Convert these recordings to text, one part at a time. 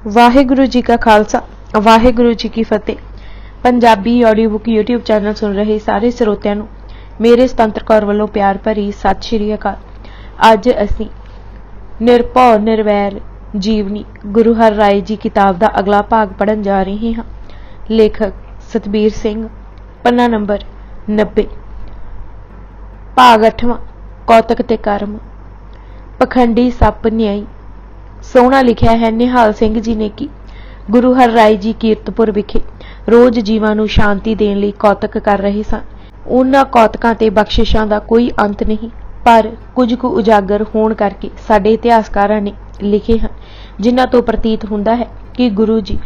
वाहिगुरु जी का खालसा वाहिगुरु जी की फतेह। Punjabi audio book YouTube channel सुन रहे सारे ਸਰੋਤਿਆਂ ਨੂੰ ਮੇਰੇ ਸੁਤੰਤਰ ਕੌਰ ਵੱਲੋਂ ਪਿਆਰ ਭਰੀ ਸਤਿ ਸ਼੍ਰੀ ਅਕਾਲ। ਅੱਜ ਅਸੀਂ ਨਿਰਭਉ ਨਿਰਵੈਰ ਜੀਵਨੀ ਗੁਰੂ ਹਰ ਰਾਏ ਜੀ ਕਿਤਾਬ ਦਾ ਅਗਲਾ ਭਾਗ ਪੜ੍ਹਨ ਜਾ ਰਹੇ ਹਾਂ। ਲੇਖਕ ਸਤਬੀਰ ਸਿੰਘ, ਪੰਨਾ ਨੰਬਰ 90। ਭਾਗ 8ਵਾਂ, ਕੌਤਕ ਤੇ ਕਰਮ। ਪਖੰਡੀ ਸੱਪ ਨਿਆਈ। ਸੋਹਣਾ ਲਿਖਿਆ ਹੈ ਨਿਹਾਲ ਸਿੰਘ ਜੀ ਨੇ ਕਿ ਗੁਰੂ ਹਰ ਰਾਏ ਜੀ ਕੀਰਤਪੁਰ ਵਿਖੇ ਰੋਜ਼ ਜੀਵਾਂ ਨੂੰ ਸ਼ਾਂਤੀ ਦੇਣ ਲਈ ਕੌਤਕ ਕਰ ਰਹੇ ਸਨ। ਉਹਨਾਂ ਕੌਤਕਾਂ ਤੇ ਬਖਸ਼ਿਸ਼ਾਂ ਦਾ ਕੋਈ ਅੰਤ ਨਹੀਂ, ਪਰ ਕੁਝ ਕੁ ਉਜਾਗਰ ਹੋਣ ਕਰਕੇ ਸਾਡੇ ਇਤਿਹਾਸਕਾਰਾਂ ਨੇ ਲਿਖੇ ਹਨ, ਜਿਨ੍ਹਾਂ ਤੋਂ ਪ੍ਰਤੀਤ ਹੁੰਦਾ ਹੈ ਕਿ ਗੁਰੂ ਜੀ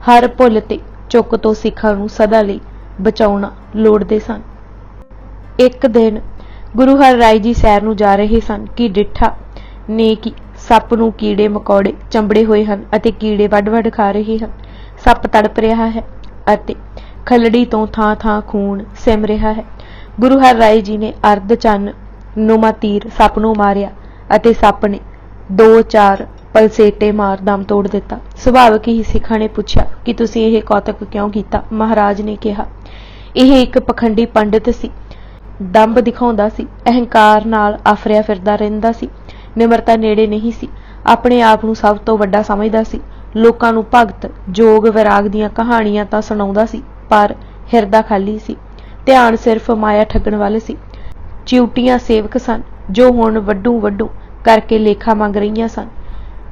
ਹਰ ਭੁੱਲ ਤੇ ਚੁੱਕ ਤੋਂ ਸਿੱਖਾਂ ਨੂੰ ਸਦਾ ਲਈ ਬਚਾਉਣਾ ਲੋੜਦੇ ਸਨ। ਇੱਕ ਦਿਨ ਗੁਰੂ ਹਰ ਰਾਏ ਜੀ ਸੈਰ ਨੂੰ ਜਾ ਰਹੇ ਸਨ ਕਿ ਡਿੱਠਾ ਨੇ ਕਿ ਸੱਪ ਨੂੰ ਕੀੜੇ ਮਕੌੜੇ ਚੰਬੜੇ ਹੋਏ ਹਨ ਅਤੇ ਕੀੜੇ ਵੱਢ-ਵੱਢ ਖਾ ਰਹੇ ਹਨ। ਸੱਪ ਤੜਪ ਰਿਹਾ ਹੈ ਅਤੇ ਖਲੜੀ ਤੋਂ ਥਾਂ-ਥਾਂ ਖੂਨ ਸਿਮ ਰਿਹਾ ਹੈ। ਗੁਰੂ ਹਰ ਰਾਏ ਜੀ ਨੇ ਅਰਧ ਚੰਨ ਨੁਮਾ ਤੀਰ ਸੱਪ ਨੂੰ ਮਾਰਿਆ ਅਤੇ ਸੱਪ ਨੇ 2-4 ਪਲਸੇਟੇ ਮਾਰ ਦਮ ਤੋੜ ਦਿੱਤਾ। ਸੁਭਾਵਿਕ ਹੀ ਸਿੱਖਾਂ ਨੇ ਪੁੱਛਿਆ ਕਿ ਤੁਸੀਂ ਇਹ ਕੌਤਕ ਕਿਉਂ ਕੀਤਾ? ਮਹਾਰਾਜ ਨੇ ਕਿਹਾ, ਇਹ ਇੱਕ ਪਖੰਡੀ ਪੰਡਿਤ ਸੀ, ਦੰਭ ਦਿਖਾਉਂਦਾ ਸੀ, ਅਹੰਕਾਰ ਨਾਲ ਆਫਰਿਆ ਫਿਰਦਾ ਰਹਿੰਦਾ ਸੀ, ਨਿਮਰਤਾ ਨੇੜੇ ਨਹੀਂ ਸੀ, ਆਪਣੇ ਆਪ ਨੂੰ ਸਭ ਤੋਂ ਵੱਡਾ ਸਮਝਦਾ ਸੀ, ਲੋਕਾਂ ਨੂੰ ਭਗਤ ਜੋਗ ਵਿਰਾਗ ਦੀਆਂ ਕਹਾਣੀਆਂ ਤਾਂ ਸੁਣਾਉਂਦਾ ਸੀ, ਪਰ ਹਿਰਦਾ ਖਾਲੀ ਸੀ, ਧਿਆਨ ਸਿਰਫ ਮਾਇਆ ਠੱਗਣ ਵੱਲ ਸੀ। ਚਿਊਟੀਆਂ ਸੇਵਕ ਸਨ ਜੋ ਹੁਣ ਵੱਡੂ ਕਰਕੇ ਲੇਖਾ ਮੰਗ ਰਹੀਆਂ ਸਨ।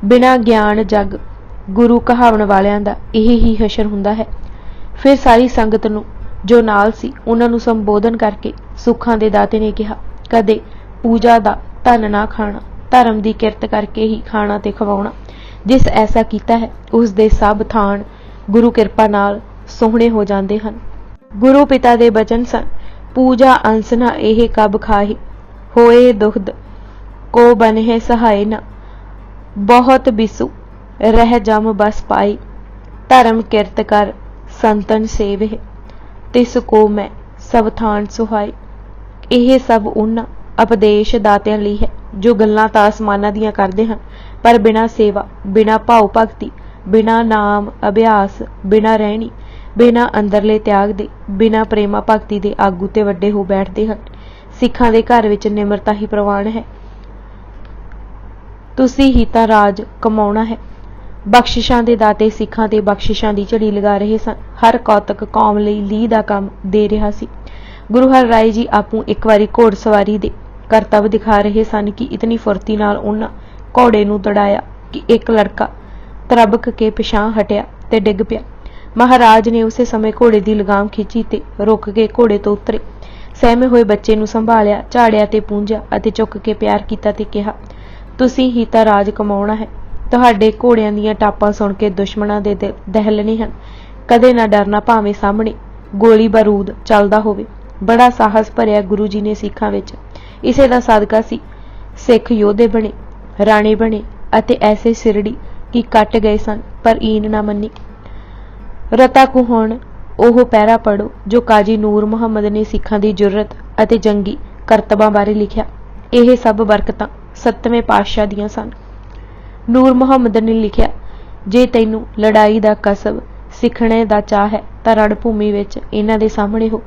ਬਿਨਾਂ ਗਿਆਨ ਜਗ ਗੁਰੂ ਕਹਾਵਣ ਵਾਲਿਆਂ ਦਾ ਇਹ ਹੀ ਹਸ਼ਰ ਹੁੰਦਾ ਹੈ। ਫਿਰ ਸਾਰੀ ਸੰਗਤ ਨੂੰ ਜੋ ਨਾਲ ਸੀ ਉਹਨਾਂ ਨੂੰ ਸੰਬੋਧਨ ਕਰਕੇ ਸੁੱਖਾਂ ਦੇ ਦਾਤੇ ਨੇ ਕਿਹਾ, ਕਦੇ ਪੂਜਾ ਦਾ ਧਨ ਨਾ ਖਾਣਾ, ਧਰਮ ਦੀ ਕਿਰਤ ਕਰਕੇ ਹੀ ਖਾਣਾ ਤੇ ਖਵਾਉਣਾ। ਜਿਸ ਐਸਾ ਕੀਤਾ ਹੈ ਉਸ ਦੇ ਸਭ ਥਾਨ ਗੁਰੂ ਕਿਰਪਾ ਨਾਲ ਸੋਹਣੇ ਹੋ ਜਾਂਦੇ ਹਨ। ਗੁਰੂ ਪਿਤਾ ਦੇ ਬਚਨ ਸਨ, ਪੂਜਾ ਅੰਸ ਨਾ ਇਹ ਕਬ ਖਾਹੀ, ਹੋਏ ਦੁਖਦ ਕੋ ਬਨਹਿ ਸਹਾਏ ਨਾ, ਬਹੁਤ ਬਿਸੂ ਰਹਿ ਜਮ ਬਸ ਪਾਈ, ਧਰਮ ਕਿਰਤ ਕਰ ਸੰਤਨ ਸੇਵਹਿ, ਤਿਸ ਕੋ ਮੈਂ ਸਭ ਥਾਨ ਸੁਹਾਈ। ਇਹ ਸਭ ਉਹਨਾਂ ਉਪਦੇਸ਼ ਦਾਤਿਆਂ ਲਈ ਹੈ ਜੋ ਗੱਲਾਂ ਤਾਂ ਅਸਮਾਨਾਂ ਦੀਆਂ ਕਰਦੇ ਹਨ, ਪਰ ਬਿਨਾਂ ਸੇਵਾ, ਬਿਨਾਂ ਭਾਵ ਭਗਤੀ, ਬਿਨਾਂ ਨਾਮ ਅਭਿਆਸ, ਬਿਨਾਂ ਰਹਿਣੀ, ਬਿਨਾਂ ਅੰਦਰਲੇ ਤਿਆਗ ਦੇ, ਬਿਨਾਂ ਪ੍ਰੇਮਾ ਭਗਤੀ ਦੇ ਆਗੂ ਤੇ ਵੱਡੇ ਹੋ ਬੈਠਦੇ ਹਨ। ਸਿੱਖਾਂ ਦੇ ਘਰ ਵਿੱਚ ਨਿਮਰਤਾ ਹੀ ਪ੍ਰਵਾਨ ਹੈ। ਤੁਸੀਂ ਹੀ ਤਾਂ ਰਾਜ ਕਮਾਉਣਾ ਹੈ। ਬਖਸ਼ਿਸ਼ਾਂ ਦੇ ਦਾਤੇ ਸਿੱਖਾਂ ਤੇ ਬਖਸ਼ਿਸ਼ਾਂ ਦੀ ਝੜੀ ਲਗਾ ਰਹੇ ਸਨ। ਹਰ ਕੌਤਕ ਕੌਮ ਲਈ ਲੀਹ ਦਾ ਕੰਮ ਦੇ ਰਿਹਾ ਸੀ। ਗੁਰੂ ਹਰ ਰਾਏ ਜੀ ਆਪੂ ਇੱਕ ਵਾਰੀ ਘੋੜਸਵਾਰੀ ਦੇ ਕਰਤੱਵ ਦਿਖਾ ਰਹੇ ਸਨ ਕਿ ਇਤਨੀ ਫੁਰਤੀ ਨਾਲ ਉਹਨਾਂ ਘੋੜੇ ਨੂੰ ਦੜਾਇਆ ਕਿ ਇੱਕ ਲੜਕਾ ਤਰਬਕ ਕੇ ਪਿਛਾਂਹ ਹਟਿਆ ਤੇ ਡਿੱਗ ਪਿਆ। ਮਹਾਰਾਜ ਨੇ ਉਸੇ ਸਮੇਂ ਘੋੜੇ ਦੀ ਲਗਾਮ ਖਿੱਚੀ ਤੇ ਰੁਕ ਕੇ ਘੋੜੇ ਤੋਂ ਉਤਰੇ। ਸਹਿਮੇ ਹੋਏ ਬੱਚੇ ਨੂੰ ਸੰਭਾਲਿਆ, ਝਾੜਿਆ ਤੇ ਪੂੰਝਿਆ ਅਤੇ ਚੁੱਕ ਕੇ ਪਿਆਰ ਕੀਤਾ ਤੇ ਕਿਹਾ, ਤੁਸੀਂ ਹੀ ਤਾਂ ਰਾਜ ਕਮਾਉਣਾ ਹੈ। ਤੁਹਾਡੇ ਘੋੜਿਆਂ ਦੀਆਂ ਟਾਪਾਂ ਸੁਣ ਕੇ ਦੁਸ਼ਮਣਾਂ ਦੇ ਦਿਲ ਦਹਿਲਣੇ ਹਨ। ਕਦੇ ਨਾ ਡਰਨਾ ਭਾਵੇਂ ਸਾਹਮਣੇ ਗੋਲੀ ਬਾਰੂਦ ਚੱਲਦਾ ਹੋਵੇ। ਬੜਾ ਸਾਹਸ ਭਰਿਆ ਗੁਰੂ ਜੀ ਨੇ ਸਿੱਖਾਂ ਵਿੱਚ। ਇਸੇ ਦਾ ਸਦਕਾ ਸੀ ਸਿੱਖ ਯੋਧੇ ਬਣੇ, ਰਾਣੇ ਬਣੇ ਅਤੇ ਐਸੇ ਸਿਰੜੀ ਕਿ ਕੱਟ ਗਏ ਸਨ ਪਰ ਈਨ ਨਾ ਮੰਨੀ। ਰਤਾ ਕੁ ਹੁਣ ਉਹ ਪਹਿਰਾ ਪੜੋ ਜੋ ਕਾਜੀ ਨੂਰ ਮੁਹੰਮਦ ਨੇ ਸਿੱਖਾਂ ਦੀ ਜੁਰਤ ਅਤੇ ਜੰਗੀ ਕਰਤਬਾਂ ਬਾਰੇ ਲਿਖਿਆ। ਇਹ ਸਭ ਬਰਕਤਾਂ 7ਵੇਂ ਪਾਤਸ਼ਾਹ ਦੀਆਂ ਸਨ। ਨੂਰ ਮੁਹੰਮਦ ਨੇ ਲਿਖਿਆ, ਜੇ ਤੈਨੂੰ ਲੜਾਈ ਦਾ ਕਸਬ ਸਿੱਖਣੇ ਦਾ ਚਾਹ ਹੈ ਤਾਂ ਰਣ ਭੂਮੀ ਵਿੱਚ ਇਹਨਾਂ ਦੇ ਸਾਹਮਣੇ ਹੋ।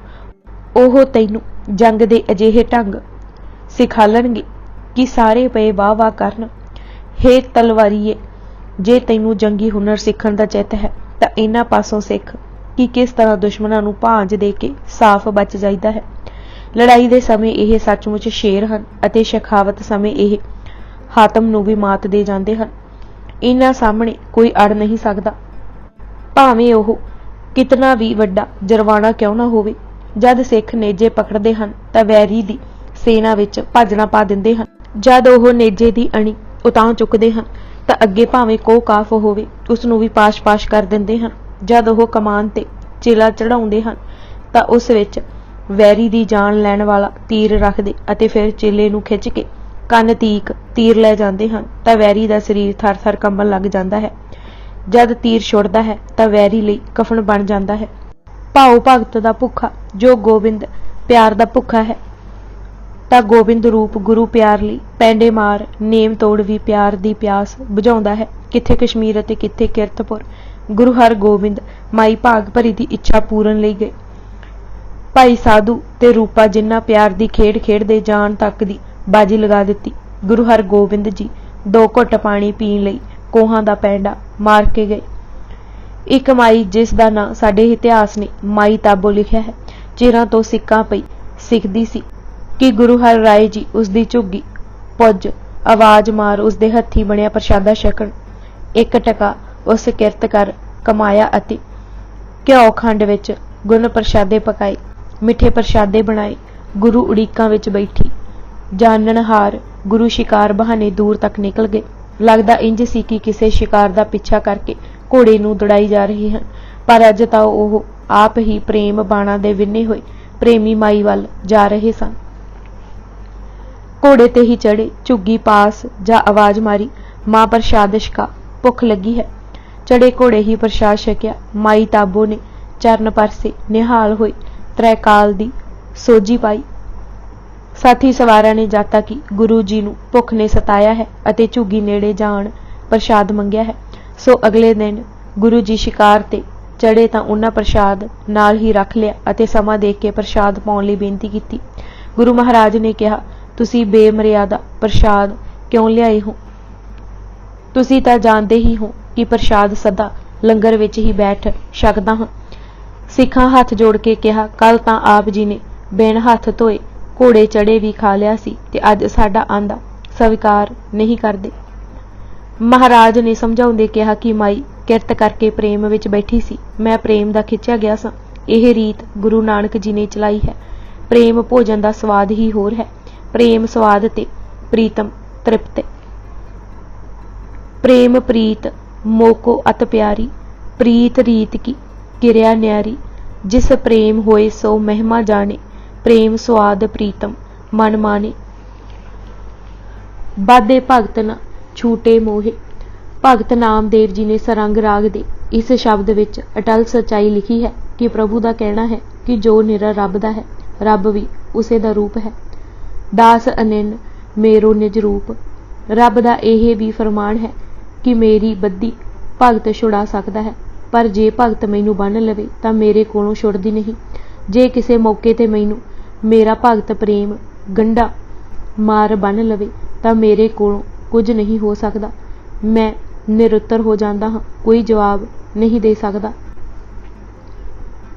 ਉਹ ਤੈਨੂੰ ਜੰਗ ਦੇ ਅਜਿਹੇ ਢੰਗ ਸਿਖਾਲਣਗੇ ਕਿ ਸਾਰੇ ਪਏ ਵਾਹ-ਵਾਹ ਕਰਨ। ਹੇ ਤਲਵਾਰੀਏ, ਜੇ ਤੈਨੂੰ ਜੰਗੀ ਹੁਨਰ ਸਿੱਖਣ ਦਾ ਚਿੱਤ ਹੈ ਤਾਂ ਇਹਨਾਂ ਪਾਸੋਂ ਸਿੱਖ ਕਿ ਕਿਸ ਤਰ੍ਹਾਂ ਦੁਸ਼ਮਣਾਂ ਨੂੰ ਭਾਂਜ ਦੇ ਕੇ ਸਾਫ਼ ਬਚ ਜਾਈਦਾ ਹੈ। ਲੜਾਈ ਦੇ ਸਮੇਂ ਇਹ ਸੱਚਮੁੱਚ ਸ਼ੇਰ ਹਨ ਅਤੇ ਸ਼ਖਾਵਤ ਸਮੇਂ ਇਹ ਹਾਤਮ ਨੂੰ ਵੀ ਮਾਤ ਦੇ ਜਾਂਦੇ ਹਨ। ਇਹਨਾਂ ਸਾਹਮਣੇ ਕੋਈ ਅੜ ਨਹੀਂ ਸਕਦਾ, ਭਾਵੇਂ ਉਹ ਕਿਤਨਾ ਵੀ ਵੱਡਾ ਜਰਵਾਣਾ ਕਿਉਂ ਨਾ ਹੋਵੇ। ਜਦ ਸਿੱਖ ਨੇਜੇ ਪਕੜਦੇ ਹਨ ਤਾਂ ਵੈਰੀ ਦੀ ਸੇਨਾ ਵਿੱਚ ਭਾਜਣਾ ਪਾ ਦਿੰਦੇ ਹਨ। ਜਦ ਉਹ ਨੇਜੇ ਦੀ ਅਣੀ ਉਤਾਂਹ ਚੁੱਕਦੇ ਹਨ ਤਾਂ ਅੱਗੇ ਭਾਵੇਂ ਕੋ ਕਾਫ ਹੋਵੇ ਉਸ ਨੂੰ ਵੀ ਪਾਸ਼-ਪਾਸ਼ ਕਰ ਦਿੰਦੇ ਹਨ। ਜਦ ਉਹ ਕਮਾਨ ਤੇ ਚਿਲਾ ਚੜਾਉਂਦੇ ਹਨ ਤਾਂ ਉਸ ਵਿੱਚ ਵੈਰੀ ਦੀ ਜਾਨ ਲੈਣ ਵਾਲਾ ਤੀਰ ਰੱਖਦੇ ਅਤੇ ਫਿਰ ਚਿਲੇ ਨੂੰ ਖਿੱਚ ਕੇ ਕੰਨ ਤੀਕ ਤੀਰ ਲੈ ਜਾਂਦੇ ਹਨ ਤਾਂ ਵੈਰੀ ਦਾ ਸਰੀਰ ਥਰ-ਥਰ ਕੰਬਣ ਲੱਗ ਜਾਂਦਾ ਹੈ। ਜਦ ਤੀਰ ਛੁੱਟਦਾ ਹੈ ਤਾਂ ਵੈਰੀ ਲਈ ਕਫਨ ਬਣ ਜਾਂਦਾ ਹੈ। ਭਾਉ ਭਗਤ ਦਾ ਭੁੱਖਾ ਜੋ ਗੋਬਿੰਦ ਪਿਆਰ ਦਾ ਭੁੱਖਾ ਹੈ, ਤਾਂ ਗੋਬਿੰਦ ਰੂਪ ਗੁਰੂ ਪਿਆਰ ਲਈ ਪੈਂਡੇ ਮਾਰ ਨੇਮ ਤੋੜ ਵੀ ਪਿਆਰ ਦੀ ਪਿਆਸ ਬੁਝਾਉਂਦਾ ਹੈ। ਕਿੱਥੇ ਕਸ਼ਮੀਰ ਅਤੇ ਕਿੱਥੇ ਕੀਰਤਪੁਰ ਗੁਰੂ ਹਰਗੋਬਿੰਦ ਮਾਈ ਭਾਗ ਭਰੀ ਦੀ ਇੱਛਾ ਪੂਰਨ ਲਈ ਗਏ। ਭਾਈ ਸਾਧੂ ਤੇ ਰੂਪਾ ਜਿਨ੍ਹਾਂ ਪਿਆਰ ਦੀ ਖੇਡ ਖੇਡਦੇ ਜਾਨ ਤੱਕ ਦੀ ਬਾਜੀ ਲਗਾ ਦਿੱਤੀ। ਗੁਰੂ ਹਰਗੋਬਿੰਦ ਜੀ 2 ਘੁੱਟ ਪਾਣੀ ਪੀਣ ਲਈ ਕੋਹਾਂ ਦਾ ਪੈਂਡਾ ਮਾਰ ਕੇ ਗਏ। ਇੱਕ ਮਾਈ ਜਿਸ ਦਾ ਨਾਂ ਸਾਡੇ ਇਤਿਹਾਸ ਨੇ ਮਾਈ ਤਾਬੋ ਲਿਖਿਆ ਹੈ, ਚਿਰਾਂ ਤੋਂ ਸਿੱਕਾਂ ਪਈ ਸਿੱਖਦੀ ਸੀ ਕਿ ਗੁਰੂ ਹਰ ਰਾਏ ਜੀ ਉਸ ਦੀ ਝੁੱਗੀ ਪੁੱਜ ਆਵਾਜ਼ ਮਾਰ ਉਸ ਦੇ ਹੱਥੀਂ ਬਣਿਆ ਪ੍ਰਸ਼ਾਦਾ ਛਕਣ। ਇੱਕ ਟਕਾ ਉਸ ਕਿਰਤ ਕਰ ਕਮਾਇਆ ਅਤੇ ਘਿਓ ਖੰਡ ਵਿੱਚ ਗੁਣ ਪ੍ਰਸ਼ਾਦੇ ਪਕਾਏ, ਮਿੱਠੇ ਪ੍ਰਸ਼ਾਦੇ ਬਣਾਏ। ਗੁਰੂ ਉਡੀਕਾਂ ਵਿੱਚ ਬੈਠੀ ਜਾਣਨਹਾਰ ਗੁਰੂ ਸ਼ਿਕਾਰ ਬਹਾਨੇ ਦੂਰ ਤੱਕ ਨਿਕਲ ਗਏ। ਲੱਗਦਾ ਇੰਜ ਸੀ ਕਿ ਕਿਸੇ ਸ਼ਿਕਾਰ ਦਾ ਪਿੱਛਾ ਕਰਕੇ ਘੋੜੇ ਨੂੰ ਦੌੜਾਈ ਜਾ ਰਹੇ ਹਨ, ਪਰ ਅੱਜ ਤਾਂ ਉਹ ਆਪ ਹੀ ਪ੍ਰੇਮ ਬਾਣਾ ਦੇ ਵਿੰਨੇ ਹੋਏ ਪ੍ਰੇਮੀ ਮਾਈ ਵੱਲ ਜਾ ਰਹੇ ਸਨ। ਘੋੜੇ ਤੇ ਹੀ ਚੜੇ, ਝੁੱਗੀ ਪਾਸ ਜਾਂ ਆਵਾਜ਼ ਮਾਰੀ, ਮਾਂ ਪ੍ਰਸ਼ਾਦ ਛਕਾ, ਭੁੱਖ ਲੱਗੀ ਹੈ। ਚੜੇ ਘੋੜੇ ਹੀ ਪ੍ਰਸ਼ਾਦ ਛਕਿਆ। ਮਾਈ ਤਾਬੋ ਨੇ ਚਰਨ ਪਰਸੇ ਨਿਹਾਲ ਹੋਏ ਤ੍ਰੈਕਾਲ ਦੀ ਸੋਝੀ ਪਾਈ। ਸਾਥੀ ਸਵਾਰਾਂ ਨੇ ਜਾਤਾ ਕਿ ਗੁਰੂ ਜੀ ਨੂੰ ਭੁੱਖ ਨੇ ਸਤਾਇਆ ਹੈ ਅਤੇ ਝੁੱਗੀ ਨੇੜੇ ਜਾਣ ਪ੍ਰਸ਼ਾਦ ਮੰਗਿਆ ਹੈ। ਸੋ ਅਗਲੇ ਦਿਨ ਗੁਰੂ ਜੀ ਸ਼ਿਕਾਰ ਤੇ ਚੜੇ ਤਾਂ ਉਹਨਾਂ ਪ੍ਰਸ਼ਾਦ ਨਾਲ ਹੀ ਰੱਖ ਲਿਆ ਅਤੇ ਸਮਾਂ ਦੇਖ ਕੇ ਪ੍ਰਸ਼ਾਦ ਪਾਉਣ ਲਈ ਬੇਨਤੀ ਕੀਤੀ। ਗੁਰੂ ਮਹਾਰਾਜ ਨੇ ਕਿਹਾ, ਤੁਸੀਂ ਬੇਮਰਿਆਦਾ ਪ੍ਰਸ਼ਾਦ ਕਿਉਂ ਲਿਆਏ ਹੋ? ਤੁਸੀਂ ਤਾਂ ਜਾਣਦੇ ਹੀ ਹੋ ਕਿ ਪ੍ਰਸ਼ਾਦ ਸਦਾ ਲੰਗਰ ਵਿੱਚ ਹੀ ਬੈਠ ਛਕਦਾ ਹਾਂ। ਸਿੱਖਾਂ ਹੱਥ ਜੋੜ ਕੇ ਕਿਹਾ, ਕੱਲ ਤਾਂ ਆਪ ਜੀ ਨੇ ਬਿਨ ਹੱਥ ਧੋਏ ਘੋੜੇ ਚੜੇ ਵੀ ਖਾ ਲਿਆ ਸੀ ਤੇ ਅੱਜ ਸਾਡਾ ਆਂਦਾ ਸਵੀਕਾਰ ਨਹੀਂ ਕਰਦੇ। ਮਹਾਰਾਜ ਨੇ ਸਮਝਾਉਂਦੇ ਕਿਹਾ ਕਿ ਮਾਈ ਕਿਰਤ ਕਰਕੇ ਪ੍ਰੇਮ ਵਿੱਚ ਬੈਠੀ ਸੀ, ਮੈਂ ਪ੍ਰੇਮ ਦਾ ਖਿੱਚਿਆ ਗਿਆ ਸਾਂ। ਇਹ ਰੀਤ ਗੁਰੂ ਨਾਨਕ ਜੀ ਨੇ ਚਲਾਈ ਹੈ। ਪ੍ਰੇਮ ਭੋਜਨ ਦਾ ਸਵਾਦ ਹੀ ਹੋਰ ਹੈ। ਪ੍ਰੇਮ ਸਵਾਦ ਤੇ ਪ੍ਰੀਤਮ ਤ੍ਰਿਪਤ। ਪ੍ਰੇਮ ਪ੍ਰੀਤ ਮੋਕੋ ਅਤ ਪਿਆਰੀ, ਪ੍ਰੀਤ ਰੀਤ ਕੀ ਕਿਰਿਆ ਨਿਆਰੀ। ਜਿਸ ਪ੍ਰੇਮ ਹੋਏ ਸੋ ਮਹਿਮਾ ਜਾਣੇ, ਪ੍ਰੇਮ ਸਵਾਦ ਪ੍ਰੀਤਮ ਮਨ ਮਾਨੇ। ਬਾਦੇ ਭਗਤ ਨ ਛੂਟੇ ਮੋਹੇ। ਭਗਤ ਨਾਮਦੇਵ ਜੀ ਨੇ ਸਰੰਗ ਰਾਗ ਦੇ ਇਸ ਸ਼ਬਦ ਵਿੱਚ ਅਟਲ ਸੱਚਾਈ ਲਿਖੀ ਹੈ ਕਿ ਪ੍ਰਭੂ ਦਾ ਕਹਿਣਾ ਹੈ ਕਿ ਜੋ ਨਿਰਾ ਰੱਬ ਦਾ ਹੈ, ਰੱਬ ਵੀ ਉਸੇ ਦਾ ਰੂਪ ਹੈ। ਦਾਸ ਅਨਿਨ ਮੇਰੋ ਨਿਜ ਰੂਪ। ਰੱਬ ਦਾ ਇਹ ਵੀ ਫਰਮਾਨ ਹੈ ਕਿ ਮੇਰੀ ਬੱਦੀ ਭਗਤ ਛੁਡਾ ਸਕਦਾ ਹੈ, ਪਰ ਜੇ ਭਗਤ ਮੈਨੂੰ ਬੰਨ੍ਹ ਲਵੇ ਤਾਂ ਮੇਰੇ ਕੋਲੋਂ ਛੁੱਟਦੀ ਨਹੀਂ। ਜੇ ਕਿਸੇ ਮੌਕੇ ਤੇ ਮੈਨੂੰ ਮੇਰਾ ਭਗਤ ਪ੍ਰੇਮ ਗੰਢਾ ਮਾਰ ਬੰਨ੍ਹ ਲਵੇ ਤਾਂ ਮੇਰੇ ਕੋਲੋਂ ਕੁਝ ਨਹੀਂ ਹੋ ਸਕਦਾ। ਮੈਂ ਨਿਰੁੱਤਰ ਹੋ ਜਾਂਦਾ ਹਾਂ, ਕੋਈ ਜਵਾਬ ਨਹੀਂ ਦੇ ਸਕਦਾ।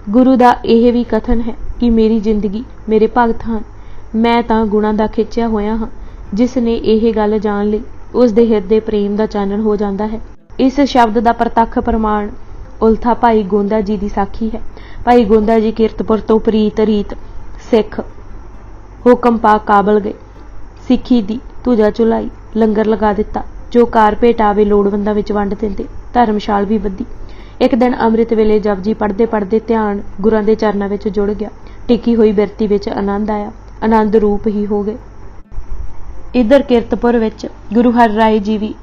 ਗੁਰੂ ਦਾ ਇਹ ਵੀ ਕਥਨ ਹੈ ਕਿ ਮੇਰੀ ਜ਼ਿੰਦਗੀ ਮੇਰੇ ਭਗਤ ਹਨ। ਮੈਂ ਤਾਂ ਗੁਣਾਂ ਦਾ ਖਿੱਚਿਆ ਹੋਇਆ ਹਾਂ। ਜਿਸ ਨੇ ਇਹ ਗੱਲ ਜਾਣ ਲਈ ਉਸ ਦੇ ਹਿਰਦੇ ਪ੍ਰੇਮ ਦਾ ਚਾਨਣ ਹੋ ਜਾਂਦਾ ਹੈ। ਇਸ ਸ਼ਬਦ ਦਾ ਪ੍ਰਤੱਖ ਪ੍ਰਮਾਣ ਉਲਥਾ ਭਾਈ ਗੋਂਦਾ ਜੀ ਦੀ ਸਾਖੀ ਹੈ। ਭਾਈ ਗੋਂਦਾ ਜੀ ਕੀਰਤਪੁਰ ਤੋਂ ਪ੍ਰੀਤ ਰੀਤ ਸਿੱਖ ਹੁਕਮ ਪਾ ਕਾਬਲ ਗਏ। ਸਿੱਖੀ ਦੀ ਧੁਜਾ ਚੁਲਾਈ, ਲੰਗਰ ਲਗਾ ਦਿੱਤਾ। ਜੋ ਕਾਰਪੇਟ ਆਵੇ ਲੋੜਵੰਦਾਂ ਵਿੱਚ ਵੰਡ ਦਿੰਦੇ। ਧਰਮਸ਼ਾਲ ਵੀ ਬੱਧੀ। ਇੱਕ ਦਿਨ ਅੰਮ੍ਰਿਤ ਵੇਲੇ ਜਪਜੀ ਪੜ੍ਹਦੇ ਪੜ੍ਹਦੇ ਧਿਆਨ ਗੁਰਾਂ ਦੇ ਚਰਨਾਂ ਵਿੱਚ ਜੁੜ ਗਿਆ। ਟਿਕੀ ਹੋਈ ਬਿਰਤੀ ਵਿੱਚ ਆਨੰਦ ਆਇਆ, ਆਨੰਦ ਰੂਪ ਹੀ ਹੋ ਗਏ। ਇੱਧਰ ਕੀਰਤਪੁਰ ਵਿੱਚ ਗੁਰੂ ਹਰ ਰਾਏ ਜੀ ਵੀ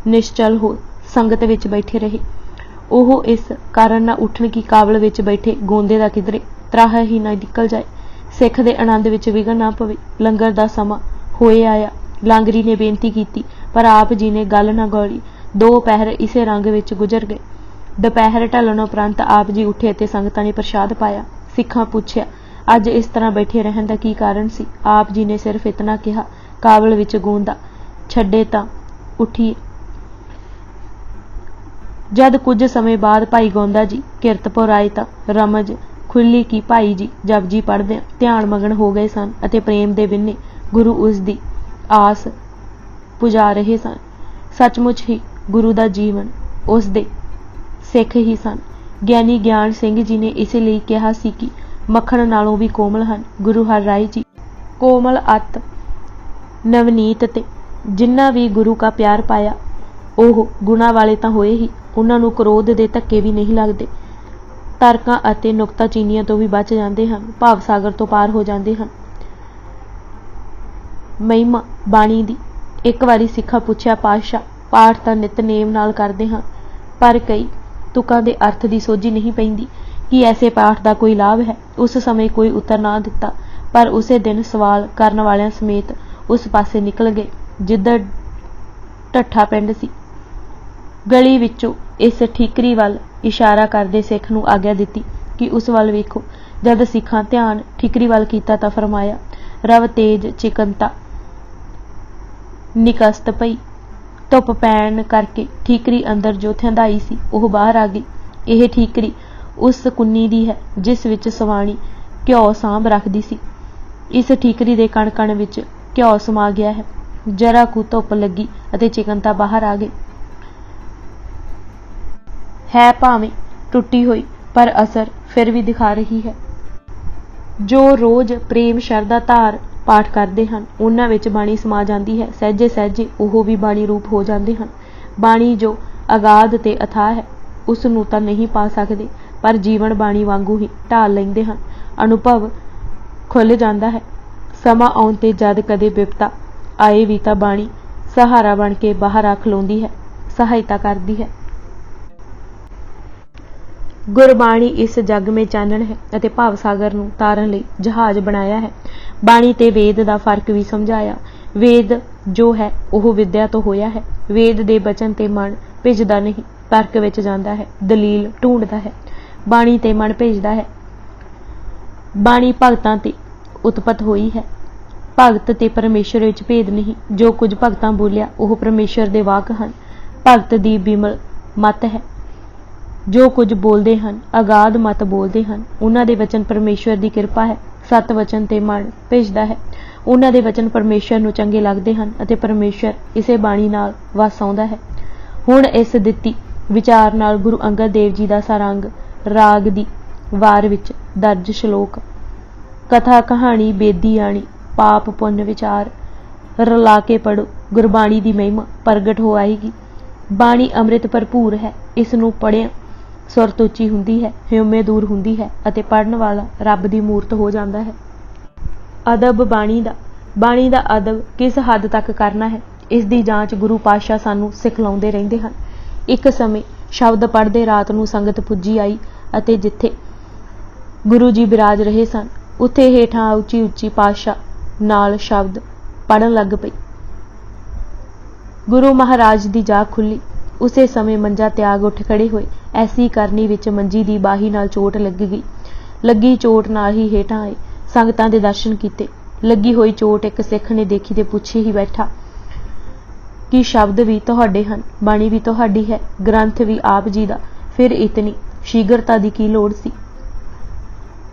ਨਿਸ਼ਚਲ ਹੋ ਸੰਗਤ ਵਿੱਚ ਬੈਠੇ ਰਹੇ। ਉਹ ਇਸ ਕਾਰਨ ਨਾ ਉੱਠਣ ਕੀ ਕਾਬਲ ਵਿੱਚ ਬੈਠੇ ਗੋਂਦੇ ਦਾ ਕਿਧਰੇ ਤਰਾਹ ਹੀ ਨਾ ਨਿਕਲ ਜਾਏ, ਸਿੱਖ ਦੇ ਆਨੰਦ ਵਿੱਚ ਵਿਘਨ ਨਾ ਪਵੇ। ਲੰਗਰ ਦਾ ਸਮਾਂ ਹੋਏ ਆਇਆ। ਲਾਂਗਰੀ ਨੇ ਬੇਨਤੀ ਕੀਤੀ, ਪਰ ਆਪ ਜੀ ਨੇ ਗੱਲ ਨਾ ਗੌਲੀ। 2 ਪਹਿਰ ਇਸੇ ਰੰਗ ਵਿੱਚ ਗੁਜ਼ਰ ਗਏ। ਦੁਪਹਿਰ ਢਲਣ ਉਪਰੰਤ ਆਪ ਜੀ ਉੱਠੇ ਅਤੇ ਸੰਗਤਾਂ ਨੇ ਪ੍ਰਸ਼ਾਦ ਪਾਇਆ। ਸਿੱਖਾਂ ਪੁੱਛਿਆ, ਅੱਜ ਇਸ ਤਰ੍ਹਾਂ ਬੈਠੇ ਰਹਿਣ ਦਾ ਕੀ ਕਾਰਨ ਸੀ? ਆਪ ਜੀ ਨੇ ਸਿਰਫ ਇਤਨਾ ਕਿਹਾ, ਕਾਬਲ ਵਿੱਚ ਗੋਂਦਾ ਛੱਡੇ ਤਾਂ ਉੱਠੀਏ। ਜਦ ਕੁਝ ਸਮੇਂ ਬਾਅਦ ਭਾਈ ਗੋਂਦਾ ਜੀ ਕੀਰਤਪੁਰ ਆਏ ਤਾਂ ਰਮਜ ਖੁੱਲੀ ਕਿ ਭਾਈ ਜੀ ਜਪਜੀ ਪੜ੍ਹਦਿਆਂ ਧਿਆਨ ਮਗਨ ਹੋ ਗਏ ਸਨ ਅਤੇ ਪ੍ਰੇਮ ਦੇ ਵਿੰਨੇ ਗੁਰੂ ਉਸ ਦੀ ਆਸ ਪੁਜਾ ਰਹੇ ਸਨ। ਸੱਚਮੁੱਚ ਹੀ ਗੁਰੂ ਦਾ ਜੀਵਨ ਉਸ ਦੇ ਸਿੱਖ ਹੀ ਸਨ। ਗਿਆਨੀ ਗਿਆਨ ਸਿੰਘ ਜੀ ਨੇ ਇਸੇ ਲਈ ਕਿਹਾ ਸੀ ਕਿ ਮੱਖਣ ਨਾਲੋਂ ਵੀ ਕੋਮਲ ਹਨ ਗੁਰੂ ਹਰ ਰਾਏ ਜੀ। ਕੋਮਲ ਅਤ ਨਵਨੀਤ ਤੇ ਜਿਨ੍ਹਾਂ ਵੀ ਗੁਰੂ ਕਾ ਪਿਆਰ ਪਾਇਆ ਉਹ ਗੁਣਾ ਵਾਲੇ ਤਾਂ ਹੋਏ ਹੀ, ਉਹਨਾਂ ਨੂੰ ਕ੍ਰੋਧ ਦੇ ਧੱਕੇ ਵੀ ਨਹੀਂ ਲੱਗਦੇ। ਤਰਕਾਂ ਅਤੇ ਨੁਕਤਾਚੀਨੀਆਂ ਤੋਂ ਵੀ ਬਚ ਜਾਂਦੇ ਹਨ, ਭਾਵ ਸਾਗਰ ਤੋਂ ਪਾਰ ਹੋ ਜਾਂਦੇ ਹਨ। ਮਹਿਮਾ ਬਾਣੀ ਦੀ। ਇੱਕ ਵਾਰੀ ਸਿੱਖਾਂ ਪੁੱਛਿਆ, ਪਾਤਸ਼ਾਹ ਪਾਠ ਤਾਂ ਨਿਤਨੇਮ ਨਾਲ ਕਰਦੇ ਹਾਂ, ਪਰ ਕਈ ਤੁਕਾਂ ਦੇ ਅਰਥ ਦੀ ਸੋਝੀ ਨਹੀਂ ਪੈਂਦੀ। ਕੀ ਐਸੇ ਪਾਠ ਦਾ ਕੋਈ ਲਾਭ ਹੈ? ਉਸ ਸਮੇਂ ਕੋਈ ਉੱਤਰ ਨਾ ਦਿੱਤਾ। पर उसे दिन सवाल करन वालियां समेत उस पासे निकल गए जिधर ढट्ठा पिंड सी। गली विचों इस ठीकरी वल इशारा करदे सिख नूं आग्या दित्ती कि उस वल वेखो। जद सिखां ध्यान ठीकरी वल कीता तां फरमाया, रव तेज चिकनता निकस्त पई। धुप पैण करके ठीकरी अंदर जो थंधाई सी ओह बाहर आ गई। यह ठीकरी उस कुन्नी दी है जिस विच सवाणी घिओ सांभ रखदी सी। इस ठीकरी दे कण कण विच घिओ समा गया है। जरा कु धुप लगी अते चिकनता बाहर आ गई है, भावें टुटी हुई पर असर फिर भी दिखा रही है। जो रोज प्रेम शरदा धार पाठ करते हैं उन्हां विच बाणी समा जाती है। सहजे सहजे ओह भी बाणी रूप हो जाते हैं। बाणी जो अगाध ते अथाह है उस नूं तां नहीं पा सकते, पर जीवन बाणी वांगू ही ढाल लैंदे हैं। अनुभव खुल जाता है। समा आउण ते जद कदे विपता आए भी तां बाणी सहारा बन के बाहर आ खलोंदी है, सहायता करती है। गुरबाणी इस जग में चानण है अते भाव सागर नूं तारन लई जहाज बनाया है। बाणी ते वेद दा फर्क भी समझाया। वेद जो है ओह विद्या तो होया है। वेद दे बचन ते मन भिजदा नहीं, तर्क विच जांदा है, दलील ढूंढदा है। बाणी ते मन भिजदा है। बाणी भगतां ते उत्पत होई है। भगत ते परमेश्वर विच भेद नहीं। जो कुछ भगतां बोलिया ओह परमेश्वर दे वाक हन। भगत दी बिमल मत है। जो कुछ बोलते हैं अगाध मत बोलते हैं। उन्हां दे वचन परमेश्वर की किरपा है। सत वचन ते मन भिजदा है। उन्हां दे वचन परमेश्वर नूं चंगे लगदे हैं अते परमेश्वर इसे बाणी नाल वस आउंदा है। हुण इस दित्ती विचार नाल गुरु अंगद देव जी दा सारंग राग दी वार विच दर्ज श्लोक कथा कहानी बेदी आणी पाप पुण्य विचार रला के पढ़ो। गुरबाणी दी महिमा प्रगट हो आएगी। बाणी अमृत भरपूर है। इस नूं पढ़िया सुरत उच्ची हुंदी है, ह्यूमे दूर हुंदी है अते पढ़न वाला रब दी मूरत हो जाता है। अदब बाणी दा अदब किस हद तक करना है, इस दी जांच गुरु पातशाह सानू सिखलाउंदे रहिंदे हन। एक समय शब्द पढ़दे रात नूं संगत पुजी आई अते जिथे गुरु जी बिराज रहे सन उत्थे हेठां उच्ची उच्ची पातशाह नाल शब्द पढ़न लग पई। गुरु महाराज दी जाग खुली। उसे समय मंजा त्याग उठ खड़े होए। ऐसी करनी विच मंजी दी बाही नाल चोट लग गई। लगी चोट नाल ही हेठां आए, संगतां दे दर्शन कीते। लगी हुई चोट एक सिख ने देखी ते पुछी ही बैठा कि शब्द भी तुहाडे हन, बाणी भी तुहाडी है, ग्रंथ भी आप जी दा, फिर इतनी शीघ्रता दी की लोड़ सी।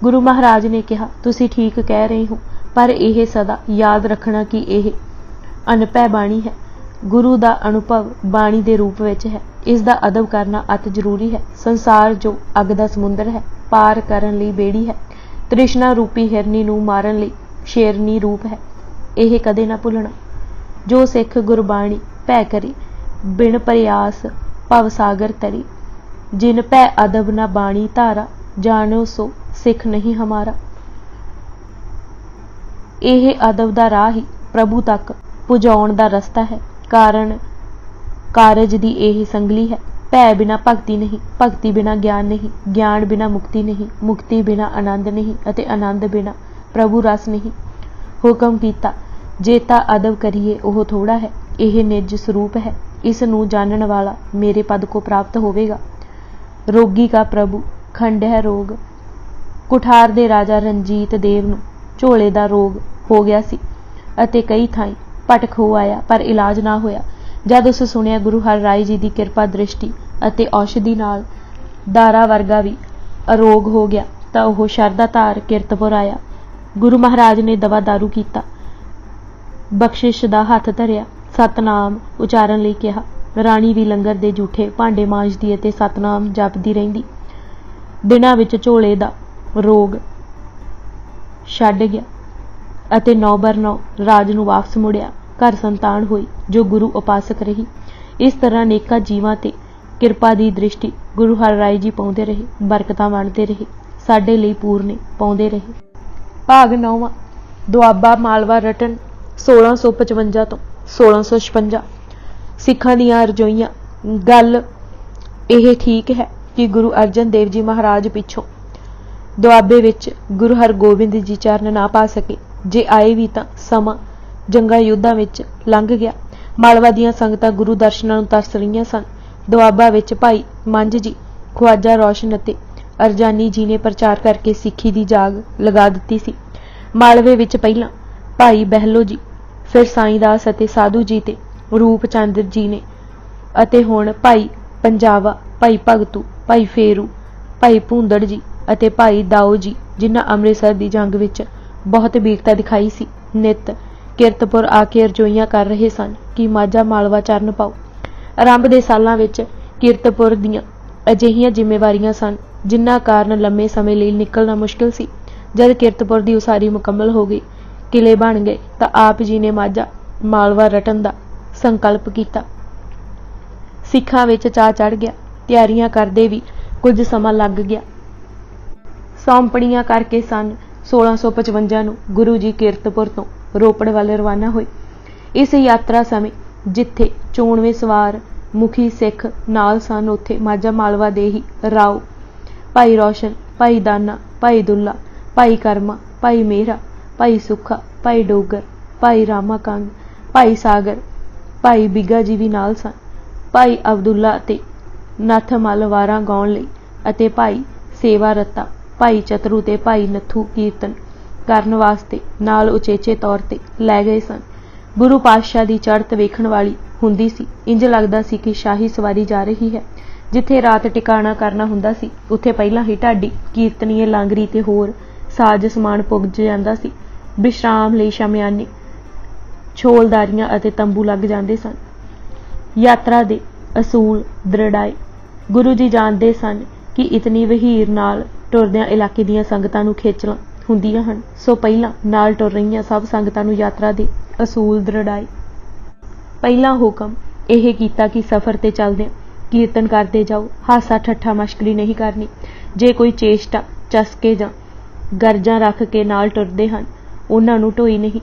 गुरु महाराज ने कहा, तुसी ठीक कह रहे हो, पर यह सदा याद रखना कि यह अनपै बाणी है। गुरु दा अनुभव बाणी दे रूप विच है। इस दा अदब करना अत जरूरी है। संसार जो अग दा समुंदर है, पार करन लई बेड़ी है। तृष्णा रूपी हिरनी नूं मारन लई शेरनी रूप है। यह कदे ना भुलना। जो सिख गुरबाणी भै करी बिन प्रयास भव सागर तरी। जिन भै अदब ना बाणी धारा, जानो सो सिख नहीं हमारा। यह अदब दा राह ही प्रभु तक पुजाउण दा रस्ता है। कारण कारज दी यही संगली है। भै बिना भगती नहीं, भगती बिना ज्ञान नहीं, ज्ञान बिना मुक्ति नहीं, मुक्ति बिना आनंद नहीं अते आनंद बिना प्रभु रस नहीं। हुक्म कीता जेता अदब करिए ओह थोड़ा है। यह निज स्वरूप है। इस नूं जानन वाला मेरे पद को प्राप्त होवेगा। रोगी का प्रभु खंड है रोग। कुठार दे राजा रंजीत देव नूं झोले दा रोग हो गया सी अते कई थाई भटक हो आया, पर इलाज ना होया। जद उस सुनिया गुरु हर राय जी की किरपा दृष्टि अते औषधि नाल दारा वर्गा भी अरोग हो गया तां ओह शरदा धार किरतपुर आया। गुरु महाराज ने दवा दारू कीता, बख्शिश दा हथ धरिया, सतनाम उचारण लई कहा। राणी भी लंगर दे जूठे भांडे मांजदी अते सतनाम जपदी रहिंदी। दिनां विच झोले दा रोग छड्ड गया अते 9 बर 9 राज नूं वापस मुड़िया। घर संतान हुई जो गुरु उपासक रही। इस तरह अनेका जीवां ते किरपा दी दृष्टि गुरु हर राय जी पाउंदे रहे, बरकतां वंडदे रहे, साडे लई पूरने पाउंदे रहे। भाग 9वां दुआबा मालवा रटन 1655 तो 1656। सिखां दीआं रजोईयां। गल यह ठीक है कि गुरु अर्जन देव जी महाराज पिछों ਦੁਆਬੇ ਵਿੱਚ ਗੁਰੂ ਹਰਗੋਬਿੰਦ ਜੀ ਚਰਨ ਨਾ ਪਾ ਸਕੇ। ਜੇ ਆਏ ਵੀ ਤਾਂ ਸਮਾਂ ਜੰਗਾਂ ਯੁੱਧਾਂ ਵਿੱਚ ਲੰਘ ਗਿਆ। ਮਾਲਵਾ ਦੀਆਂ ਸੰਗਤਾਂ ਗੁਰੂ ਦਰਸ਼ਨਾਂ ਨੂੰ ਤਰਸ ਰਹੀਆਂ ਸਨ। ਦੁਆਬਾ ਵਿੱਚ ਭਾਈ ਮੰਝ ਜੀ, ਖਵਾਜਾ ਰੋਸ਼ਨ ਅਤੇ ਅਰਜਾਨੀ ਜੀ ਨੇ ਪ੍ਰਚਾਰ ਕਰਕੇ ਸਿੱਖੀ ਦੀ ਜਾਗ ਲਗਾ ਦਿੱਤੀ ਸੀ। ਮਾਲਵੇ ਵਿੱਚ ਪਹਿਲਾਂ ਭਾਈ ਬਹਿਲੋ ਜੀ, ਫਿਰ ਸਾਈਂ-ਦਾਸ ਅਤੇ ਸਾਧੂ ਜੀ ਤੇ ਰੂਪ ਚੰਦ ਜੀ ਨੇ, ਅਤੇ ਹੁਣ ਭਾਈ ਪੰਜਾਵਾ, ਭਾਈ ਭਗਤੂ, ਭਾਈ ਫੇਰੂ, ਭਾਈ ਭੂੰਦੜ ਜੀ ਅਤੇ ਭਾਈ ਦਾਊ ਜੀ, ਜਿਨ੍ਹਾਂ ਅੰਮ੍ਰਿਤਸਰ ਦੀ ਜੰਗ ਵਿੱਚ ਬਹੁਤ ਬੀਰਤਾ ਦਿਖਾਈ ਸੀ, ਨਿੱਤ ਕਿਰਤਪੁਰ ਆ ਕੇ ਅਰਜ਼ੋਈਆਂ ਕਰ ਰਹੇ ਸਨ ਕਿ ਮਾਝਾ ਮਾਲਵਾ ਚਰਨ ਪਾਓ। ਆਰੰਭ ਦੇ ਸਾਲਾਂ ਵਿੱਚ ਕਿਰਤਪੁਰ ਦੀਆਂ ਅਜਿਹੀਆਂ ਜ਼ਿੰਮੇਵਾਰੀਆਂ ਸਨ ਜਿਨ੍ਹਾਂ ਕਾਰਨ ਲੰਮੇ ਸਮੇਂ ਲਈ ਨਿਕਲਣਾ ਮੁਸ਼ਕਿਲ ਸੀ। ਜਦ ਕਿਰਤਪੁਰ ਦੀ ਉਸਾਰੀ ਮੁਕੰਮਲ ਹੋ ਗਈ, ਕਿਲੇ ਬਣ ਗਏ, ਤਾਂ ਆਪ ਜੀ ਨੇ ਮਾਝਾ ਮਾਲਵਾ ਰਟਣ ਦਾ ਸੰਕਲਪ ਕੀਤਾ। ਸਿੱਖਾਂ ਵਿੱਚ ਚਾਅ ਚੜ੍ਹ ਗਿਆ। ਤਿਆਰੀਆਂ ਕਰਦੇ ਵੀ ਕੁਝ ਸਮਾਂ ਲੱਗ ਗਿਆ। ਸੌਂਪਣੀਆਂ ਕਰਕੇ ਸਨ 1655 ਨੂੰ ਗੁਰੂ ਜੀ ਕਿਰਤਪੁਰ ਤੋਂ ਰੋਪੜ ਵੱਲ ਰਵਾਨਾ ਹੋਏ। ਇਸ ਯਾਤਰਾ ਸਮੇਂ ਜਿੱਥੇ 94 ਸਵਾਰ ਮੁਖੀ ਸਿੱਖ ਨਾਲ ਸਨ, ਉੱਥੇ ਮਾਝਾ ਮਾਲਵਾ ਦੇ ਹੀ ਰਾਓ, ਭਾਈ ਰੋਸ਼ਨ, ਭਾਈ ਦਾਨਾ, ਭਾਈ ਦੁੱਲਾ, ਭਾਈ ਕਰਮਾ, ਭਾਈ ਮੇਹਰਾ, ਭਾਈ ਸੁੱਖਾ, ਭਾਈ ਡੋਗਰ, ਭਾਈ ਰਾਮਾ ਕੰਗ, ਭਾਈ ਸਾਗਰ, ਭਾਈ ਬਿੱਗਾ ਜੀ ਵੀ ਨਾਲ ਸਨ। ਭਾਈ ਅਬਦੁੱਲਾ ਅਤੇ ਨੱਥ-ਮੱਲ ਵਾਰਾਂ ਗਾਉਣ ਲਈ ਅਤੇ ਭਾਈ ਸੇਵਾ ਰੱਤਾ, ਭਾਈ ਚਤਰੂ ਤੇ ਭਾਈ ਨੱਥੂ ਕੀਰਤਨ ਕਰਨ ਵਾਸਤੇ ਨਾਲ ਉਚੇਚੇ ਤੌਰ ਤੇ ਲੈ ਗਏ ਸਨ। ਗੁਰੂ ਪਾਤਸ਼ਾਹ ਦੀ ਚੜ੍ਹਤ ਵੇਖਣ ਵਾਲੀ ਹੁੰਦੀ ਸੀ। ਇੰਜ ਲੱਗਦਾ ਸੀ ਕਿ ਸ਼ਾਹੀ ਸਵਾਰੀ ਜਾ ਰਹੀ ਹੈ। ਜਿੱਥੇ ਰਾਤ ਟਿਕਾਣਾ ਕਰਨਾ ਹੁੰਦਾ ਸੀ, ਉੱਥੇ ਪਹਿਲਾਂ ਹੀ ਢਾਡੀ, ਕੀਰਤਨੀਏ, ਲਾਂਗਰੀ ਤੇ ਹੋਰ ਸਾਜ਼ ਸਮਾਨ ਪੁੱਜ ਜਾਂਦਾ ਸੀ। ਵਿਸ਼ਰਾਮ ਲਈ ਸ਼ਾਮਿਆਨੇ, ਛੋਲਦਾਰੀਆਂ ਅਤੇ ਤੰਬੂ ਲੱਗ ਜਾਂਦੇ ਸਨ। ਯਾਤਰਾ ਦੇ ਅਸੂਲ ਦ੍ਰਿੜਾਏ। ਗੁਰੂ ਜੀ ਜਾਣਦੇ ਸਨ ਕਿ ਇਤਨੀ ਵਹੀਰ ਨਾਲ ਟੁਰਦਿਆਂ ਇਲਾਕੇ ਦੀਆਂ ਸੰਗਤਾਂ ਨੂੰ ਖੇਚਲਾਂ ਹੁੰਦੀਆਂ ਹਨ, ਸੋ ਪਹਿਲਾਂ ਨਾਲ ਟੁਰ ਰਹੀਆਂ ਸਭ ਸੰਗਤਾਂ ਨੂੰ ਯਾਤਰਾ ਦੇ ਅਸੂਲ ਦ੍ਰਿੜਾਏ। ਪਹਿਲਾ ਹੁਕਮ ਇਹ ਕੀਤਾ ਕਿ ਸਫ਼ਰ ਤੇ ਚੱਲਦਿਆਂ ਕੀਰਤਨ ਕਰਦੇ ਜਾਓ। ਹਾਸਾ ਠੱਠਾ ਮਸ਼ਕਰੀ ਨਹੀਂ ਕਰਨੀ। ਜੇ ਕੋਈ ਚੇਸ਼ਟਾ, ਚਸਕੇ ਜਾਂ ਗਰਜਾਂ ਰੱਖ ਕੇ ਨਾਲ ਟੁਰਦੇ ਹਨ, ਉਹਨਾਂ ਨੂੰ ਢੋਈ ਨਹੀਂ।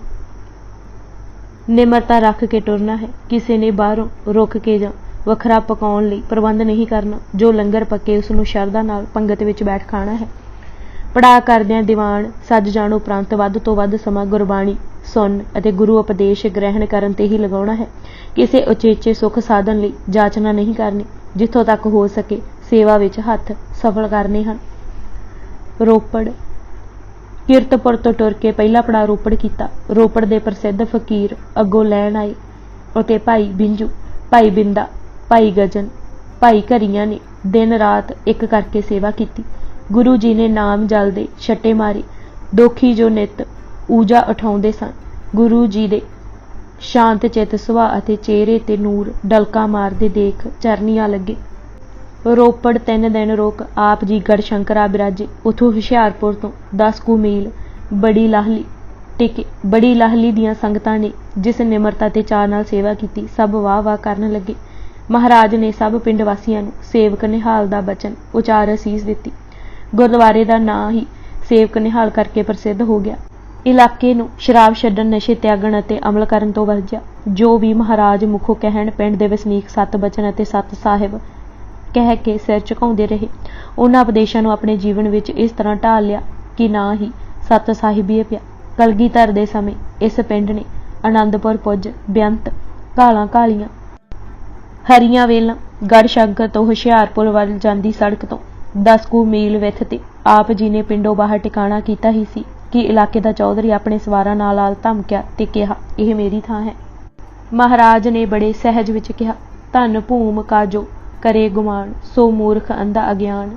ਨਿਮਰਤਾ ਰੱਖ ਕੇ ਟੁਰਨਾ ਹੈ। ਕਿਸੇ ਨੇ ਬਾਹਰੋਂ ਰੁਕ ਕੇ ਜਾਂ ਵੱਖਰਾ ਪਕਾਉਣ ਲਈ ਪ੍ਰਬੰਧ ਨਹੀਂ ਕਰਨਾ। ਜੋ ਲੰਗਰ ਪੱਕੇ ਉਸ ਨੂੰ ਸ਼ਰਧਾ ਨਾਲ ਪੰਗਤ ਵਿੱਚ ਬੈਠ ਖਾਣਾ ਹੈ। ਪੜਾਅ ਕਰਦਿਆਂ ਦੀਵਾਨ ਸੱਜ ਜਾਣ ਉਪਰੰਤ ਵੱਧ ਤੋਂ ਵੱਧ ਸਮਾਂ ਗੁਰਬਾਣੀ ਸੁਣਨ ਅਤੇ ਗੁਰੂ ਉਪਦੇਸ਼ ਗ੍ਰਹਿਣ ਕਰਨ ਤੇ ਹੀ ਲਗਾਉਣਾ ਹੈ। ਕਿਸੇ ਉਚੇਚੇ ਸੁੱਖ ਸਾਧਨ ਲਈ ਜਾਚਨਾ ਨਹੀਂ ਕਰਨੀ। ਜਿੱਥੋਂ ਤੱਕ ਹੋ ਸਕੇ ਸੇਵਾ ਵਿੱਚ ਹੱਥ ਸਫਲ ਕਰਨੇ ਹਨ। ਰੋਪੜ। ਕਿਰਤਪੁਰ ਤੋਂ ਟੁਰ ਕੇ ਪਹਿਲਾ ਪੜਾਅ ਰੋਪੜ ਕੀਤਾ। ਰੋਪੜ ਦੇ ਪ੍ਰਸਿੱਧ ਫਕੀਰ ਅੱਗੋਂ ਲੈਣ ਆਏ ਅਤੇ ਭਾਈ ਬਿੰਜੂ, ਭਾਈ ਬਿੰਦਾ, ਭਾਈ ਗਜਨ, ਭਾਈ ਘਰੀਆਂ ਨੇ ਦਿਨ ਰਾਤ ਇੱਕ ਕਰਕੇ ਸੇਵਾ ਕੀਤੀ। ਗੁਰੂ ਜੀ ਨੇ ਨਾਮ ਜਲ ਦੇ ਛੱਟੇ ਮਾਰੇ। ਦੋਖੀ ਜੋ ਨਿੱਤ ਊਜਾ ਉਠਾਉਂਦੇ ਸਨ। ਗੁਰੂ ਜੀ ਦੇ ਸ਼ਾਂਤ ਚਿੱਤ ਸੁਭਾਅ ਅਤੇ ਚਿਹਰੇ ਤੇ ਨੂਰ ਡਲਕਾ ਮਾਰਦੇ ਦੇਖ ਚਰਨੀਆਂ ਲੱਗੇ। ਰੋਪੜ 3 ਦਿਨ ਰੁਕ ਆਪ ਜੀ ਗੜਸ਼ੰਕਰਾ ਬਿਰਾਜੇ। ਉੱਥੋਂ ਹੁਸ਼ਿਆਰਪੁਰ ਤੋਂ 10 ਕੁ ਮੀਲ ਬੜੀ ਲਾਹਲੀ ਟਿਕੇ। ਬੜੀ ਲਾਹਲੀ ਦੀਆਂ ਸੰਗਤਾਂ ਨੇ ਜਿਸ ਨਿਮਰਤਾ ਤੇ ਚਾਅ ਨਾਲ ਸੇਵਾ ਕੀਤੀ, ਸਭ ਵਾਹ ਵਾਹ ਕਰਨ ਲੱਗੇ। ਮਹਾਰਾਜ ਨੇ ਸਭ ਪਿੰਡ ਵਾਸੀਆਂ ਨੂੰ ਸੇਵਕ ਨਿਹਾਲ ਦਾ ਬਚਨ ਉਚਾਰ ਅਸੀਸ ਦਿੱਤੀ। ਗੁਰਦੁਆਰੇ ਦਾ ਨਾਂ ਹੀ ਸੇਵਕ ਨਿਹਾਲ ਕਰਕੇ ਪ੍ਰਸਿੱਧ ਹੋ ਗਿਆ। ਇਲਾਕੇ ਨੂੰ ਸ਼ਰਾਬ ਛੱਡਣ, ਨਸ਼ੇ ਤਿਆਗਣ ਅਤੇ ਅਮਲ ਕਰਨ ਤੋਂ ਵਰਜਿਆ। ਜੋ ਵੀ ਮਹਾਰਾਜ ਮੁਖੋਂ ਕਹਿਣ, ਪਿੰਡ ਦੇ ਵਸਨੀਕ 7 ਬਚਨ ਅਤੇ 7 ਸਾਹਿਬ ਕਹਿ ਕੇ ਸਿਰ ਝੁਕਾਉਂਦੇ ਰਹੇ। ਉਹਨਾਂ ਉਪਦੇਸ਼ਾਂ ਨੂੰ ਆਪਣੇ ਜੀਵਨ ਵਿੱਚ ਇਸ ਤਰ੍ਹਾਂ ਢਾਲ ਲਿਆ ਕਿ ਨਾ ਹੀ 7 ਸਾਹਿਬੀਏ ਪਿਆ। ਕਲਗੀਧਰ ਦੇ ਸਮੇਂ ਇਸ ਪਿੰਡ ਨੇ ਆਨੰਦਪੁਰ ਪੁੱਜ ਬੇਅੰਤ ਘਾਲਾਂ ਘਾਲੀਆਂ। ਹਰੀਆਂ ਵੇਲਾਂ ਗੜਸ਼ੰਕਰ ਤੋਂ ਹੁਸ਼ਿਆਰਪੁਰ ਵੱਲ ਜਾਂਦੀ ਸੜਕ ਤੋਂ 10 ਕੁ ਮੀਲ ਵਿੱਥ ਤੇ ਆਪ ਜੀ ਨੇ ਪਿੰਡੋਂ ਬਾਹਰ ਟਿਕਾਣਾ ਕੀਤਾ ਹੀ ਸੀ ਕਿ ਇਲਾਕੇ ਦਾ ਚੌਧਰੀ ਆਪਣੇ ਸਵਾਰਾਂ ਨਾਲ ਆਲ ਧਮਕਿਆ ਤੇ ਕਿਹਾ, ਇਹ ਮੇਰੀ ਥਾਂ ਹੈ। ਮਹਾਰਾਜ ਨੇ ਬੜੇ ਸਹਿਜ ਵਿੱਚ ਕਿਹਾ, ਧੰਨ ਭੂਮ ਕਾਜੋ ਕਰੇ ਗੁਮਾਨ, ਸੋ ਮੂਰਖ ਅੰਧਾ ਅਗਿਆਨ।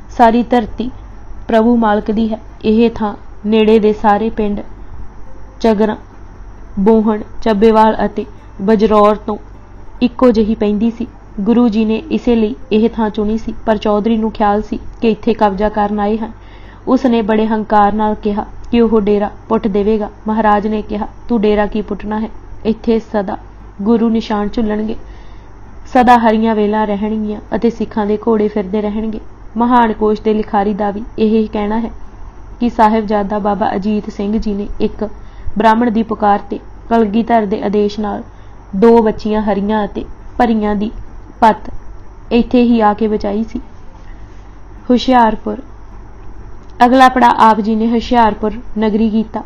ਸਾਰੀ ਧਰਤੀ ਪ੍ਰਭੂ ਮਾਲਕ ਦੀ ਹੈ। ਇਹ ਥਾਂ ਨੇੜੇ ਦੇ ਸਾਰੇ ਪਿੰਡ ਚਗਰਾਂ, ਬੋਹਣ, ਚੱਬੇਵਾਲ ਅਤੇ ਬਜਰੌਰ ਤੋਂ ਇੱਕੋ ਜਿਹੀ ਪੈਂਦੀ ਸੀ। ਗੁਰੂ ਜੀ ਨੇ ਇਸੇ ਲਈ ਇਹ ਥਾਂ ਚੁਣੀ ਸੀ, ਪਰ ਚੌਧਰੀ ਨੂੰ ਖਿਆਲ ਸੀ ਕਿ ਇੱਥੇ ਕਬਜ਼ਾ ਕਰਨ ਆਏ ਹਨ। ਉਸ ਨੇ ਬੜੇ ਹੰਕਾਰ ਨਾਲ ਕਿਹਾ ਕਿ ਉਹ ਡੇਰਾ ਪੁੱਟ ਦੇਵੇਗਾ। ਮਹਾਰਾਜ ਨੇ ਕਿਹਾ, ਤੂੰ ਡੇਰਾ ਕੀ ਪੁੱਟਣਾ ਹੈ? ਇੱਥੇ ਸਦਾ ਗੁਰੂ ਨਿਸ਼ਾਨ ਝੁੱਲਣਗੇ, ਸਦਾ ਹਰੀਆਂ ਵੇਲਾਂ ਰਹਿਣਗੀਆਂ ਅਤੇ ਸਿੱਖਾਂ ਦੇ ਘੋੜੇ ਫਿਰਦੇ ਰਹਿਣਗੇ। ਮਹਾਨ ਕੋਸ਼ ਦੇ ਲਿਖਾਰੀ ਦਾ ਵੀ ਇਹ ਕਹਿਣਾ ਹੈ ਕਿ ਸਾਹਿਬਜ਼ਾਦਾ ਬਾਬਾ ਅਜੀਤ ਸਿੰਘ ਜੀ ਨੇ ਇੱਕ ਬ੍ਰਾਹਮਣ ਦੀ ਪੁਕਾਰ ਤੇ ਕਲਗੀਧਰ ਦੇ ਆਦੇਸ਼ ਨਾਲ 2 ਬੱਚੀਆਂ ਹਰੀਆਂ ਅਤੇ ਭਰੀਆਂ ਦੀ ਪੱਤ ਇੱਥੇ ਹੀ ਆ ਕੇ ਬਚਾਈ ਸੀ। ਹੁਸ਼ਿਆਰਪੁਰ अगला पड़ा आप जी ने हुशियारपुर नगरी कीता।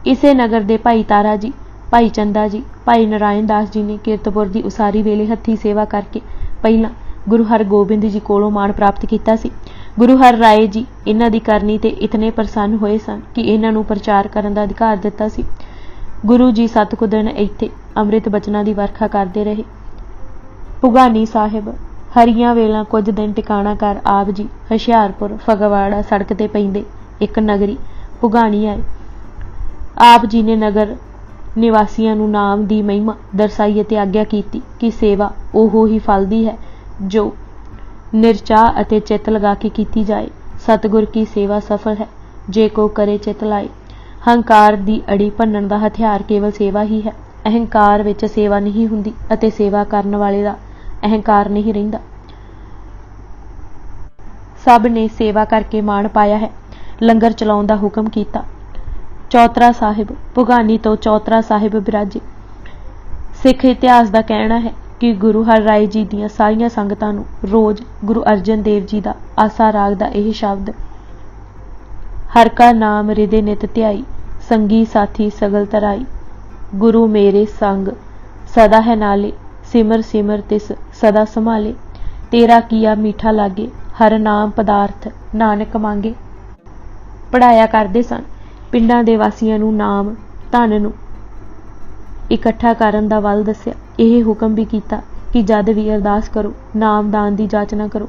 इसे नगर दे भाई तारा जी, भाई चंदा जी, भाई नारायण दास जी ने कीरतपुर की उसारी वेले हत्थी सेवा करके पहला गुरु हरगोबिंद जी कोलों माण प्राप्त किया सी। गुरु हर राय जी इन्हां दी करनी ते इतने प्रसन्न होए सन कि इन्हां नूं प्रचार करन दा अधिकार दिता सी। गुरु जी 7 कुछ दिन इत्थे अमृत बचनां दी वर्खा करते रहे। भुगानी साहिब हरियां वेला कुछ दिन टिकाणा कर आप जी हुशियारपुर फगवाड़ा सड़क ते पैंदे एक नगरी भुगानी आए। आप जी ने नगर निवासियों नूं नाम दी महिमा दर्शाई अते आग्या कीती कि सेवा ओहो ही फलदी है जो निरचाह अते चित लगा के कीती जाए। सतगुर की सेवा सफल है जे को करे चित लाए। हंकार दी अड़ी भन्नण दा हथियार केवल सेवा ही है। अहंकार विच सेवा नहीं हुंदी अते सेवा करन वाले दा अहंकार नहीं रहिंदा। सब ने सेवा करके माण पाया है। लंगर चलाउण दा हुकम कीता। चौतरा साहिब भुगानी तो चौतरा साहिब बिराजे। सिख इतिहास का कहना है कि गुरु हर राय जी दियां सारियां संगतां नूं रोज गुरु अर्जन देव जी दा आसा राग दा यह शब्द हर का नाम रिदे नित ध्याई संगी साथी सगल तराई गुरु मेरे संग सदा है नाले सिमर सिमर तिस सदा संभाले तेरा किया मीठा लागे हर नाम पदार्थ नानक मांगे। पढ़ाया करते सन। पिंडां दे वासियां नूं नाम धन नूं इकट्ठा करन दा वल दस्सिया। यह हुक्म भी कीता कि जद भी अरदास करो नाम दान दी जाचना करो।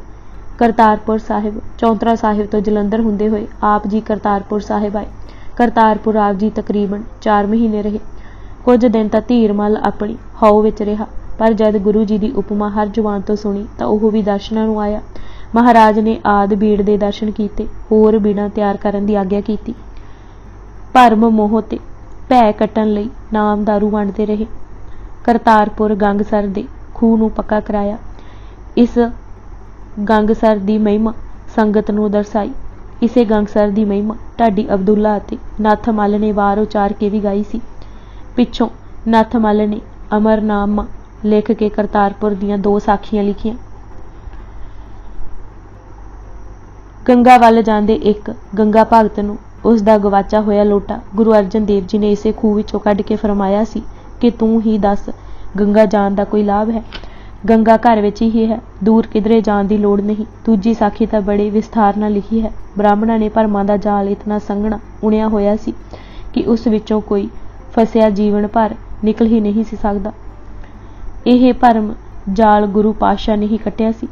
करतारपुर साहिब चौंतरा साहिब तो जलंधर हुंदे होए आप जी करतारपुर साहिब आए। करतारपुर आप जी तकरीबन 4 महीने रहे। कुछ दिन तां धीरमल अपनी हौ विच रहा, पर जद गुरु जी की उपमा हर जुबान तो सुनी तां ओह भी दर्शनां नूं आया। महाराज ने आदि बीड़ दे दर्शन कीते, होर बीड़ां तैयार करन दी आग्या कीती। भरम मोह ते भै कट्टण लई नाम दारू वंडते रहे। करतारपुर गंगसर दे खूह नूं पक्का कराया। इस गंगसर दी महिमा संगत नूं दर्शाई। इसे गंगसर दी महिमा ढाडी अब्दुल्ला अते नाथ मल ने वार उचार के भी गाई सी। पिछों नाथ मल ने अमरनामा लिख के करतारपुर दियां 2 साखियां लिखियां। गंगा वल जांदे एक गंगा भगत नूं उस दा गवाचा होया लोटा गुरु अर्जन देव जी ने इसे खूह विचों कढ के फरमाया सी कि तू ही दस गंगा जान दा कोई लाभ है। गंगा घर विच ही है, दूर किधरे जान दी लोड़ नहीं। दूजी साखी तां बड़े विस्तार नाल लिखी है। ब्राह्मणां ने भरमां दा जाल इतना संघना उणिया होया सी कि उस विचों कोई फसिया जीवन भर निकल ही नहीं सी सकदा। यह भरम जाल गुरु पातशाह ने ही कट्टिया सी।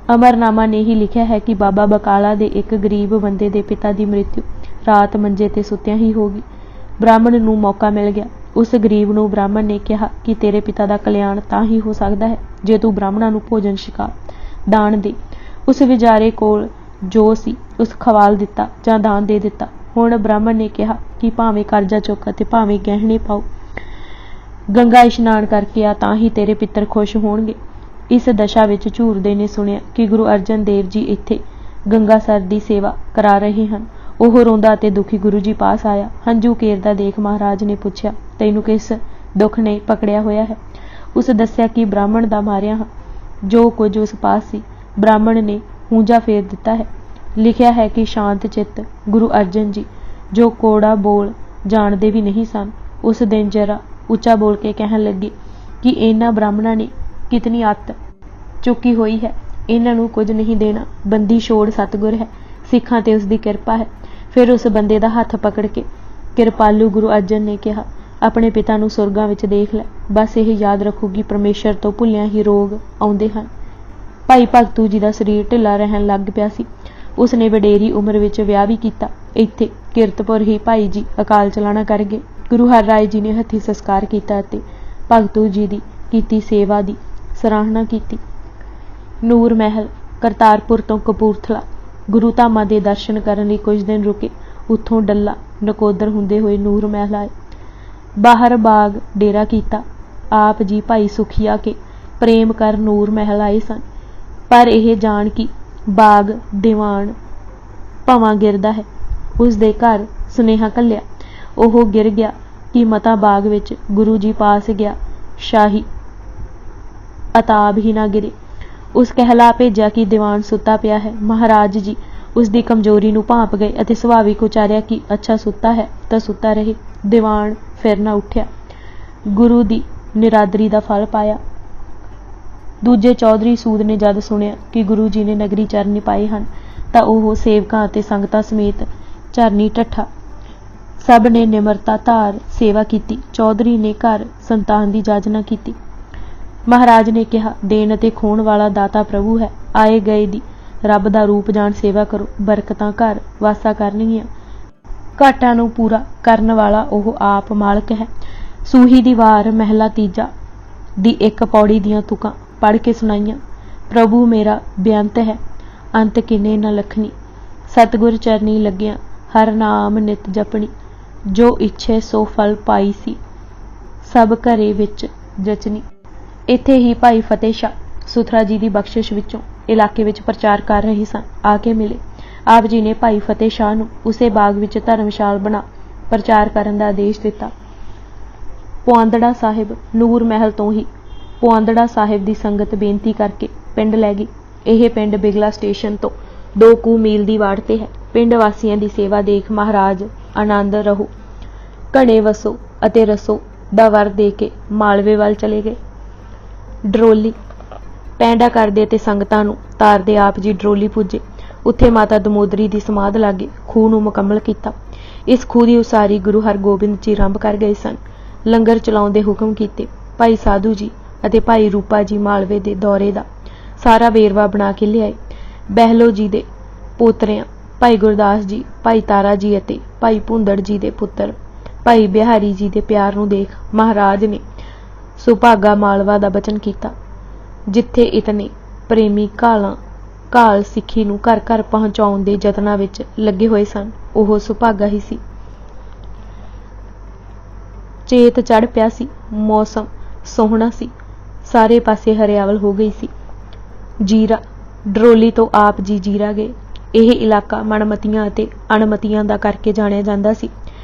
अमरनामा ने ही लिखा है कि बाबा बकाला दे एक गरीब बंदे दे पिता की मृत्यु रात मंजे ते सुत्तियां ही हो गई। ब्राह्मण नूं मौका मिल गया। उस गरीब नूं ब्राह्मण ने कहा कि तेरे पिता का कल्याण तां ही हो सकता है जे तू ब्राह्मणां नूं भोजन छका दान दे। उस विचारे कोल जो सी उस खवाल दिता जां दान दे दिता। हुण ब्राह्मण ने कहा कि भावें कर्जा चुक ते भावें गहने पाओ, गंगा इशनान करके आ तां ही तेरे पितर खुश होणगे। इस दशा विच झूरदे ने सुनिया कि गुरु अर्जन देव जी इत्थे गंगासर दी सेवा करा रहे हन। ओह रोंदा ते दुखी गुरु जी पास आया। हंझू केरदा देख महाराज ने पूछया, तैनूं किस दुख ने पकड़िया होया है? उस दस्सिया कि ब्राह्मण दा मारिया हां। जो कुछ उस पास सी ब्राह्मण ने हूंजा फेर दिता है। लिखिया है कि शांत चित्त गुरु अर्जन जी जो कोड़ा बोल जानते भी नहीं सन, उस दिन जरा उच्चा बोल के कहन लगे कि इन्हां ब्राह्मणां ने कितनी अत चुकी हुई है, इन्हां नूं कुछ नहीं देना। बंदी छोड़ सतगुर है, सिखां ते उसकी किरपा है। फिर उस बंदे का हथ पकड़ के किरपालू गुरु अर्जन ने कहा, अपने पिता नूं सुरगां विच देख लै। बस यह याद रखूगी परमेश्वर तो भुलियां ही रोग आउंदे हन। भाई भगतू जी का शरीर ढिला रहन लग पिया सी। उसने वडेरी उम्र विच विआह भी कीता। इत्थे किरतपुर ही भाई जी अकाल चलाना कर गए। गुरु हर राय जी ने हथी संस्कार कीता ते भगतू जी दी कीती सेवा दी सराहना की। नूर महल करतारपुर तो कपूरथला गुरु धामां दे दर्शन करन लई कुछ दिन रुके। उत्थों डल्ला नकोदर हुंदे होए नूर महल आए। बाहर बाग डेरा कीता। आप जी भाई सुखिया के प्रेम कर नूर महल आए सन, पर यह जान कि बाग दीवान भवां गिरदा है। उस दे घर सुनेहा घल्लिया। ओह गिर गया कि मता बाग विच गुरु जी पास गया, शाही अताब ही ना गिरे। उस कहला भेजा कि दीवान सुता पिया है। महाराज जी ਉਸ ਦੀ ਕਮਜ਼ੋਰੀ ਨੂੰ ਭਾਂਪ ਗਏ ਅਤੇ ਸੁਭਾਵਿਕ ਉਚਾਰਿਆ ਕਿ ਅੱਛਾ ਸੁੱਤਾ ਹੈ ਤਾਂ ਸੁੱਤਾ ਰਹੇ। ਦੀਵਾਨ ਫਿਰ ਨਾ ਉੱਠਿਆ। ਗੁਰੂ ਦੀ ਨਿਰਾਦਰੀ ਦਾ ਫਲ ਪਾਇਆ। ਦੂਜੇ ਚੌਧਰੀ ਸੂਦ ਨੇ ਜਦ ਸੁਣਿਆ ਕਿ ਗੁਰੂ ਜੀ ਨੇ ਨਗਰੀ ਚਰਨੀ ਪਾਏ ਹਨ ਤਾਂ ਉਹ ਸੇਵਕਾਂ ਅਤੇ ਸੰਗਤਾਂ ਸਮੇਤ ਚਰਨੀ ਢੱਠਾ। ਸਭ ਨੇ ਨਿਮਰਤਾ ਧਾਰ ਸੇਵਾ ਕੀਤੀ। ਚੌਧਰੀ ਨੇ ਘਰ ਸੰਤਾਨ ਦੀ ਜਾਚਨਾ ਕੀਤੀ। ਮਹਾਰਾਜ ਨੇ ਕਿਹਾ, ਦੇਣ ਅਤੇ ਖੋਣ ਵਾਲਾ ਦਾਤਾ ਪ੍ਰਭੂ ਹੈ। ਆਏ ਗਏ ਦੀ ਰੱਬ ਦਾ ਰੂਪ ਜਾਣ ਸੇਵਾ ਕਰੋ, ਬਰਕਤਾਂ ਘਰ ਵਾਸਾ ਕਰਨਗੀਆਂ। ਘਾਟਾਂ ਨੂੰ ਪੂਰਾ ਕਰਨ ਵਾਲਾ ਉਹ ਆਪ ਮਾਲਕ ਹੈ। ਸੂਹੀ ਦੀ ਵਾਰ ਮਹਿਲਾ ਤੀਜਾ ਦੀ ਇੱਕ ਪੌੜੀ ਦੀਆਂ ਤੁਕਾਂ ਪੜ੍ਹ ਕੇ ਸੁਣਾਈਆਂ। ਪ੍ਰਭੂ ਮੇਰਾ ਬੇਅੰਤ ਹੈ, ਅੰਤ ਕਿੰਨੇ ਨਾ ਲਖਣੀ। ਸਤਿਗੁਰ ਚਰਨੀ ਲੱਗਿਆ ਹਰ ਨਾਮ ਨਿਤ ਜਪਣੀ। ਜੋ ਇੱਛੇ ਸੋ ਫਲ ਪਾਈ ਸੀ, ਸਭ ਘਰੇ ਵਿੱਚ ਜਚਨੀ। ਇੱਥੇ ਹੀ ਭਾਈ ਫਤਿਹ ਸ਼ਾਹ ਸੁਥਰਾ ਜੀ ਦੀ ਬਖਸ਼ਿਸ਼ ਵਿੱਚੋਂ ਇਲਾਕੇ ਵਿੱਚ ਪ੍ਰਚਾਰ ਕਰ ਰਹੇ ਸਨ। ਆ ਕੇ ਮਿਲੇ। ਆਪ ਜੀ ਨੇ ਭਾਈ ਫਤਿਹ ਸ਼ਾਹ ਨੂੰ ਉਸੇ ਬਾਗ ਵਿੱਚ ਧਰਮਸ਼ਾਲ ਬਣਾ ਪ੍ਰਚਾਰ ਕਰਨ ਦਾ ਆਦੇਸ਼ ਦਿੱਤਾ। ਪੁਆਂਦੜਾ ਸਾਹਿਬ ਨੂਰ ਮਹਿਲ ਤੋਂ ਹੀ ਪੁਆਂਦੜਾ ਸਾਹਿਬ ਦੀ ਸੰਗਤ ਬੇਨਤੀ ਕਰਕੇ ਪਿੰਡ ਲੈ ਗਈ। ਇਹ ਪਿੰਡ ਬਿਗਲਾ ਸਟੇਸ਼ਨ ਤੋਂ 2 ਕੁ ਮੀਲ ਦੀ ਵਾਟ ਤੇ ਹੈ। ਪਿੰਡ ਵਾਸੀਆਂ ਦੀ ਸੇਵਾ ਦੇਖ ਮਹਾਰਾਜ ਆਨੰਦ ਰਹੋ, ਘਣੇ ਵਸੋ ਅਤੇ ਰਸੋ ਦਾ ਵਰ ਦੇ ਕੇ ਮਾਲਵੇ ਵੱਲ ਚਲੇ ਗਏ। ਡਰੋਲੀ ਪੈਂਡਾ ਕਰਦੇ ਅਤੇ ਸੰਗਤਾਂ ਨੂੰ ਤਾਰਦੇ ਆਪ ਜੀ ਡਰੋਲੀ ਪੁੱਜੇ। ਉੱਥੇ ਮਾਤਾ ਦਮੋਦਰੀ ਦੀ ਸਮਾਧ ਲਾਗੇ ਖੂਹ ਨੂੰ ਮੁਕੰਮਲ ਕੀਤਾ। ਇਸ ਖੂਹ ਦੀ ਉਸਾਰੀ ਗੁਰੂ ਹਰਗੋਬਿੰਦ ਜੀ ਆਰੰਭ ਕਰ ਗਏ ਸਨ। ਲੰਗਰ ਚਲਾਉਣ ਦੇ ਹੁਕਮ ਕੀਤੇ। ਭਾਈ ਸਾਧੂ ਜੀ ਅਤੇ ਭਾਈ ਰੂਪਾ ਜੀ ਮਾਲਵੇ ਦੇ ਦੌਰੇ ਦਾ ਸਾਰਾ ਵੇਰਵਾ ਬਣਾ ਕੇ ਲਿਆਏ। ਬਹਿਲੋ ਜੀ ਦੇ ਪੋਤਰਿਆਂ ਭਾਈ ਗੁਰਦਾਸ ਜੀ, ਭਾਈ ਤਾਰਾ ਜੀ ਅਤੇ ਭਾਈ ਭੁੰਦੜ ਜੀ ਦੇ ਪੁੱਤਰ ਭਾਈ ਬਿਹਾਰੀ ਜੀ ਦੇ ਪਿਆਰ ਨੂੰ ਦੇਖ ਮਹਾਰਾਜ ਨੇ ਸੁਭਾਗਾ ਮਾਲਵਾ ਦਾ ਬਚਨ ਕੀਤਾ। ਜਿੱਥੇ ਇਤਨੇ ਪ੍ਰੇਮੀ ਘਾਲ ਸਿੱਖੀ ਨੂੰ ਘਰ ਘਰ ਪਹੁੰਚਾਉਣ ਦੇ ਯਤਨਾਂ ਵਿੱਚ ਲੱਗੇ ਹੋਏ ਸਨ, ਉਹ ਸੁਭਾਗਾ ਹੀ ਸੀ। ਚੇਤ ਚੜ੍ਹ ਪਿਆ ਸੀ। ਮੌਸਮ ਸੋਹਣਾ ਸੀ। ਸਾਰੇ ਪਾਸੇ ਹਰਿਆਵਲ ਹੋ ਗਈ ਸੀ। ਜੀਰਾ ਡਰੋਲੀ ਤੋਂ ਆਪ ਜੀ ਜੀਰਾ ਗਏ। ਇਹ ਇਲਾਕਾ ਮਨਮਤੀਆਂ ਅਤੇ ਅਣਮਤੀਆਂ ਦਾ ਕਰਕੇ ਜਾਣਿਆ ਜਾਂਦਾ ਸੀ,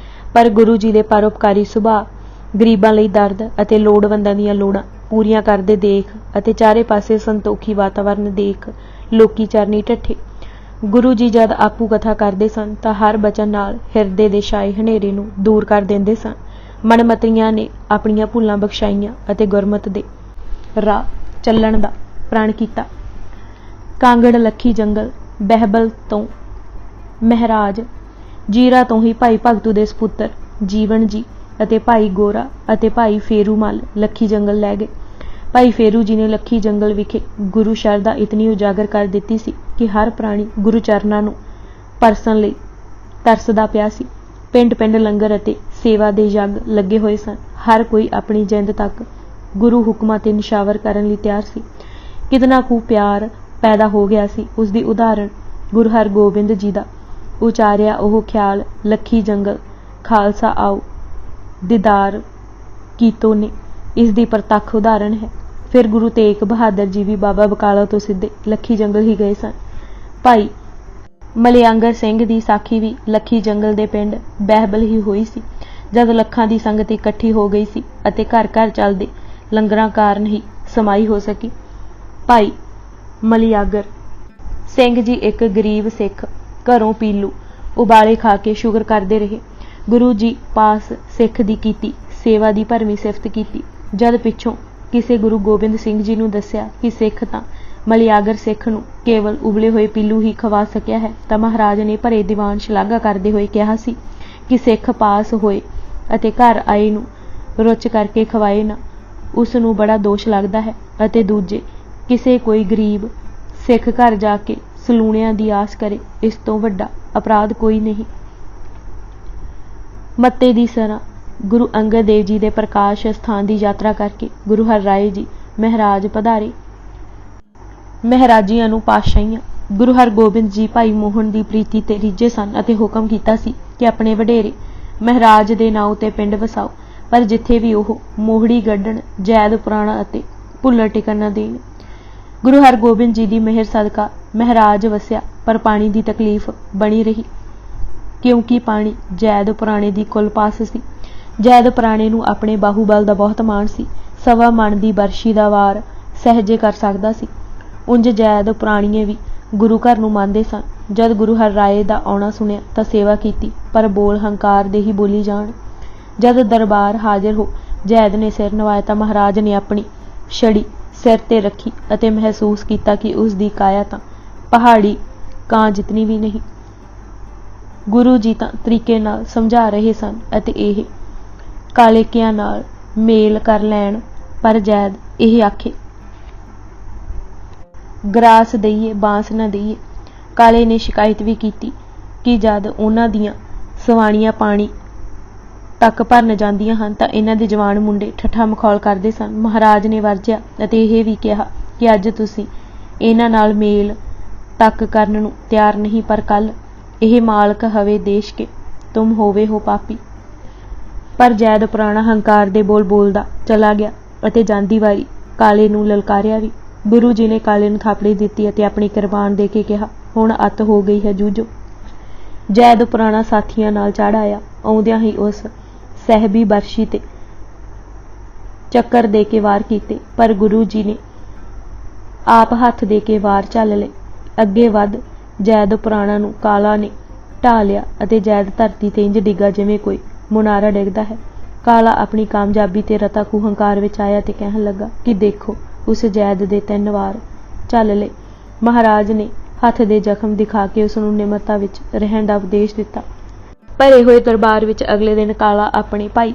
ਪਰ ਗੁਰੂ ਜੀ ਦੇ ਪਰਉਪਕਾਰੀ ਸੁਭਾਅ, ਗਰੀਬਾਂ ਲਈ ਦਰਦ ਅਤੇ ਲੋੜਵੰਦਾਂ ਦੀਆਂ ਲੋੜਾਂ ਪੂਰੀਆਂ ਕਰਦੇ ਦੇਖ ਅਤੇ ਚਾਰੇ ਪਾਸੇ ਸੰਤੋਖੀ ਵਾਤਾਵਰਨ ਦੇਖ ਲੋਕੀ ਚਰਨੀ ਢੱਠੇ। ਗੁਰੂ ਜੀ ਜਦ ਆਪੂ ਕਥਾ ਕਰਦੇ ਸਨ ਤਾਂ ਹਰ ਬਚਨ ਨਾਲ ਹਿਰਦੇ ਦੇ ਛਾਏ ਹਨੇਰੇ ਨੂੰ ਦੂਰ ਕਰ ਦਿੰਦੇ ਸਨ। ਮਨਮਤੀਆਂ ਨੇ ਆਪਣੀਆਂ ਭੁੱਲਾਂ ਬਖਸ਼ਾਈਆਂ ਅਤੇ ਗੁਰਮਤਿ ਦੇ ਰਾਹ ਚੱਲਣ ਦਾ ਪ੍ਰਣ ਕੀਤਾ। ਕਾਂਗੜ ਲੱਖੀ ਜੰਗਲ ਬਹਿਬਲ ਤੋਂ ਮਹਾਰਾਜ ਜੀਰਾ ਤੋਂ ਹੀ ਭਾਈ ਭਗਤੂ ਦੇ ਸਪੁੱਤਰ ਜੀਵਨ ਜੀ ਅਤੇ ਭਾਈ ਗੋਰਾ ਅਤੇ ਭਾਈ ਫੇਰੂ ਮੱਲ ਲੱਖੀ ਜੰਗਲ ਲੈ ਗਏ। ਭਾਈ ਫੇਰੂ ਜੀ ਨੇ ਲੱਖੀ ਜੰਗਲ ਵਿਖੇ ਗੁਰੂ ਸ਼ਰਧਾ ਇਤਨੀ ਉਜਾਗਰ ਕਰ ਦਿੱਤੀ ਸੀ ਕਿ ਹਰ ਪ੍ਰਾਣੀ ਗੁਰੂ ਚਰਨਾਂ ਨੂੰ ਪਰਸਣ ਲਈ ਤਰਸਦਾ ਪਿਆ ਸੀ। ਪਿੰਡ ਪਿੰਡ ਲੰਗਰ ਅਤੇ ਸੇਵਾ ਦੇ ਯੱਗ ਲੱਗੇ ਹੋਏ ਸਨ। ਹਰ ਕੋਈ ਆਪਣੀ ਜਿੰਦ ਤੱਕ ਗੁਰੂ ਹੁਕਮਾਂ ਤੇ ਨਿਸ਼ਾਵਰ ਕਰਨ ਲਈ ਤਿਆਰ ਸੀ। ਕਿਤਨਾ ਕੁ ਪਿਆਰ ਪੈਦਾ ਹੋ ਗਿਆ ਸੀ, ਉਸ ਦੀ ਉਦਾਹਰਣ ਗੁਰੂ ਹਰਗੋਬਿੰਦ ਜੀ ਦਾ ਉਚਾਰਿਆ ਉਹ ਖਿਆਲ ਲੱਖੀ ਜੰਗਲ ਖਾਲਸਾ ਆਓ ਦੀਦਾਰ ਕੀਤੋ ਨੇ ਇਸ ਦੀ ਪ੍ਰਤੱਖ ਉਦਾਹਰਣ ਹੈ। ਫਿਰ ਗੁਰੂ ਤੇਗ ਬਹਾਦਰ ਜੀ ਵੀ ਬਾਬਾ ਬਕਾਲਾ ਤੋਂ ਸਿੱਧੇ ਲੱਖੀ ਜੰਗਲ ਹੀ ਗਏ ਸਨ। ਭਾਈ ਮਲਿਆਂਗਰ ਸਿੰਘ ਦੀ ਸਾਖੀ ਵੀ ਲੱਖੀ ਜੰਗਲ ਦੇ ਪਿੰਡ ਬਹਿਬਲ ਹੀ ਹੋਈ ਸੀ। ਜਦ ਲੱਖਾਂ ਦੀ ਸੰਗਤ ਇਕੱਠੀ ਹੋ ਗਈ ਸੀ ਅਤੇ ਘਰ ਘਰ ਚੱਲਦੇ ਲੰਗਰਾਂ ਕਾਰਨ ਹੀ ਸਮਾਈ ਹੋ ਸਕੀ। ਭਾਈ ਮਲਿਆਂਗਰ ਸਿੰਘ ਜੀ ਇੱਕ ਗਰੀਬ ਸਿੱਖ ਘਰੋਂ ਪੀਲੂ ਉਬਾਲੇ ਖਾ ਕੇ ਸ਼ੁਕਰ ਕਰਦੇ ਰਹੇ। ਗੁਰੂ ਜੀ ਪਾਸ ਸਿੱਖ ਦੀ ਕੀਤੀ ਸੇਵਾ ਦੀ ਭਰਵੀਂ ਸਿਫਤ ਕੀਤੀ। ਜਦ ਪਿੱਛੋਂ ਕਿਸੇ ਗੁਰੂ ਗੋਬਿੰਦ ਸਿੰਘ ਜੀ ਨੂੰ ਦੱਸਿਆ ਕਿ ਸਿੱਖ ਤਾਂ ਮਲਿਆਂਗਰ ਸਿੱਖ ਨੂੰ ਕੇਵਲ ਉਬਲੇ ਹੋਏ ਪੀਲੂ ਹੀ ਖਵਾ ਸਕਿਆ ਹੈ ਤਾਂ ਮਹਾਰਾਜ ਨੇ ਭਰੇ ਦੀਵਾਨ ਸ਼ਲਾਘਾ ਕਰਦੇ ਹੋਏ ਕਿਹਾ ਸੀ ਕਿ ਸਿੱਖ ਪਾਸ ਹੋਏ ਅਤੇ ਘਰ ਆਏ ਨੂੰ ਰੁੱਚ ਕਰਕੇ ਖਵਾਏ ਨਾ, ਉਸ ਨੂੰ ਬੜਾ ਦੋਸ਼ ਲੱਗਦਾ ਹੈ। ਅਤੇ ਦੂਜੇ ਕਿਸੇ ਕੋਈ ਗਰੀਬ ਸਿੱਖ ਘਰ ਜਾ ਕੇ ਸਲੂਣਿਆਂ ਦੀ ਆਸ ਕਰੇ, ਇਸ ਤੋਂ ਵੱਡਾ ਅਪਰਾਧ ਕੋਈ ਨਹੀਂ। ਮੱਤੇ ਦੀ ਸਰਾਂ ਗੁਰੂ ਅੰਗਦ ਦੇਵ ਜੀ ਦੇ ਪ੍ਰਕਾਸ਼ ਸਥਾਨ ਦੀ ਯਾਤਰਾ ਕਰਕੇ ਗੁਰੂ ਹਰਿਰਾਏ ਜੀ ਮਹਾਰਾਜ ਪਧਾਰੇ। ਮਹਾਰਾਜੀਆਂ ਨੂੰ ਪਾਤਸ਼ਾਹੀਆਂ ਗੁਰੂ ਹਰਗੋਬਿੰਦ ਜੀ ਭਾਈ ਮੋਹਨ ਦੀ ਪ੍ਰੀਤੀ ਤੇ ਰੀਝੇ ਸਨ ਅਤੇ ਹੁਕਮ ਕੀਤਾ ਸੀ ਕਿ ਆਪਣੇ ਵਡੇਰੇ ਮਹਾਰਾਜ ਦੇ ਨਾਂ ਉੱਤੇ ਪਿੰਡ ਵਸਾਓ, ਪਰ ਜਿੱਥੇ ਵੀ ਉਹ ਮੋਹੜੀ ਗੱਡਣ, ਜੈਦ ਪੁਰਾਣਾ ਅਤੇ ਭੁੱਲਰ ਟਿਕਣ ਨਾ ਦੇਣ। ਗੁਰੂ ਹਰਗੋਬਿੰਦ ਜੀ ਦੀ ਮਿਹਰ ਸਦਕਾ ਮਹਾਰਾਜ ਵਸਿਆ, ਪਰ ਪਾਣੀ ਦੀ ਤਕਲੀਫ ਬਣੀ ਰਹੀ ਕਿਉਂਕਿ ਪਾਣੀ ਜੈਦ ਪੁਰਾਣੇ ਦੀ ਕੁਲ ਪਾਸ ਸੀ। ਜੈਦ ਪੁਰਾਣੇ ਨੂੰ ਆਪਣੇ ਬਾਹੂਬਲ ਦਾ ਬਹੁਤ ਮਾਣ ਸੀ। 1.25 ਮਣ ਦੀ ਬਰਸ਼ੀ ਦਾ ਵਾਰ ਸਹਿਜੇ ਕਰ ਸਕਦਾ ਸੀ। ਉਂਝ ਜੈਦ ਪੁਰਾਣੀਏ ਵੀ ਗੁਰੂ ਘਰ ਨੂੰ ਮੰਨਦੇ ਸਨ। ਜਦ ਗੁਰੂ ਹਰਿਰਾਏ ਦਾ ਆਉਣਾ ਸੁਣਿਆ ਤਾਂ ਸੇਵਾ ਕੀਤੀ, ਪਰ ਬੋਲ ਹੰਕਾਰ ਦੇ ਹੀ ਬੋਲੀ ਜਾਣ। ਜਦ ਦਰਬਾਰ ਹਾਜ਼ਰ ਹੋ ਜ਼ੈਦ ਨੇ ਸਿਰ ਨਵਾਇਆ ਤਾਂ ਮਹਾਰਾਜ ਨੇ ਆਪਣੀ ਛੜੀ ਸਿਰ ਤੇ ਰੱਖੀ ਅਤੇ ਮਹਿਸੂਸ ਕੀਤਾ ਕਿ ਉਸ ਦੀ ਕਾਇਆ ਤਾਂ ਪਹਾੜੀ ਕਾਂ ਜਿਤਨੀ ਵੀ ਨਹੀਂ। ਗੁਰੂ ਜੀ ਤਾਂ ਤਰੀਕੇ ਨਾਲ ਸਮਝਾ ਰਹੇ ਸਨ ਅਤੇ ਇਹ ਕਾਲੇਕਿਆਂ ਨਾਲ ਮੇਲ ਕਰ ਲੈਣ, ਪਰ ਜ਼ੈਦ ਇਹ ਆਖੇ ਗਰਾਸ ਦਈਏ ਬਾਂਸ ਨਾ ਦਈਏ। ਕਾਲੇ ਨੇ ਸ਼ਿਕਾਇਤ ਵੀ ਕੀਤੀ ਕਿ ਜਦ ਉਹਨਾਂ ਦੀਆਂ ਸਵਾਣੀਆਂ ਪਾਣੀ ਤੱਕ ਭਰਨ ਜਾਂਦੀਆਂ ਹਨ ਤਾਂ ਇਹਨਾਂ ਦੇ ਜਵਾਨ ਮੁੰਡੇ ਠੱਠਾ ਮਖੌਲ ਕਰਦੇ ਸਨ। ਮਹਾਰਾਜ ਨੇ ਵਰਜਿਆ ਅਤੇ ਇਹ ਵੀ ਕਿਹਾ ਕਿ ਅੱਜ ਤੁਸੀਂ ਇਹਨਾਂ ਨਾਲ ਮੇਲ ਤੱਕ ਕਰਨ ਨੂੰ ਤਿਆਰ ਨਹੀਂ, ਪਰ ਕੱਲ ਇਹ ਮਾਲਕ ਹਵੇ ਦੇਸ਼ ਕੇ ਤੁਮ ਹੋਵੇ ਹੋ ਪਾਪੀ। ਪਰ ਜ਼ੈਦ ਪੁਰਾਣਾ ਹੰਕਾਰ ਦੇ ਬੋਲ ਬੋਲਦਾ ਚਲਾ ਗਿਆ ਅਤੇ ਜਾਂਦੀ ਵਾਰੀ ਕਾਲੇ ਨੂੰ ਲਲਕਾਰਿਆ ਵੀ। ਗੁਰੂ ਜੀ ਨੇ ਕਾਲੇ ਨੂੰ ਥਾਪੜੀ ਦਿੱਤੀ ਅਤੇ ਆਪਣੀ ਕੁਰਬਾਨ ਦੇ ਕੇ ਕਿਹਾ, ਹੁਣ ਅੱਤ ਹੋ ਗਈ ਹੈ, ਜੂਝੋ। ਜ਼ੈਦ ਪੁਰਾਣਾ ਸਾਥੀਆਂ ਨਾਲ ਚੜ੍ਹ ਆਇਆ। ਆਉਂਦਿਆਂ ਹੀ ਉਸ ਸਹਿਬੀ ਬਰਸ਼ੀ ਤੇ ਚੱਕਰ ਦੇ ਕੇ ਵਾਰ ਕੀਤੇ, ਪਰ ਗੁਰੂ ਜੀ ਨੇ ਆਪ ਹੱਥ ਦੇ ਕੇ ਵਾਰ ਝੱਲ ਲਏ। ਅੱਗੇ ਵੱਧ ਜ਼ੈਦ ਪੁਰਾਣਾ ਨੂੰ ਕਾਲਾ ਨੇ ਢਾਹ ਲਿਆ ਅਤੇ ਜ਼ੈਦ ਧਰਤੀ ਤੇ ਇੰਜ ਡਿੱਗਾ ਜਿਵੇਂ ਕੋਈ ਮੁਨਾਰਾ ਡਿੱਗਦਾ ਹੈ। ਕਾਲਾ ਆਪਣੀ ਕਾਮਯਾਬੀ ਤੇ ਰਤਾ ਕੁ ਹੰਕਾਰ ਵਿੱਚ ਆਇਆ ਤੇ ਕਹਿਣ ਲੱਗਾ ਕਿ ਦੇਖੋ, ਉਸ ਜ਼ੈਦ ਦੇ 3 ਵਾਰ ਝੱਲ ਲਏ। ਮਹਾਰਾਜ ਨੇ ਹੱਥ ਦੇ ਜ਼ਖਮ ਦਿਖਾ ਕੇ ਉਸ ਨੂੰ ਨਿਮਰਤਾ ਵਿੱਚ ਰਹਿਣ ਦਾ ਉਪਦੇਸ਼ ਦਿੱਤਾ। ਭਰੇ ਹੋਏ ਦਰਬਾਰ ਵਿੱਚ ਅਗਲੇ ਦਿਨ ਕਾਲਾ ਆਪਣੇ ਭਾਈ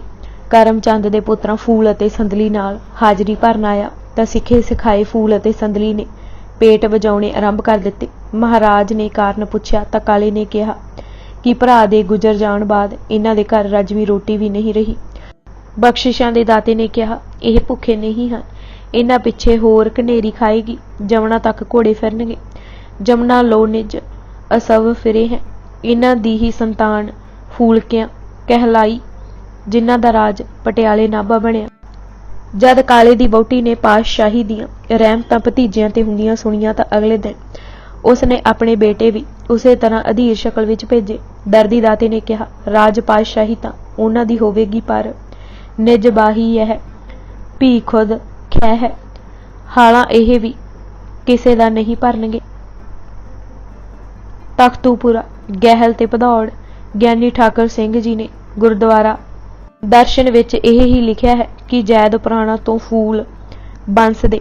ਕਰਮ ਚੰਦ ਦੇ ਪੁੱਤਰਾਂ ਫੂਲ ਅਤੇ ਸੰਦਲੀ ਨਾਲ ਹਾਜ਼ਰੀ ਭਰਨ ਆਇਆ ਤਾਂ ਸਿੱਖੇ ਸਿਖਾਏ ਫੂਲ ਅਤੇ ਸੰਦਲੀ ਨੇ ਪੇਟ ਵਜਾਉਣੇ ਆਰੰਭ ਕਰ ਦਿੱਤੇ। ਮਹਾਰਾਜ ਨੇ ਕਾਰਨ ਪੁੱਛਿਆ ਤਾਂ ਕਾਲੇ ਨੇ ਕਿਹਾ ਕਿ ਭਰਾ ਦੇ ਗੁਜ਼ਰ ਜਾਣ ਬਾਅਦ ਇਹਨਾਂ ਦੇ ਘਰ ਰਜਵੀਂ ਰੋਟੀ ਵੀ ਨਹੀਂ ਰਹੀ। ਬਖਸ਼ਿਸ਼ਾਂ ਦੇ ਦਾਤੇ ਨੇ ਕਿਹਾ, ਇਹ ਭੁੱਖੇ ਨਹੀਂ ਹਨ, ਇਹਨਾਂ ਪਿੱਛੇ ਹੋਰ ਘਨੇਰੀ ਖਾਏਗੀ। ਜਮਨਾ ਤੱਕ ਘੋੜੇ ਫਿਰਨਗੇ। ਜਮਨਾ ਲੋ ਨਿਜ ਅਸਵ ਫਿਰੇ ਹੈ। ਇਹਨਾਂ ਦੀ ਹੀ ਸੰਤਾਨ ਫੂਲਕਿਆਂ ਕਹਿਲਾਈ, ਜਿਨ੍ਹਾਂ ਦਾ ਰਾਜ ਪਟਿਆਲੇ ਨਾਭਾ ਬਣਿਆ। ਜਦ ਕਾਲੇ ਦੀ ਵਹੁਟੀ ਨੇ ਪਾਤਸ਼ਾਹੀ ਦੀਆਂ ਰਹਿਮਤਾਂ ਭਤੀਜਿਆਂ ਤੇ ਹੁੰਦੀਆਂ ਸੁਣੀਆਂ ਤਾਂ ਅਗਲੇ ਦਿਨ ਉਸ ਨੇ ਆਪਣੇ ਬੇਟੇ ਵੀ ਉਸੇ ਤਰ੍ਹਾਂ ਅਧੀਰ ਸ਼ਕਲ ਵਿੱਚ ਭੇਜੇ। ਦਰਦੀ ਦਾਤੇ ਨੇ ਕਿਹਾ, ਰਾਜ ਪਾਤਸ਼ਾਹੀ ਤਾਂ ਉਹਨਾਂ ਦੀ ਹੋਵੇਗੀ, ਪਰ ਨਿਜ ਬਾਹੀ ਇਹ ਭੀ ਖੁਦ ਖੈ ਹੈ। ਹਾਲਾਂ ਇਹ ਵੀ ਕਿਸੇ ਦਾ ਨਹੀਂ ਭਰਨਗੇ। ਤਖਤੂਪੁਰਾ ਗਹਿਲ ਤੇ ਭਦੌੜ ਗਿਆਨੀ ਠਾਕਰ ਸਿੰਘ ਜੀ ਨੇ ਗੁਰਦੁਆਰਾ ਦਰਸ਼ਨ ਵਿੱਚ ਇਹ ਹੀ ਲਿਖਿਆ ਹੈ ਕਿ ਜ਼ੈਦ ਪੁਰਾਣਾ ਤੋਂ ਫੂਲ ਬੰਸ ਦੇ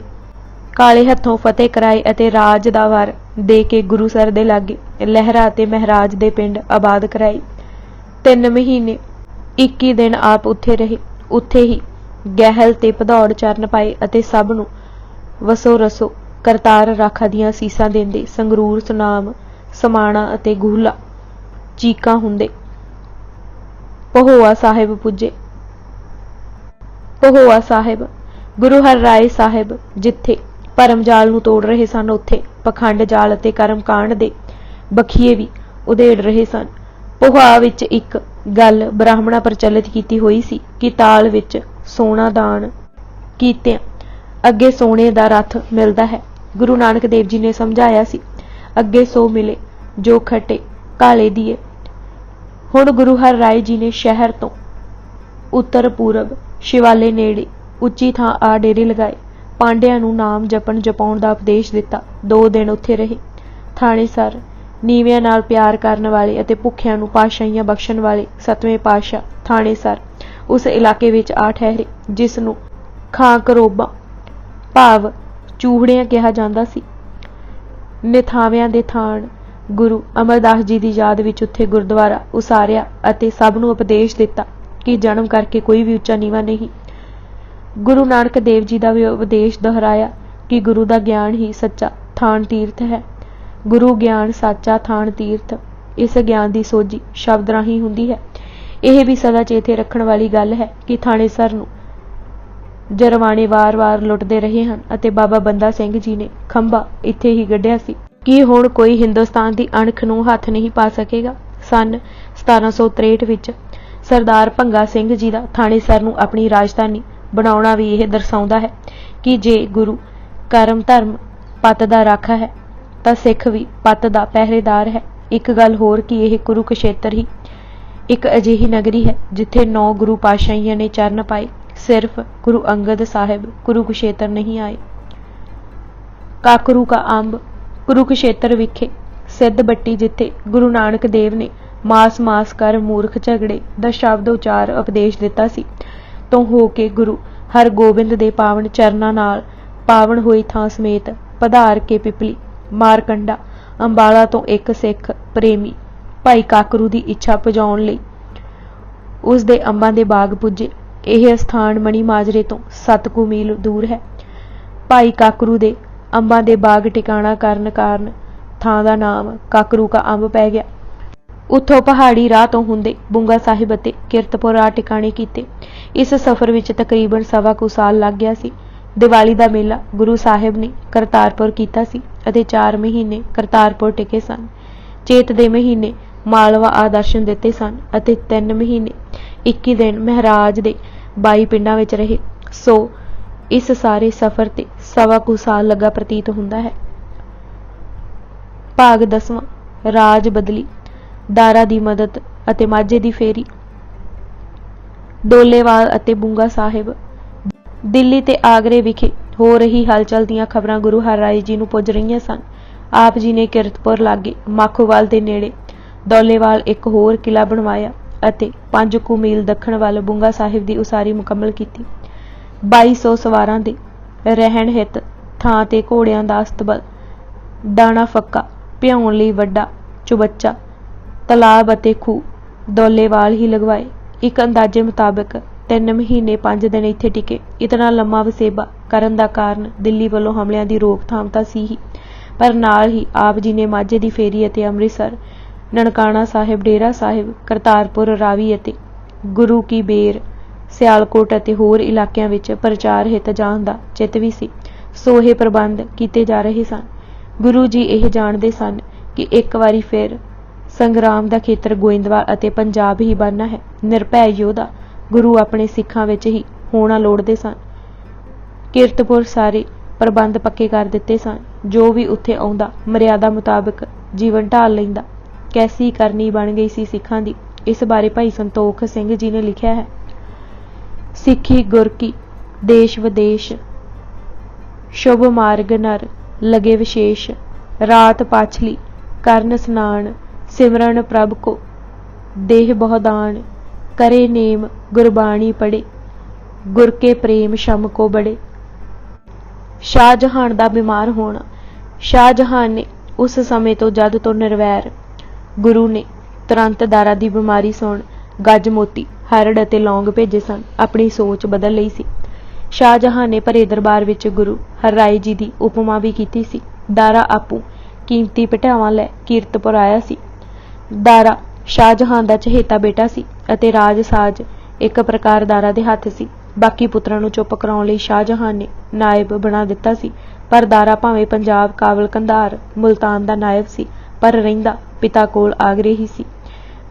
ਕਾਲੇ ਹੱਥੋਂ ਫਤਿਹ ਕਰਾਏ ਅਤੇ ਰਾਜ ਦਾ ਵਰ ਦੇ ਕੇ ਗੁਰੂਸਰ ਦੇ ਲਾਗੇ ਲਹਿਰਾ ਅਤੇ ਮਹਾਰਾਜ ਦੇ ਪਿੰਡ ਆਬਾਦ ਕਰਾਏ। 3 ਮਹੀਨੇ 21 ਦਿਨ ਆਪ ਉੱਥੇ ਰਹੇ। ਉੱਥੇ ਹੀ ਗਹਿਲ ਤੇ ਭਦੌੜ ਚਰਨ ਪਾਏ ਅਤੇ ਸਭ ਨੂੰ ਵਸੋ ਰਸੋ ਕਰਤਾਰ ਰਾਖਾ ਦੀਆਂ ਸੀਸਾਂ ਦਿੰਦੇ ਸੰਗਰੂਰ, ਸੁਨਾਮ, ਸਮਾਣਾ ਅਤੇ ਗੂਹਲਾ ਚੀਕਾਂ ਹੁੰਦੇ ਪਹੋਆ ਸਾਹਿਬ ਪੁੱਜੇ। ਪਹੋਆ ਸਾਹਿਬ ਗੁਰੂ ਹਰਿਰਾਏ ਸਾਹਿਬ ਜਿੱਥੇ ਭਰਮ ਜਾਲ ਨੂੰ ਤੋੜ ਰਹੇ ਸਨ, ਉੱਥੇ ਪਖੰਡ ਜਾਲ ਅਤੇ ਕਰਮ ਕਾਂਡ ਦੇ ਬਖੀਏ ਵੀ ਉਧੇੜ ਰਹੇ ਸਨ। ਪਹੋਆ ਵਿੱਚ ਇੱਕ ਗੱਲ ਬ੍ਰਾਹਮਣਾ ਪ੍ਰਚਲਿਤ ਕੀਤੀ ਹੋਈ ਸੀ ਕਿ ਤਾਲ ਵਿੱਚ ਸੋਨਾ ਦਾਨ ਕੀਤਿਆਂ ਅੱਗੇ ਸੋਨੇ ਦਾ ਰੱਥ ਮਿਲਦਾ ਹੈ। ਗੁਰੂ ਨਾਨਕ ਦੇਵ ਜੀ ਨੇ ਸਮਝਾਇਆ ਸੀ, ਅੱਗੇ ਸੋ ਮਿਲੇ ਜੋ ਖਟੇ ਕਾਲੇ ਦੀਏ। ਹੁਣ ਗੁਰੂ ਹਰਿਰਾਏ ਜੀ ਨੇ ਸ਼ਹਿਰ ਤੋਂ ਉੱਤਰ ਪੂਰਬ ਸ਼ਿਵਾਲੇ ਨੇੜੇ ਉੱਚੀ ਥਾਂ ਆ ਡੇਰੇ ਲਗਾਏ। ਪਾਂਡਿਆਂ ਨੂੰ ਨਾਮ ਜਪਾਉਣ ਦਾ ਉਪਦੇਸ਼ ਦਿੱਤਾ। 2 ਦਿਨ ਉੱਥੇ ਰਹੇ। ਥਾਣੇਸਰ ਨੀਵਿਆਂ ਨਾਲ ਪਿਆਰ ਕਰਨ ਵਾਲੇ ਅਤੇ ਭੁੱਖਿਆਂ ਨੂੰ ਪਾਤਸ਼ਾਹੀਆਂ ਬਖਸ਼ਣ ਵਾਲੇ 7ਵੇਂ ਪਾਤਸ਼ਾਹ ਥਾਣੇਸਰ ਉਸ ਇਲਾਕੇ ਵਿੱਚ ਆ ਠਹਿਰੇ ਜਿਸ ਨੂੰ ਖਾਂ ਕਰੋਬਾਂ ਭਾਵ ਚੂਹੜਿਆਂ ਕਿਹਾ ਜਾਂਦਾ ਸੀ। ਨਿਥਾਵਿਆਂ ਦੇ ਥਾਣ ਗੁਰੂ ਅਮਰਦਾਸ ਜੀ ਦੀ ਯਾਦ ਵਿੱਚ ਉੱਥੇ ਗੁਰਦੁਆਰਾ ਉਸਾਰਿਆ ਅਤੇ ਸਭ ਨੂੰ ਉਪਦੇਸ਼ ਦਿੱਤਾ ਕਿ ਜਨਮ ਕਰਕੇ ਕੋਈ ਵੀ ਉੱਚਾ ਨੀਵਾਂ ਨਹੀਂ। ਗੁਰੂ ਨਾਨਕ ਦੇਵ ਜੀ ਦਾ ਵੀ ਉਪਦੇਸ਼ ਦੁਹਰਾਇਆ ਕਿ ਗੁਰੂ ਦਾ ਗਿਆਨ ਹੀ ਸੱਚਾ ਥਾਨ ਤੀਰਥ ਹੈ। ਗੁਰੂ ਗਿਆਨ ਸਾਚਾ ਥਾਨ ਤੀਰਥ। ਇਸ ਗਿਆਨ ਦੀ ਸੋਝੀ ਸ਼ਬਦ ਰਾਹੀਂ ਹੁੰਦੀ ਹੈ। ਇਹ ਵੀ ਸਦਾ ਚੇਤੇ ਰੱਖਣ ਵਾਲੀ ਗੱਲ ਹੈ ਕਿ ਥਾਣੇਸਰ ਨੂੰ ਜਰਵਾਣੇ ਵਾਰ-ਵਾਰ ਲੁੱਟਦੇ ਰਹੇ ਹਨ ਅਤੇ ਬਾਬਾ ਬੰਦਾ ਸਿੰਘ ਜੀ ਨੇ ਖੰਭਾ ਇੱਥੇ ਹੀ ਗੱਢਿਆ ਸੀ ਕਿ ਹੁਣ ਕੋਈ ਹਿੰਦੁਸਤਾਨ ਦੀ ਅਣਖ ਨੂੰ ਹੱਥ ਨਹੀਂ ਪਾ ਸਕੇਗਾ। ਸੰਨ 1763 ਵਿੱਚ ਸਰਦਾਰ ਭੰਗਾ ਸਿੰਘ ਜੀ ਦਾ ਥਾਣੇਸਰ ਨੂੰ ਆਪਣੀ ਰਾਜਧਾਨੀ ਬਣਾਉਣਾ ਵੀ ਇਹ ਦਰਸਾਉਂਦਾ ਹੈ ਕਿ ਜੇ ਗੁਰੂ ਕਰਮ ਧਰਮ ਪੱਤ ਦਾ ਰਾਖਾ ਹੈ ਤਾਂ ਸਿੱਖ ਵੀ ਪੱਤ ਦਾ ਪਹਿਰੇਦਾਰ ਹੈ। ਇੱਕ ਗੱਲ ਹੋਰ ਕਿ ਇਹ ਕੁਰੂਕਸ਼ੇਤਰ ਹੀ ਇੱਕ ਅਜਿਹੀ ਨਗਰੀ ਹੈ ਜਿੱਥੇ 9 ਗੁਰੂ ਪਾਤਸ਼ਾਹੀਆਂ ਨੇ ਚਰਨ ਪਾਏ। ਸਿਰਫ ਗੁਰੂ ਅੰਗਦ ਸਾਹਿਬ ਕੁਰੂਕਸ਼ੇਤਰ ਨਹੀਂ ਆਏ। ਕਾਕਰੂ ਕਾ ਅੰਬ ਕੁਰੂਕਸ਼ੇਤਰ ਵਿਖੇ ਸਿੱਧ ਬੱਟੀ, ਜਿੱਥੇ ਗੁਰੂ ਨਾਨਕ ਦੇਵ ਨੇ ਮਾਸ ਮਾਸ ਕਰ ਮੂਰਖ ਝਗੜੇ ਦਾ ਸ਼ਬਦ ਉਚਾਰ ਉਪਦੇਸ਼ ਦਿੱਤਾ ਸੀ, ਤੋਂ ਹੋ ਕੇ ਗੁਰੂ ਹਰਗੋਬਿੰਦ ਦੇ ਪਾਵਨ ਚਰਨਾਂ ਨਾਲ ਪਾਵਨ ਹੋਈ ਥਾਂ ਸਮੇਤ ਪਧਾਰ ਕੇ ਪਿਪਲੀ, ਮਾਰਕੰਡਾ, ਅੰਬਾਲਾ ਤੋਂ ਇੱਕ ਸਿੱਖ ਪ੍ਰੇਮੀ ਭਾਈ ਕਾਕਰੂ ਦੀ ਇੱਛਾ ਪੁਜਾਉਣ ਲਈ ਉਸ ਦੇ ਅੰਬਾਂ ਦੇ ਬਾਗ ਪੁੱਜੇ। ਇਹ ਸਥਾਨ ਮਣੀ ਮਾਜਰੇ ਤੋਂ 7 ਕੁ ਮੀਲ ਦੂਰ ਹੈ। ਭਾਈ ਕਾਕਰੂ ਦੇ ਅੰਬਾਂ ਦੇ ਬਾਗ ਟਿਕਾਣਾ ਕਰਨ ਕਾਰਨ ਥਾਂ ਦਾ ਨਾਮ ਕਾਕਰੂ ਕਾ ਅੰਬ ਪੈ ਗਿਆ। ਉੱਥੋਂ ਪਹਾੜੀ ਰਾਹ ਤੋਂ ਹੁੰਦੇ ਬੁੰਗਾ ਸਾਹਿਬ ਅਤੇ ਕਿਰਤਪੁਰ ਆ ਟਿਕਾਣੇ ਕੀਤੇ। ਇਸ ਸਫ਼ਰ ਵਿੱਚ ਤਕਰੀਬਨ 1.25 ਕੁ ਸਾਲ ਲੱਗ ਗਿਆ ਸੀ। ਦੀਵਾਲੀ ਦਾ ਮੇਲਾ ਗੁਰੂ ਸਾਹਿਬ ਨੇ ਕਰਤਾਰਪੁਰ ਕੀਤਾ ਸੀ ਅਤੇ 4 ਮਹੀਨੇ ਕਰਤਾਰਪੁਰ ਟਿਕੇ ਸਨ। ਚੇਤ ਦੇ ਮਹੀਨੇ ਮਾਲਵਾ ਆ ਦਰਸ਼ਨ ਦਿੱਤੇ ਸਨ ਅਤੇ 3 ਮਹੀਨੇ 21 ਦਿਨ ਮਹਾਰਾਜ ਦੇ 22 ਪਿੰਡਾਂ ਵਿੱਚ ਰਹੇ। ਸੋ ਇਸ ਸਾਰੇ ਸਫ਼ਰ ਤੇ 1.25 ਕੁ ਸਾਲ ਲੱਗਾ ਪ੍ਰਤੀਤ ਹੁੰਦਾ ਹੈ। ਭਾਗ 10ਵਾਂ ਰਾਜ ਬਦਲੀ, ਦਾਰਾ ਦੀ ਮਦਦ ਅਤੇ ਮਾਝੇ ਦੀ ਫੇਰੀ। ਡੋਲੇਵਾਲ ਅਤੇ ਬੁੰਗਾ ਸਾਹਿਬ। ਦਿੱਲੀ ਤੇ ਆਗਰੇ ਵਿਖੇ ਹੋ ਰਹੀ ਹਲਚਲ ਦੀਆਂ ਖਬਰਾਂ ਗੁਰੂ ਹਰਿਰਾਏ ਜੀ ਨੂੰ ਪੁੱਜ ਰਹੀਆਂ ਸਨ। ਆਪ ਜੀ ਨੇ ਕਿਰਤਪੁਰ ਲਾਗੇ ਮਾਖੋਵਾਲ ਦੇ ਨੇੜੇ ਡੋਲੇਵਾਲ ਇੱਕ ਹੋਰ ਕਿਲਾ ਬਣਵਾਇਆ ਅਤੇ 5 ਕੁ ਮੀਲ ਦੱਖਣ ਵੱਲ ਬੁੰਗਾ ਸਾਹਿਬ ਦੀ ਉਸਾਰੀ ਮੁਕੰਮਲ ਕੀਤੀ। 2200 ਸਵਾਰਾਂ ਦੇ ਰਹਿਣ ਹਿੱਤ ਥਾਂ ਤੇ ਘੋੜਿਆਂ ਦਾ ਅਸਤਬਲ, ਦਾਣਾ ਫੱਕਾ ਭਿਆਉਣ ਲਈ ਵੱਡਾ ਚੁਬੱਚਾ, ਤਲਾਬ ਅਤੇ ਖੂਹ ਡੋਲੇਵਾਲ ਹੀ ਲਗਵਾਏ। ਇੱਕ ਅੰਦਾਜ਼ੇ ਮੁਤਾਬਕ 3 ਮਹੀਨੇ 5 ਦਿਨ ਇੱਥੇ ਟਿਕੇ। ਇਤਨਾ ਲੰਮਾ ਵਸੇਬਾ ਕਰਨ ਦਾ ਕਾਰਨ ਦਿੱਲੀ ਵੱਲੋਂ ਹਮਲਿਆਂ ਦੀ ਰੋਕਥਾਮ ਤਾਂ ਸੀ ਹੀ, ਪਰ ਨਾਲ ਹੀ ਆਪ ਜੀ ਨੇ ਮਾਝੇ ਦੀ ਫੇਰੀ ਅਤੇ ਅੰਮ੍ਰਿਤਸਰ, ਨਨਕਾਣਾ ਸਾਹਿਬ, ਡੇਰਾ ਸਾਹਿਬ, ਕਰਤਾਰਪੁਰ, ਰਾਵੀ ਅਤੇ ਗੁਰੂ ਕੀ ਬੇਰ, ਸਿਆਲਕੋਟ ਅਤੇ ਹੋਰ ਇਲਾਕਿਆਂ ਵਿੱਚ ਪ੍ਰਚਾਰ ਹਿੱਤ ਜਾਣ ਦਾ ਚਿੱਤ ਵੀ ਸੀ। ਸੋ ਇਹ ਪ੍ਰਬੰਧ ਕੀਤੇ ਜਾ ਰਹੇ ਸਨ। ਗੁਰੂ ਜੀ ਇਹ ਜਾਣਦੇ ਸਨ ਕਿ ਇੱਕ ਵਾਰੀ ਫਿਰ ਸੰਗਰਾਮ ਦਾ ਖੇਤਰ ਗੋਇੰਦਵਾਲ ਅਤੇ ਪੰਜਾਬ ਹੀ ਬਣਨਾ ਹੈ। ਨਿਰਭੈ ਯੋਧਾ ਗੁਰੂ ਆਪਣੇ ਸਿੱਖਾਂ ਵਿੱਚ ਹੀ ਹੋਣਾ ਲੋੜਦੇ ਸਨ। ਕਿਰਤਪੁਰ ਸਾਰੇ ਪ੍ਰਬੰਧ ਪੱਕੇ ਕਰ ਦਿੱਤੇ ਸਨ। ਜੋ ਵੀ ਉੱਥੇ ਆਉਂਦਾ ਮਰਿਆਦਾ ਮੁਤਾਬਕ ਜੀਵਨ ਢਾਲ ਲੈਂਦਾ। ਕੈਸੀ ਕਰਨੀ ਬਣ ਗਈ ਸੀ ਸਿੱਖਾਂ ਦੀ। ਇਸ ਬਾਰੇ ਭਾਈ ਸੰਤੋਖ ਸਿੰਘ ਜੀ ਨੇ ਲਿਖਿਆ ਹੈ। ਸਿੱਖੀ ਗੁਰ ਕੀ ਦੇਸ਼ ਵਿਦੇਸ਼, ਸ਼ੁਭ ਮਾਰਗ ਨਰ ਲਗੇ ਵਿਸ਼ੇਸ਼, ਰਾਤ ਪਾਛਲੀ ਕਰਨ ਸਨਾਨ, ਸਿਮਰਨ ਪ੍ਰਭ ਕੋ ਦੇਹ ਬਹੁਦਾਨ, करे नेम गुरबाणी पढ़े, गुर के प्रेम शम को बड़े। शाहजहान दा बीमार होना। शाहजहान ने उस समय तो जद तो निर्वैर। गुरु ने तुरंत दारा दी बीमारी सुन गज मोती, हरड़ अते लौंग भेजे सन। अपनी सोच बदल लई सी। शाहजहान ने भरे दरबार विच गुरु हरराए जी दी उपमा भी कीती सी। दारा आपू कीमती भटावां लै कीरतपुर आया सी। दारा शाहजहान दा चहेता बेटा सी ਅਤੇ ਰਾਜ ਸਾਜ ਇੱਕ ਪ੍ਰਕਾਰ ਦਾਰਾ ਦੇ ਹੱਥ ਸੀ। ਬਾਕੀ ਪੁੱਤਰਾਂ ਨੂੰ ਚੁੱਪ ਕਰਾਉਣ ਲਈ ਸ਼ਾਹਜਹਾਨ ਨੇ ਨਾਇਬ ਬਣਾ ਦਿੱਤਾ ਸੀ। ਪਰ ਦਾਰਾ ਭਾਵੇਂ ਪੰਜਾਬ, ਕਾਬਲ, ਕੰਧਾਰ, ਮੁਲਤਾਨ ਦਾ ਨਾਇਬ ਸੀ, ਪਰ ਰਹਿੰਦਾ ਪਿਤਾ ਕੋਲ ਆਗਰੇ ਹੀ ਸੀ।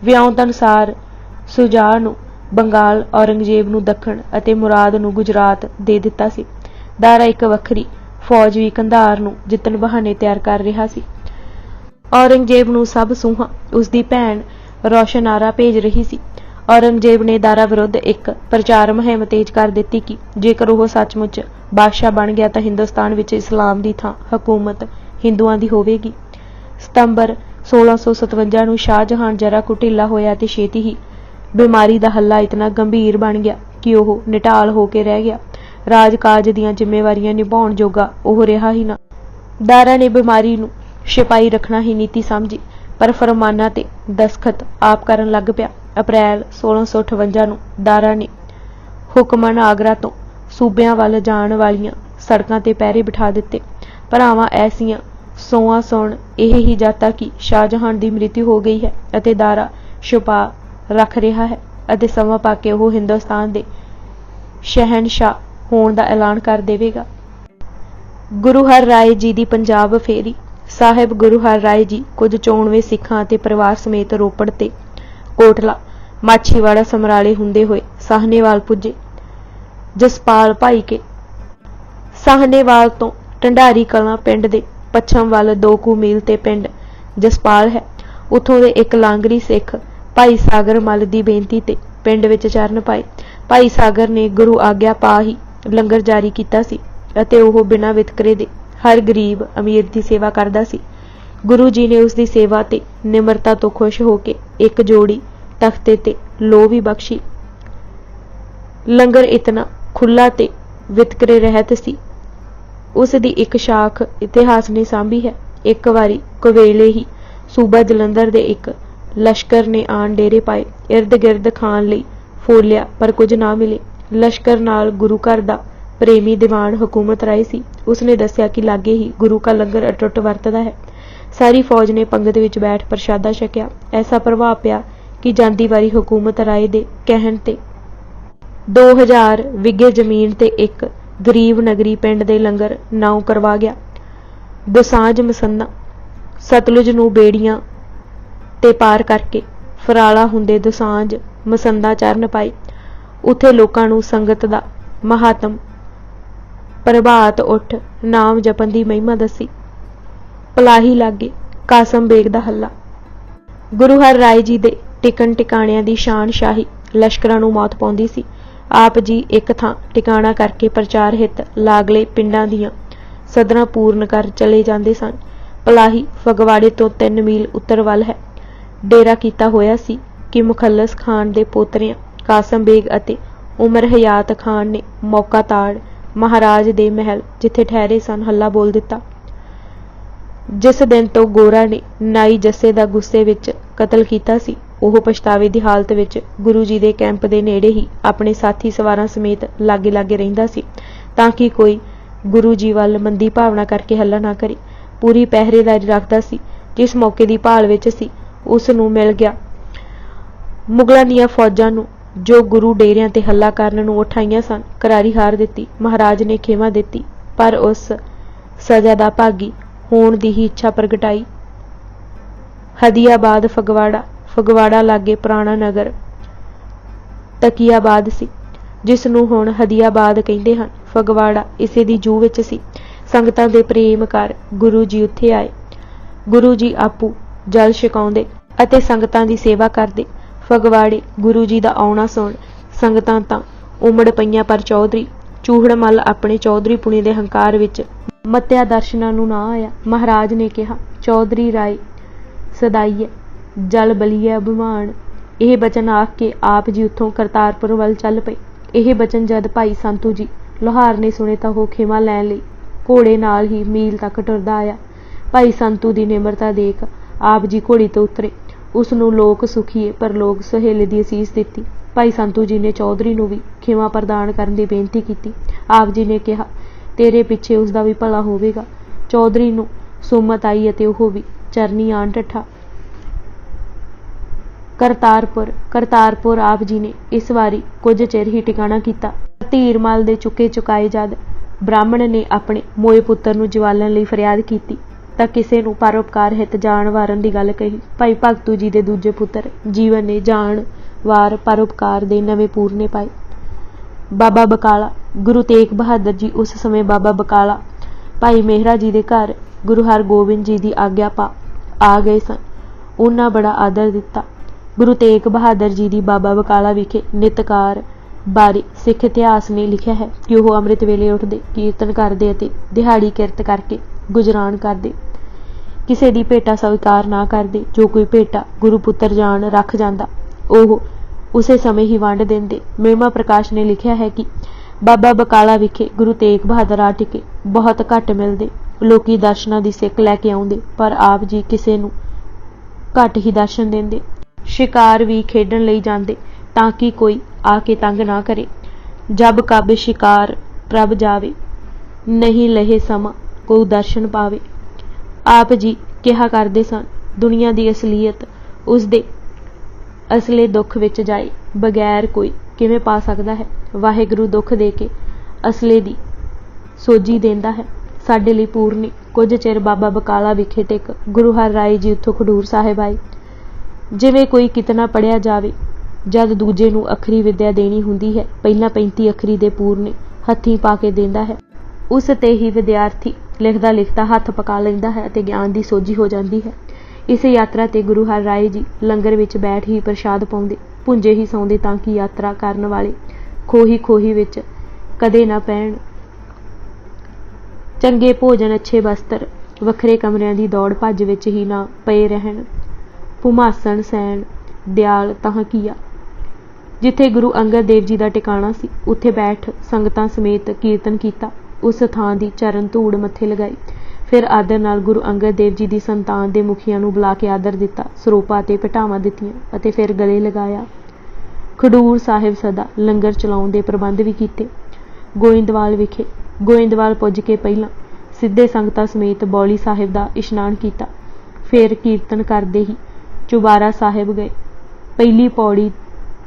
ਵਿਉਂਤ ਅਨੁਸਾਰ ਸੁਜਾਅ ਨੂੰ ਬੰਗਾਲ, ਔਰੰਗਜ਼ੇਬ ਨੂੰ ਦੱਖਣ ਅਤੇ ਮੁਰਾਦ ਨੂੰ ਗੁਜਰਾਤ ਦੇ ਦਿੱਤਾ ਸੀ। ਦਾਰਾ ਇੱਕ ਵੱਖਰੀ ਫੌਜ ਵੀ ਕੰਧਾਰ ਨੂੰ ਜਿੱਤਣ ਬਹਾਨੇ ਤਿਆਰ ਕਰ ਰਿਹਾ ਸੀ। ਔਰੰਗਜ਼ੇਬ ਨੂੰ ਸਭ ਸੂਹਾਂ ਉਸਦੀ ਭੈਣ ਰੋਸ਼ਨਾਰਾ ਭੇਜ ਰਹੀ ਸੀ। ਔਰੰਗਜ਼ੇਬ ਨੇ ਦਾਰਾ ਵਿਰੁੱਧ ਇੱਕ ਪ੍ਰਚਾਰ ਮੁਹਿੰਮ ਤੇਜ਼ ਕਰ ਦਿੱਤੀ ਕਿ ਜੇਕਰ ਉਹ ਸੱਚਮੁੱਚ ਬਾਦਸ਼ਾਹ ਬਣ ਗਿਆ ਤਾਂ ਹਿੰਦੁਸਤਾਨ ਵਿੱਚ ਇਸਲਾਮ ਦੀ ਥਾਂ ਹਕੂਮਤ ਹਿੰਦੂਆਂ ਦੀ ਹੋਵੇਗੀ। ਸਤੰਬਰ 1657 ਨੂੰ ਸ਼ਾਹਜਹਾਨ ਜਰਾ ਕੁ ਢਿੱਲਾ ਹੋਇਆ ਤੇ ਛੇਤੀ ਹੀ ਬਿਮਾਰੀ ਦਾ ਹੱਲਾ ਇਤਨਾ ਗੰਭੀਰ ਬਣ ਗਿਆ ਕਿ ਉਹ ਨਿਟਾਲ ਹੋ ਕੇ ਰਹਿ ਗਿਆ। ਰਾਜਕਾਜ ਦੀਆਂ ਜ਼ਿੰਮੇਵਾਰੀਆਂ ਨਿਭਾਉਣ ਜੋਗਾ ਉਹ ਰਿਹਾ ਹੀ ਨਾ। ਦਾਰਾ ਨੇ ਬਿਮਾਰੀ ਨੂੰ ਛਿਪਾਈ ਰੱਖਣਾ ਹੀ ਨੀਤੀ ਸਮਝੀ, ਪਰ ਫਰਮਾਨਾਂ ਤੇ ਦਸਖਤ ਆਪ ਕਰਨ ਲੱਗ ਪਿਆ। ਅਪ੍ਰੈਲ 1658 ਨੂੰ ਦਾਰਾ ਨੇ ਹੁਕਮਨ ਆਗਰਾ ਤੋਂ ਸੂਬਿਆਂ ਵੱਲ ਜਾਣ ਵਾਲੀਆਂ ਸੜਕਾਂ ਤੇ ਪਹਿਰੇ ਬਿਠਾ ਦਿੱਤੇ। ਭਰਾਵਾਂ ਐਸੀਆਂ ਸੋਆਂ ਸੁਣ ਇਹ ਹੀ ਜਾਤਾ ਕਿ ਸ਼ਾਹਜਹਾਨ ਦੀ ਮ੍ਰਿਤੂ ਹੋ ਗਈ ਹੈ ਅਤੇ ਦਾਰਾ ਛੁਪਾ ਰੱਖ ਰਿਹਾ ਹੈ ਅਤੇ ਸਮਾਂ ਪਾ ਕੇ ਉਹ ਹਿੰਦੁਸਤਾਨ ਦੇ ਸ਼ਹਿਨਸ਼ਾਹ ਹੋਣ ਦਾ ਐਲਾਨ ਕਰ ਦੇਵੇਗਾ। ਗੁਰੂ ਹਰਿਰਾਏ ਜੀ ਦੀ ਪੰਜਾਬ ਫੇਰੀ। ਸਾਹਿਬ ਗੁਰੂ ਹਰਿਰਾਏ ਜੀ ਕੁਝ 94 ਸਿੱਖਾਂ ਅਤੇ ਪਰਿਵਾਰ ਸਮੇਤ ਰੋਪੜ ਤੇ ਕੋਟਲਾ, ਮਾਛੀਵਾੜਾ, ਸਮਰਾਲੇ ਹੁੰਦੇ ਹੋਏ ਸਾਹਨੇਵਾਲ ਪੁੱਜੇ। ਜਸਪਾਲ ਭਾਈ ਕੇ ਸਾਹਨੇਵਾਲ ਤੋਂ ਢੰਡਾਰੀ ਕਲਾਂ ਪਿੰਡ ਦੇ ਪੱਛਮ ਵੱਲ 2 ਕੁ ਮੀਲ ਤੇ ਪਿੰਡ ਜਸਪਾਲ ਹੈ। ਉੱਥੋਂ ਦੇ ਇੱਕ ਲਾਂਗਰੀ ਸਿੱਖ ਭਾਈ ਸਾਗਰ ਮੱਲ ਦੀ ਬੇਨਤੀ ਤੇ ਪਿੰਡ ਵਿੱਚ ਚਰਨ ਪਾਏ। ਭਾਈ ਸਾਗਰ ਨੇ ਗੁਰੂ ਆਗਿਆ ਪਾ ਹੀ ਲੰਗਰ ਜਾਰੀ ਕੀਤਾ ਸੀ ਅਤੇ ਉਹ ਬਿਨਾਂ ਵਿਤਕਰੇ ਦੇ हर गरीब अमीर की सेवा करता सी। गुरु जी ने उसकी सेवा ते निमरता तो खुश होके एक जोड़ी तख्ते ते लो भी बख्शी। लंगर इतना खुला ते वितकरे रहत सी। उस दी एक शाख इतिहास ने सांभी है। एक वारी कवेले ही सूबा जलंधर दे एक लश्कर ने आन डेरे पाए। इर्द गिर्द खान लई फोलिया पर कुछ ना मिले। लश्कर नाल गुरु घर दा प्रेमी दीवान हुकूमत राय सी। उसने दस्या कि लागे ही गुरु का लंगर अटुट वरतदा है। सारी फौज ने पंगत विच बैठ प्रशादा छकिया। ऐसा प्रभाव पिया कि जांदी वारी हुकूमत राय दे कहण ते 2000 विगे जमीन ते एक गरीब नगरी पिंड दे लंगर नाउ करवा गया। दोसांझ मसन्ना सतलुज नूं बेड़ियां ते पार करके फराला हुंदे दोसांझ मसंदा चरण पाए। उत्थे लोकां नूं संगत दा महात्म प्रभात उठ नाम जपन दी महिमा दसी। पलाही लागे कासम बेग दा हल्ला। गुरु हर राय जी दे टिकण टिकाणियां दी शान शाही लश्करां नूं मौत पाउंदी सी। आप जी एक थां टिकाणा करके प्रचार हित लागले पिंडां दीआं सदरां पूर्ण कर चले जांदे सन। पलाही फगवाड़े तो 3 मील उत्तर वल है। डेरा कीता होया सी कि मुखल्लस खान दे पोतरियां कासम बेग अते उमर हयात खान ने मौका ताड़ महाराज दे महल जिथे ठहरे सन हल्ला बोल दिता। जिस दिन तो गोरा ने नाई जस्से दा गुस्से विच कतल कीता सी, ओह पछतावे दी हालत विच गुरु जी दे कैंप दे नेड़े ही अपने साथी सवारां समेत लागे लागे रहिंदा सी तां कि कोई गुरु जी वल मंदी भावना करके हल्ला ना करे। पूरी पहरेदारी रखदा सी। जिस मौके दी भाल विच सी उस नूं मिल गया। मुगलां दीआं फौजां नूं जो गुरु डेरियां ते हल्ला करन नूं उठाईआं सन करारी हार दित्ती। महाराज ने खेमा दित्ती पर उस सजा दा भागी होण दी ही इच्छा प्रगटाई। हदियाबाद फगवाड़ा लागे पुराना नगर तकियाबाद सी जिस नूं हुण हदियाबाद कहिंदे हन। फगवाड़ा इसे दी जूह विच सी। संगतां दे प्रेम कर गुरु जी उत्थे आए। गुरु जी आपू जल छकाउंदे अते संगतां दी सेवा करदे। फगवाड़े गुरु जी दा आउणा सुण संगतां तां उमड़ पईआं पर चौधरी चूहड़मल अपने चौधरी पुणे दे हंकार विच मत्या दर्शनां नूं ना आया। महाराज ने कहा, चौधरी राय सदाईए जल बलीए अभिमान। यह बचन आख के आप जी उत्थों करतारपुर वल चल पए। यह बचन जद भाई संतू जी लोहार ने सुने तां ओह खेमा लैण लई घोड़े नाल ही मील तक टुरदा आया। भाई संतू दी निमरता देख आप जी घोड़ी तो उतरे। उस नूं लोक सुखीए पर लोक सुहेले दी असीस दित्ती। भाई संतू जी ने चौधरी नूं भी खेमा प्रदान करन दी बेनती कीती। आप जी ने कहा, तेरे पिछे उसदा भी भला होवेगा। चौधरी नूं सुमत आई अते ओह भी चरनी आण डठा। करतारपुर आप जी ने इस वारी कुछ चिर ही टिकाणा कीता। धीरमल दे चुके चुकाए जद ब्राह्मण ने अपने मोए पुत्तर नूं जवालण लई फरियाद कीती तां किसे नूं परोपकार हित जान वारन दी गल कही। भाई भगतू जी दे दूजे पुत्तर जीवन ने जान वार परोपकार दे नवे पूरने पाए। बाबा बकाला गुरु तेग बहादुर जी उस समय बाबा बकाला भाई मेहरा जी दे घर गुरु हरगोबिंद जी दी आग्या पा आ गए सन। उन्हां बड़ा आदर दिता। गुरु तेग बहादुर जी दी बाबा बकाला विखे नितकार बारे सिख इतिहास ने लिखिया है कि वह अमृत वेले उठदे कीर्तन करदे अते दिहाड़ी किरत करके गुजरान करदे। किसे दी भेटा स्वीकार ना करदे। जो कोई भेटा गुरु पुत्र जान रख जांदा ओह उसे समय ही वंड देंदे। महिमा प्रकाश ने लिखिया है कि बाबा बकाला विखे गुरु तेग बहादुर आ टिके बहुत घट मिलदे। लोकी दर्शनां दी सिक लैके आउंदे पर आप जी किसे नूं घट ही दर्शन देंदे। शिकार भी खेडण लई जांदे तां कि कोई आके तंग ना करे। जब कब शिकार प्रभ जावे नहीं लहे समा कोई दर्शन पावे। आप जी कहा करदे सन दुनिया दी असलीयत उस दे असले दुख विच जाए बगैर कोई किवें पा सकदा है। वाहिगुरू दुख दे के असले दी सोजी देंदा है। साडे लई पूरने कुछ चिर बाबा बकाला विखे टिक गुरु हर राय जी उत्थों खडूर साहिब आए। जिवें कोई कितना पढ़िया जावे जद दूजे नूं अखरी विद्या देनी हुंदी है पहिलां 35 अखरी दे पूरने हत्थीं पा के देंदा है। उस ते ही विद्यार्थी लिखदा लिखदा हत्थ पका लैंदा है ते ज्ञान दी सोजी हो जांदी है। इस यात्रा ते गुरु हर राय जी लंगर विच बैठ ही प्रसाद पाउंदे भुंजे ही सौंदे तां कि यात्रा करन वाले खोही विच कदे ना पैण। ਚੰਗੇ ਭੋਜਨ, ਅੱਛੇ ਵਸਤਰ, ਵੱਖਰੇ ਕਮਰਿਆਂ ਦੀ ਦੌੜ ਭੱਜ ਵਿੱਚ ਹੀ ਨਾ ਪਏ ਰਹਿਣ। ਭੁਮਾਸਣ ਸੈਣ ਦਿਆਲ ਤਾਂ ਕੀਆ। ਜਿੱਥੇ ਗੁਰੂ ਅੰਗਦ ਦੇਵ ਜੀ ਦਾ ਟਿਕਾਣਾ ਸੀ ਉੱਥੇ ਬੈਠ ਸੰਗਤਾਂ ਸਮੇਤ ਕੀਰਤਨ ਕੀਤਾ। ਉਸ ਥਾਂ ਦੀ ਚਰਨ ਧੂੜ ਮੱਥੇ ਲਗਾਈ। ਫਿਰ ਆਦਰ ਨਾਲ ਗੁਰੂ ਅੰਗਦ ਦੇਵ ਜੀ ਦੀ ਸੰਤਾਨ ਦੇ ਮੁਖੀਆਂ ਨੂੰ ਬੁਲਾ ਕੇ ਆਦਰ ਦਿੱਤਾ, ਸਰੂਪਾਂ ਤੇ ਭਟਾਵਾਂ ਦਿੱਤੀਆਂ ਅਤੇ ਫਿਰ ਗਲੇ ਲਗਾਇਆ। ਖਡੂਰ ਸਾਹਿਬ ਸਦਾ ਲੰਗਰ ਚਲਾਉਣ ਦੇ ਪ੍ਰਬੰਧ ਵੀ ਕੀਤੇ। ਗੋਇੰਦਵਾਲ ਪੁੱਜ ਕੇ ਪਹਿਲਾਂ ਸਿੱਧੇ ਸੰਗਤਾਂ ਸਮੇਤ ਬੌਲੀ ਸਾਹਿਬ ਦਾ ਇਸ਼ਨਾਨ ਕੀਤਾ। ਫਿਰ ਕੀਰਤਨ ਕਰਦੇ ਹੀ ਚੁਬਾਰਾ ਸਾਹਿਬ ਗਏ। ਪਹਿਲੀ ਪੌੜੀ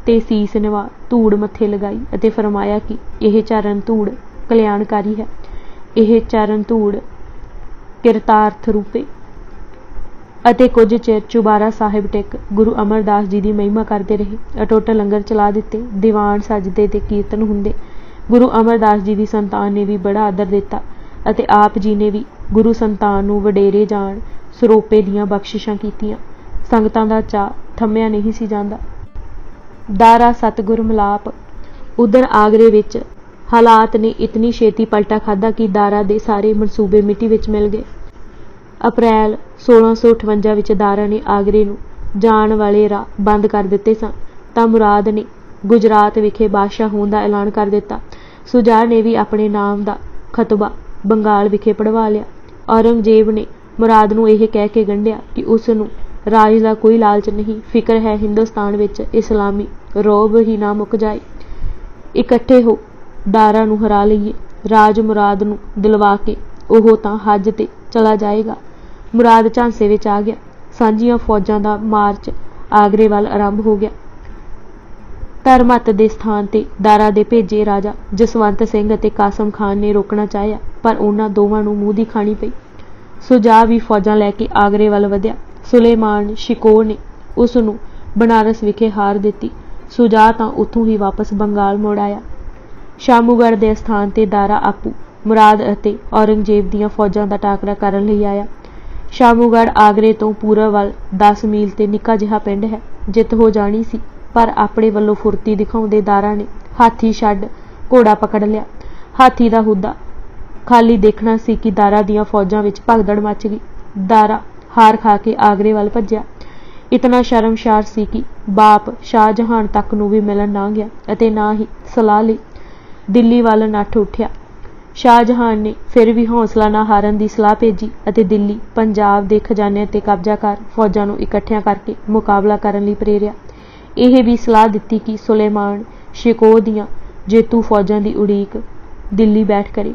ਤੇ ਸੀਸ ਨਿਵਾ ਧੂੜ ਮੱਥੇ ਲਗਾਈ ਅਤੇ ਫਰਮਾਇਆ ਕਿ ਇਹ ਚਰਨ ਧੂੜ ਕਲਿਆਣਕਾਰੀ ਹੈ। ਇਹ ਚਰਨ ਧੂੜ ਕਿਰਤਾਰਥ ਰੂਪੇ। ਅਤੇ ਕੁਝ ਚਿਰ ਚੁਬਾਰਾ ਸਾਹਿਬ ਟਿਕ ਗੁਰੂ ਅਮਰਦਾਸ ਜੀ ਦੀ ਮਹਿਮਾ ਕਰਦੇ ਰਹੇ। ਅਟੁੱਟ ਲੰਗਰ ਚਲਾ ਦਿੱਤੇ। ਦੀਵਾਨ ਸਜਦੇ ਤੇ ਕੀਰਤਨ ਹੁੰਦੇ। ਗੁਰੂ ਅਮਰਦਾਸ ਜੀ ਦੀ ਸੰਤਾਨ ਨੇ ਵੀ ਬੜਾ ਆਦਰ ਦਿੱਤਾ ਅਤੇ ਆਪ ਜੀ ਨੇ ਵੀ ਗੁਰੂ ਸੰਤਾਨ ਨੂੰ ਵਡੇਰੇ ਜਾਣ ਸਰੋਪੇ ਦੀਆਂ ਬਖਸ਼ਿਸ਼ਾਂ ਕੀਤੀਆਂ। ਸੰਗਤਾਂ ਦਾ ਚਾਅ ਥੰਮਿਆ ਨਹੀਂ ਸੀ ਜਾਂਦਾ। ਦਾਰਾ ਸਤਿਗੁਰ ਮਿਲਾਪ। ਉਧਰ ਆਗਰੇ ਵਿੱਚ ਹਾਲਾਤ ਨੇ ਇਤਨੀ ਛੇਤੀ ਪਲਟਾ ਖਾਧਾ ਕਿ ਦਾਰਾ ਦੇ ਸਾਰੇ ਮਨਸੂਬੇ ਮਿੱਟੀ ਵਿੱਚ ਮਿਲ ਗਏ। ਅਪ੍ਰੈਲ 1658 ਵਿੱਚ ਦਾਰਾ ਨੇ ਆਗਰੇ ਨੂੰ ਜਾਣ ਵਾਲੇ ਰਾਹ ਬੰਦ ਕਰ ਦਿੱਤੇ ਸਨ ਤਾਂ ਮੁਰਾਦ ਨੇ ਗੁਜਰਾਤ ਵਿਖੇ ਬਾਦਸ਼ਾਹ ਹੋਣ ਦਾ ਐਲਾਨ ਕਰ ਦਿੱਤਾ। ਸੁਜਾ ਨੇ ਵੀ ਆਪਣੇ ਨਾਮ ਦਾ ਖਤਬਾ ਬੰਗਾਲ ਵਿਖੇ ਪੜਵਾ ਲਿਆ। ਔਰੰਗਜ਼ੇਬ ਨੇ ਮੁਰਾਦ ਨੂੰ ਇਹ ਕਹਿ ਕੇ ਗੰਢਿਆ ਕਿ ਉਸ ਨੂੰ ਰਾਜ ਦਾ ਕੋਈ ਲਾਲਚ ਨਹੀਂ, ਫਿਕਰ ਹੈ ਹਿੰਦੁਸਤਾਨ ਵਿੱਚ ਇਸਲਾਮੀ ਰੋਬ ਹੀ ਨਾ ਮੁੱਕ ਜਾਏ। ਇਕੱਠੇ ਹੋ ਦਾਰਾ ਨੂੰ ਹਰਾ ਲਈਏ। ਰਾਜ ਮੁਰਾਦ ਨੂੰ ਦਿਲਵਾ ਕੇ ਉਹ ਤਾਂ ਹੱਜ ਤੇ ਚਲਾ ਜਾਏਗਾ। ਮੁਰਾਦ ਝਾਂਸੇ ਵਿੱਚ ਆ ਗਿਆ। ਸਾਂਝੀਆਂ ਫੌਜਾਂ ਦਾ ਮਾਰਚ ਆਗਰੇ ਵੱਲ ਆਰੰਭ ਹੋ ਗਿਆ। ਧਰਮੱਤ ਦੇ ਸਥਾਨ ਤੇ ਦਾਰਾ ਦੇ ਭੇਜੇ ਰਾਜਾ ਜਸਵੰਤ ਸਿੰਘ ਅਤੇ ਕਾਸਮ ਖਾਨ ਨੇ ਰੋਕਣਾ ਚਾਹਿਆ, ਪਰ ਉਹਨਾਂ ਦੋਵਾਂ ਨੂੰ ਮੂੰਹ ਦੀ ਖਾਣੀ ਪਈ। ਸੁਜਾ ਵੀ ਫੌਜਾਂ ਲੈ ਕੇ ਆਗਰੇ ਵੱਲ ਵਧਿਆ। ਸੁਲੇਮਾਨ ਸ਼ਿਕੋਹ ਨੇ ਉਸ ਨੂੰ ਬਨਾਰਸ ਵਿਖੇ ਹਾਰ ਦਿੱਤੀ। ਸੁਜਾ ਤਾਂ ਉੱਥੋਂ ਹੀ ਵਾਪਸ ਬੰਗਾਲ ਮੁੜ ਆਇਆ। ਸ਼ਾਮੂਗੜ੍ਹ ਦੇ ਸਥਾਨ ਤੇ ਦਾਰਾ ਆਪੂ ਮੁਰਾਦ ਅਤੇ ਔਰੰਗਜ਼ੇਬ ਦੀਆਂ ਫੌਜਾਂ ਦਾ ਟਾਕਰਾ ਕਰਨ ਲਈ ਆਇਆ। ਸ਼ਾਮੂਗੜ੍ਹ ਆਗਰੇ ਤੋਂ ਪੂਰਬ ਵੱਲ 10 ਮੀਲ ਤੇ ਨਿੱਕਾ ਜਿਹਾ ਪਿੰਡ ਹੈ। ਜਿੱਤ ਹੋ ਜਾਣੀ ਸੀ, ਪਰ ਆਪਣੇ ਵੱਲੋਂ ਫੁਰਤੀ ਦਿਖਾਉਂਦੇ ਦਾਰਾ ਨੇ ਹਾਥੀ ਛੱਡ ਘੋੜਾ ਪਕੜ ਲਿਆ। ਹਾਥੀ ਦਾ ਹੁੱਦਾ ਖਾਲੀ ਦੇਖਣਾ ਸੀ ਕਿ ਦਾਰਾ ਦੀਆਂ ਫੌਜਾਂ ਵਿੱਚ ਭਗਦੜ ਮੱਚ ਗਈ। ਦਾਰਾ ਹਾਰ ਖਾ ਕੇ ਆਗਰੇ ਵੱਲ ਭੱਜਿਆ। ਇਤਨਾ ਸ਼ਰਮਸ਼ਾਰ ਸੀ ਕਿ ਬਾਪ ਸ਼ਾਹਜਹਾਨ ਤੱਕ ਨੂੰ ਵੀ ਮਿਲਣ ਨਾ ਗਿਆ ਅਤੇ ਨਾ ਹੀ ਸਲਾਹ ਲਈ ਦਿੱਲੀ ਵੱਲ ਨੱਠ ਉੱਠਿਆ। ਸ਼ਾਹਜਹਾਨ ਨੇ ਫਿਰ ਵੀ ਹੌਸਲਾ ਨਾ ਹਾਰਨ ਦੀ ਸਲਾਹ ਭੇਜੀ ਅਤੇ ਦਿੱਲੀ, ਪੰਜਾਬ ਦੇ ਖਜ਼ਾਨਿਆਂ ਤੇ ਕਬਜ਼ਾ ਕਰ ਫੌਜਾਂ ਨੂੰ ਇਕੱਠਿਆਂ ਕਰਕੇ ਮੁਕਾਬਲਾ ਕਰਨ ਲਈ ਪ੍ਰੇਰਿਆ। ਇਹ ਵੀ ਸਲਾਹ ਦਿੱਤੀ ਕਿ ਸੁਲੇਮਾਨ ਸ਼ਿਕੋਹ ਦੀਆਂ ਜੇਤੂ ਫੌਜਾਂ ਦੀ ਉਡੀਕ ਦਿੱਲੀ ਬੈਠ ਕਰੇ।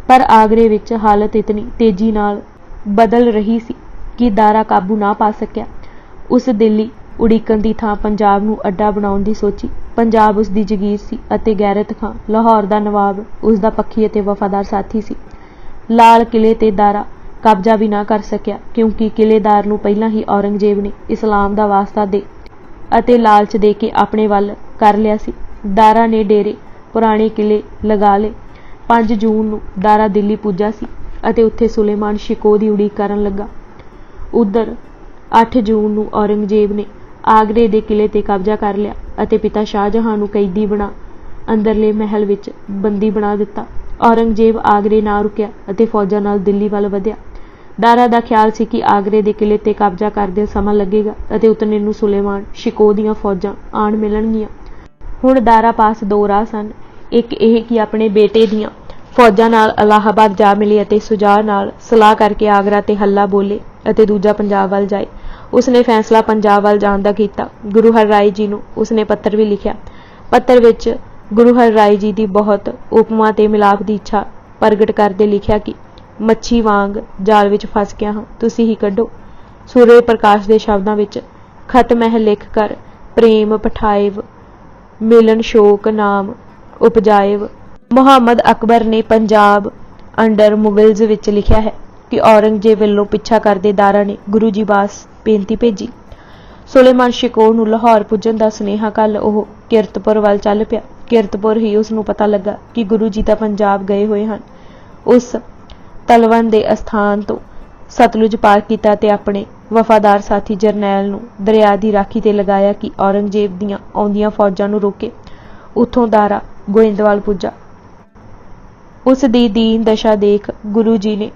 ਪਰ ਆਗਰੇ ਵਿੱਚ ਹਾਲਤ ਇਤਨੀ ਤੇਜ਼ੀ ਨਾਲ ਬਦਲ ਰਹੀ ਸੀ ਕਿ ਦਾਰਾ ਕਾਬੂ ਨਾ ਪਾ ਸਕਿਆ। ਉਸ ਦਿੱਲੀ ਉਡੀਕਣ ਦੀ ਥਾਂ ਪੰਜਾਬ ਨੂੰ ਅੱਡਾ ਬਣਾਉਣ ਦੀ ਸੋਚੀ। ਪੰਜਾਬ ਉਸ ਦੀ ਜਗੀਰ ਸੀ ਅਤੇ ਗੈਰਤ ਖਾਂ ਲਾਹੌਰ ਦਾ ਨਵਾਬ ਉਸ ਦਾ ਪੱਖੀ ਅਤੇ ਵਫਾਦਾਰ ਸਾਥੀ ਸੀ। ਲਾਲ ਕਿਲੇ ਤੇ ਦਾਰਾ ਕਬਜ਼ਾ ਵੀ ਨਾ ਕਰ ਸਕਿਆ, ਕਿਉਂਕਿ ਕਿਲੇਦਾਰ ਨੂੰ ਪਹਿਲਾਂ ਹੀ ਔਰੰਗਜ਼ੇਬ ਨੇ ਇਸਲਾਮ ਦਾ ਵਾਸਤਾ ਦੇ ਅਤੇ ਲਾਲਚ ਦੇ ਕੇ ਆਪਣੇ ਵੱਲ ਕਰ ਲਿਆ ਸੀ। ਦਾਰਾ ਨੇ ਡੇਰੇ ਪੁਰਾਣੇ ਕਿਲੇ ਲਗਾ ਲਏ। 5 ਜੂਨ ਨੂੰ ਦਾਰਾ ਦਿੱਲੀ ਪੁੱਜਾ ਸੀ ਅਤੇ ਉੱਥੇ ਸੁਲੇਮਾਨ ਸ਼ਿਕੋਹ ਦੀ ਉਡੀਕ ਕਰਨ ਲੱਗਾ। ਉਧਰ 8 ਜੂਨ ਨੂੰ ਔਰੰਗਜ਼ੇਬ ਨੇ ਆਗਰੇ ਦੇ ਕਿਲੇ ਤੇ ਕਬਜ਼ਾ ਕਰ ਲਿਆ ਅਤੇ ਪਿਤਾ ਸ਼ਾਹਜਹਾਨ ਨੂੰ ਕੈਦੀ ਬਣਾ ਅੰਦਰਲੇ ਮਹਿਲ ਵਿੱਚ ਬੰਦੀ ਬਣਾ ਦਿੱਤਾ। ਔਰੰਗਜ਼ੇਬ ਆਗਰੇ ਨਾ ਰੁਕਿਆ ਅਤੇ ਫੌਜਾਂ ਨਾਲ ਦਿੱਲੀ ਵੱਲ ਵਧਿਆ। ਦਾਰਾ ਦਾ ਖਿਆਲ ਸੀ ਕਿ ਆਗਰੇ ਦੇ ਕਿਲੇ ਤੇ ਕਬਜ਼ਾ ਕਰਦਿਆਂ ਸਮਾਂ ਲੱਗੇਗਾ ਅਤੇ ਉਤਨੇ ਨੂੰ ਸੁਲੇਮਾਨ ਸ਼ਿਕੋਹ ਦੀਆਂ ਫੌਜਾਂ ਆਣ ਮਿਲਣਗੀਆਂ। ਹੁਣ ਦਾਰਾ ਪਾਸ 2 ਰਾਹ ਸਨ। ਇੱਕ ਇਹ ਕਿ ਆਪਣੇ ਬੇਟੇ ਦੀਆਂ ਫੌਜਾਂ ਨਾਲ ਇਲਾਹਾਬਾਦ ਜਾ ਮਿਲੇ ਅਤੇ ਸੁਜਾ ਨਾਲ ਸਲਾਹ ਕਰਕੇ ਆਗਰਾ ਤੇ ਹੱਲਾ ਬੋਲੇ, ਅਤੇ ਦੂਜਾ ਪੰਜਾਬ ਵੱਲ ਜਾਏ। ਉਸਨੇ ਫੈਸਲਾ ਪੰਜਾਬ ਵੱਲ ਜਾਣ ਦਾ ਕੀਤਾ। ਗੁਰੂ ਹਰਿਰਾਏ ਜੀ ਨੂੰ ਉਸਨੇ ਪੱਤਰ ਵੀ ਲਿਖਿਆ। ਪੱਤਰ ਵਿੱਚ ਗੁਰੂ ਹਰਿਰਾਏ ਜੀ ਦੀ ਬਹੁਤ ਉਪਮਾ ਤੇ ਮਿਲਾਪ ਦੀ ਇੱਛਾ ਪ੍ਰਗਟ ਕਰਦੇ ਲਿਖਿਆ ਕਿ ਮੱਛੀ ਵਾਂਗ ਜਾਲ ਵਿੱਚ ਫਸ ਗਿਆ ਹਾਂ, ਤੁਸੀਂ ਹੀ ਕੱਢੋ। ਸੂਰਜ ਪ੍ਰਕਾਸ਼ ਦੇ ਸ਼ਬਦਾਂ ਵਿੱਚ ਖਤ ਮਹਿ ਲਿਖ ਕਰ ਪ੍ਰੇਮ ਪਠਾਇਵ, ਮਿਲਨ ਸ਼ੋਕ ਨਾਮ ਉਪਜਾਇਵ। ਮੁਹੰਮਦ ਅਕਬਰ ਨੇ ਪੰਜਾਬ ਅੰਡਰ ਮੁਗਲਜ਼ ਵਿੱਚ ਲਿਖਿਆ ਹੈ ਕਿ ਔਰੰਗਜ਼ੇਬ ਵੱਲੋਂ ਪਿੱਛਾ ਕਰਦੇ ਦਾਰਾ ਨੇ ਗੁਰੂ ਜੀ ਪਾਸ ਬੇਨਤੀ ਭੇਜੀ। ਸੁਲੇਮਾਨ ਸ਼ਿਕੋਹ ਨੂੰ ਲਾਹੌਰ ਪੁੱਜਣ ਦਾ ਸੁਨੇਹਾ ਕੱਲ ਉਹ ਕਿਰਤਪੁਰ ਵੱਲ ਚੱਲ ਪਿਆ। ਕਿਰਤਪੁਰ ਹੀ ਉਸ ਨੂੰ ਪਤਾ ਲੱਗਾ ਕਿ ਗੁਰੂ ਜੀ ਤਾਂ ਪੰਜਾਬ ਗਏ ਹੋਏ ਹਨ। ਉਸ ਤਲਵੰਡ ਦੇ ਅਸਥਾਨ ਤੋਂ ਸਤਲੁਜ ਪਾਰ ਕੀਤਾ ਤੇ ਆਪਣੇ ਵਫਾਦਾਰ ਸਾਥੀ ਜਰਨੈਲ ਨੂੰ ਦਰਿਆ ਦੀ ਰਾਖੀ ਤੇ ਲਗਾਇਆ ਕਿ ਔਰੰਗਜ਼ੇਬ ਦੀਆਂ ਆਉਂਦੀਆਂ ਫੌਜਾਂ ਨੂੰ ਰੋਕੇ। ਉੱਥੋਂ ਦਾਰਾ ਗੋਇੰਦਵਾਲ ਪੁੱਜਾ। ਉਸ ਦੀ ਦੀਨ ਦਸ਼ਾ ਦੇਖ ਗੁਰੂ ਜੀ ਨੇ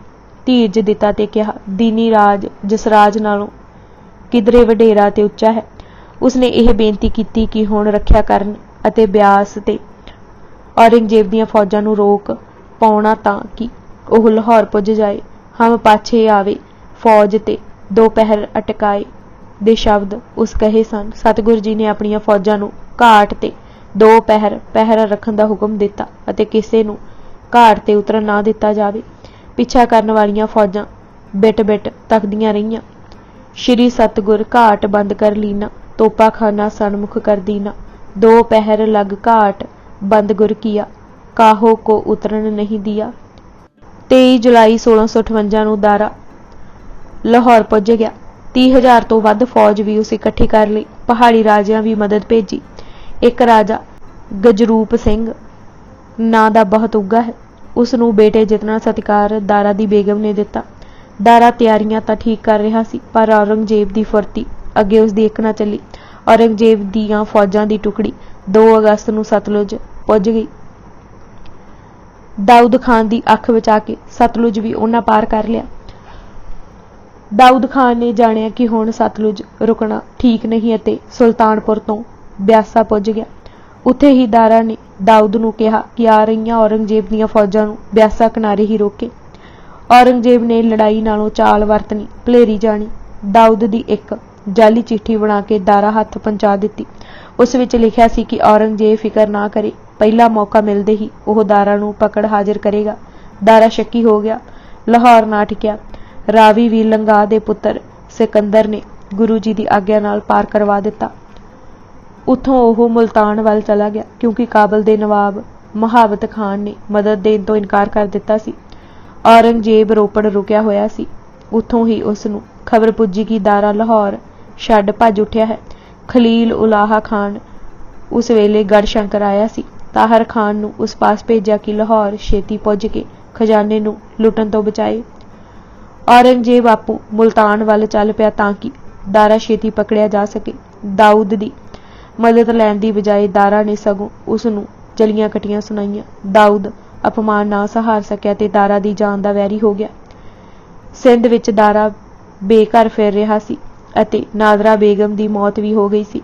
ਧੀਰਜ ਦਿੱਤਾ ਤੇ ਕਿਹਾ, ਦੀਨੀ ਰਾਜ ਜਸਰਾਜ ਨਾਲੋਂ ਕਿਧਰੇ ਵਡੇਰਾ ਤੇ ਉੱਚਾ ਹੈ। ਉਸਨੇ ਇਹ ਬੇਨਤੀ ਕੀਤੀ ਕਿ ਹੁਣ ਰੱਖਿਆ ਕਰਨ ਅਤੇ ਬਿਆਸ ਤੇ ਔਰੰਗਜ਼ੇਬ ਦੀਆਂ ਫੌਜਾਂ ਨੂੰ ਰੋਕ ਪਾਉਣਾ ਤਾਂ ਕਿ ਉਹ ਲਾਹੌਰ ਪੁੱਜ ਜਾਏ। ਹਮ ਪਾਛੇ ਆਵੇ ਫੌਜ ਤੇ ਦੋ ਪਹਿਰ ਅਟਕਾਏ ਦੇ ਸ਼ਬਦ ਉਸ ਕਹੇ ਸਨ। ਸਤਿਗੁਰੂ ਜੀ ਨੇ ਆਪਣੀਆਂ ਫੌਜਾਂ ਨੂੰ ਘਾਟ ਤੇ ਦੋ ਪਹਿਰਾ ਰੱਖਣ ਦਾ ਹੁਕਮ ਦਿੱਤਾ ਅਤੇ ਕਿਸੇ ਨੂੰ ਘਾਟ ਤੇ ਉਤਰਨ ਨਾ ਦਿੱਤਾ ਜਾਵੇ। ਪਿੱਛਾ ਕਰਨ ਵਾਲੀਆਂ ਫੌਜਾਂ ਬਿਟ ਤੱਕਦੀਆਂ ਰਹੀਆਂ। ਸ਼੍ਰੀ ਸਤਿਗੁਰ ਘਾਟ ਬੰਦ ਕਰ ਲੀਨਾ, ਤੋਪਾ ਖਾਨਾ ਸਨਮੁਖ ਕਰ ਦੀਨਾ। ਦੋ ਪਹਿਰ ਲਗ ਘਾਟ ਬੰਦ ਗੁਰ ਕੀਆ, ਕਾਹੋ ਕੋ ਉਤਰਨ ਨਹੀਂ ਦਿਆ। 23 ਜੁਲਾਈ 1658 ਨੂੰ ਦਾਰਾ ਲਾਹੌਰ ਪੁੱਜ ਗਿਆ। 30,000 ਤੋਂ ਵੱਧ ਫੌਜ ਵੀ ਉਸ ਇਕੱਠੀ ਕਰ ਲਈ। ਪਹਾੜੀ ਰਾਜਿਆਂ ਵੀ ਮਦਦ ਭੇਜੀ। ਇੱਕ ਰਾਜਾ ਗਜਰੂਪ ਸਿੰਘ ਨਾਂ ਦਾ ਬਹੁਤ ਉੱਘਾ ਹੈ। ਉਸ ਨੂੰ ਬੇਟੇ ਜਿਤਨਾ ਸਤਿਕਾਰ ਦਾਰਾ ਦੀ ਬੇਗਮ ਨੇ ਦਿੱਤਾ। ਦਾਰਾ ਤਿਆਰੀਆਂ ਤਾਂ ਠੀਕ ਕਰ ਰਿਹਾ ਸੀ, ਪਰ ਔਰੰਗਜ਼ੇਬ ਦੀ ਫੁਰਤੀ ਅੱਗੇ ਉਸ ਦੀ ਇੱਕ ਨਾ ਚੱਲੀ। ਔਰੰਗਜ਼ੇਬ ਦੀਆਂ ਫੌਜਾਂ ਦੀ ਟੁਕੜੀ 2 ਅਗਸਤ ਨੂੰ ਸਤਲੁਜ ਪੁੱਜ ਗਈ। ਦਾਊਦ ਖਾਨ ਦੀ ਅੱਖ ਬਚਾ ਕੇ ਸਤਲੁਜ ਵੀ ਉਹਨਾਂ ਪਾਰ ਕਰ ਲਿਆ। ਦਾਊਦ ਖਾਨ ਨੇ ਜਾਣਿਆ ਕਿ ਹੁਣ ਸਤਲੁਜ ਰੁਕਣਾ ਠੀਕ ਨਹੀਂ ਅਤੇ ਸੁਲਤਾਨਪੁਰ ਤੋਂ ਬਿਆਸਾ ਪੁੱਜ ਗਿਆ। ਉੱਥੇ ਹੀ ਦਾਰਾ ਨੇ ਦਾਊਦ ਨੂੰ ਕਿਹਾ ਕਿ ਆ ਰਹੀਆਂ ਔਰੰਗਜ਼ੇਬ ਦੀਆਂ ਫੌਜਾਂ ਨੂੰ ਬਿਆਸਾ ਕਿਨਾਰੇ ਹੀ ਰੋਕੇ। ਔਰੰਗਜ਼ੇਬ ਨੇ ਲੜਾਈ ਨਾਲੋਂ ਚਾਲ ਵਰਤਣੀ ਭਲੇਰੀ ਜਾਣੀ। ਦਾਊਦ ਦੀ ਇੱਕ ਜਾਲੀ ਚਿੱਠੀ ਬਣਾ ਕੇ ਦਾਰਾ ਹੱਥ ਪਹੁੰਚਾ ਦਿੱਤੀ। ਉਸ ਵਿੱਚ ਲਿਖਿਆ ਸੀ ਕਿ ਔਰੰਗਜ਼ੇਬ ਫਿਕਰ ਨਾ ਕਰੇ, ਪਹਿਲਾ ਮੌਕਾ ਮਿਲਦੇ ਹੀ ਉਹ ਦਾਰਾ ਨੂੰ ਪਕੜ ਹਾਜ਼ਰ ਕਰੇਗਾ। ਦਾਰਾ ਸ਼ੱਕੀ ਹੋ ਗਿਆ, ਲਾਹੌਰ ਨਾ ਟਿਕਿਆ। ਰਾਵੀ ਵੀ ਲੰਗਾ ਦੇ ਪੁੱਤਰ ਸਿਕੰਦਰ ਨੇ ਗੁਰੂ ਜੀ ਦੀ ਆਗਿਆ ਨਾਲ ਪਾਰ ਕਰਵਾ ਦਿੱਤਾ। ਉੱਥੋਂ ਉਹ ਮੁਲਤਾਨ ਵੱਲ ਚਲਾ ਗਿਆ, ਕਿਉਂਕਿ ਕਾਬਲ ਦੇ ਨਵਾਬ ਮਹਾਬਤ ਖਾਨ ਨੇ ਮਦਦ ਦੇਣ ਤੋਂ ਇਨਕਾਰ ਕਰ ਦਿੱਤਾ ਸੀ। ਔਰੰਗਜ਼ੇਬ ਰੋਪੜ ਰੁਕਿਆ ਹੋਇਆ ਸੀ। ਉੱਥੋਂ ਹੀ ਉਸ ਨੂੰ ਖਬਰ ਪੁੱਜੀ ਕਿ ਦਾਰਾ ਲਾਹੌਰ ਛੱਡ ਭੱਜ ਉੱਠਿਆ ਹੈ। ਖਲੀਲ ਉਲਾਹਾ ਖਾਨ ਉਸ ਵੇਲੇ ਗੜ੍ਹ ਸ਼ੰਕਰ ਆਇਆ ਸੀ। ਤਾਹਰ ਖਾਨ ਨੂੰ ਉਸ ਪਾਸ ਭੇਜਿਆ ਕਿ ਲਾਹੌਰ ਛੇਤੀ ਪੁੱਜ ਕੇ ਖਜ਼ਾਨੇ ਨੂੰ ਲੁੱਟਣ ਤੋਂ ਬਚਾਏ। ਔਰੰਗਜ਼ੇਬ ਆਪੂ ਮੁਲਤਾਨ ਵੱਲ ਚੱਲ ਪਿਆ ਤਾਂ ਕਿ ਦਾਰਾ ਛੇਤੀ ਪਕੜਿਆ ਜਾ ਸਕੇ। ਦਾਊਦ ਦੀ ਮਦਦ ਲੈਣ ਦੀ ਬਜਾਏ ਦਾਰਾ ਨੇ ਸਗੋਂ ਉਸ ਨੂੰ ਜਲੀਆਂ ਕੱਟੀਆਂ ਸੁਣਾਈਆਂ। ਦਾਊਦ ਅਪਮਾਨ ਨਾ ਸਹਾਰ ਸਕਿਆ ਤੇ ਦਾਰਾ ਦੀ ਜਾਨ ਦਾ ਵੈਰੀ ਹੋ ਗਿਆ। ਸਿੰਧ ਵਿੱਚ ਦਾਰਾ ਬੇਘਰ ਫਿਰ ਰਿਹਾ ਸੀ ਅਤੇ ਨਾਦਰਾ ਬੇਗਮ ਦੀ ਮੌਤ ਵੀ ਹੋ ਗਈ ਸੀ।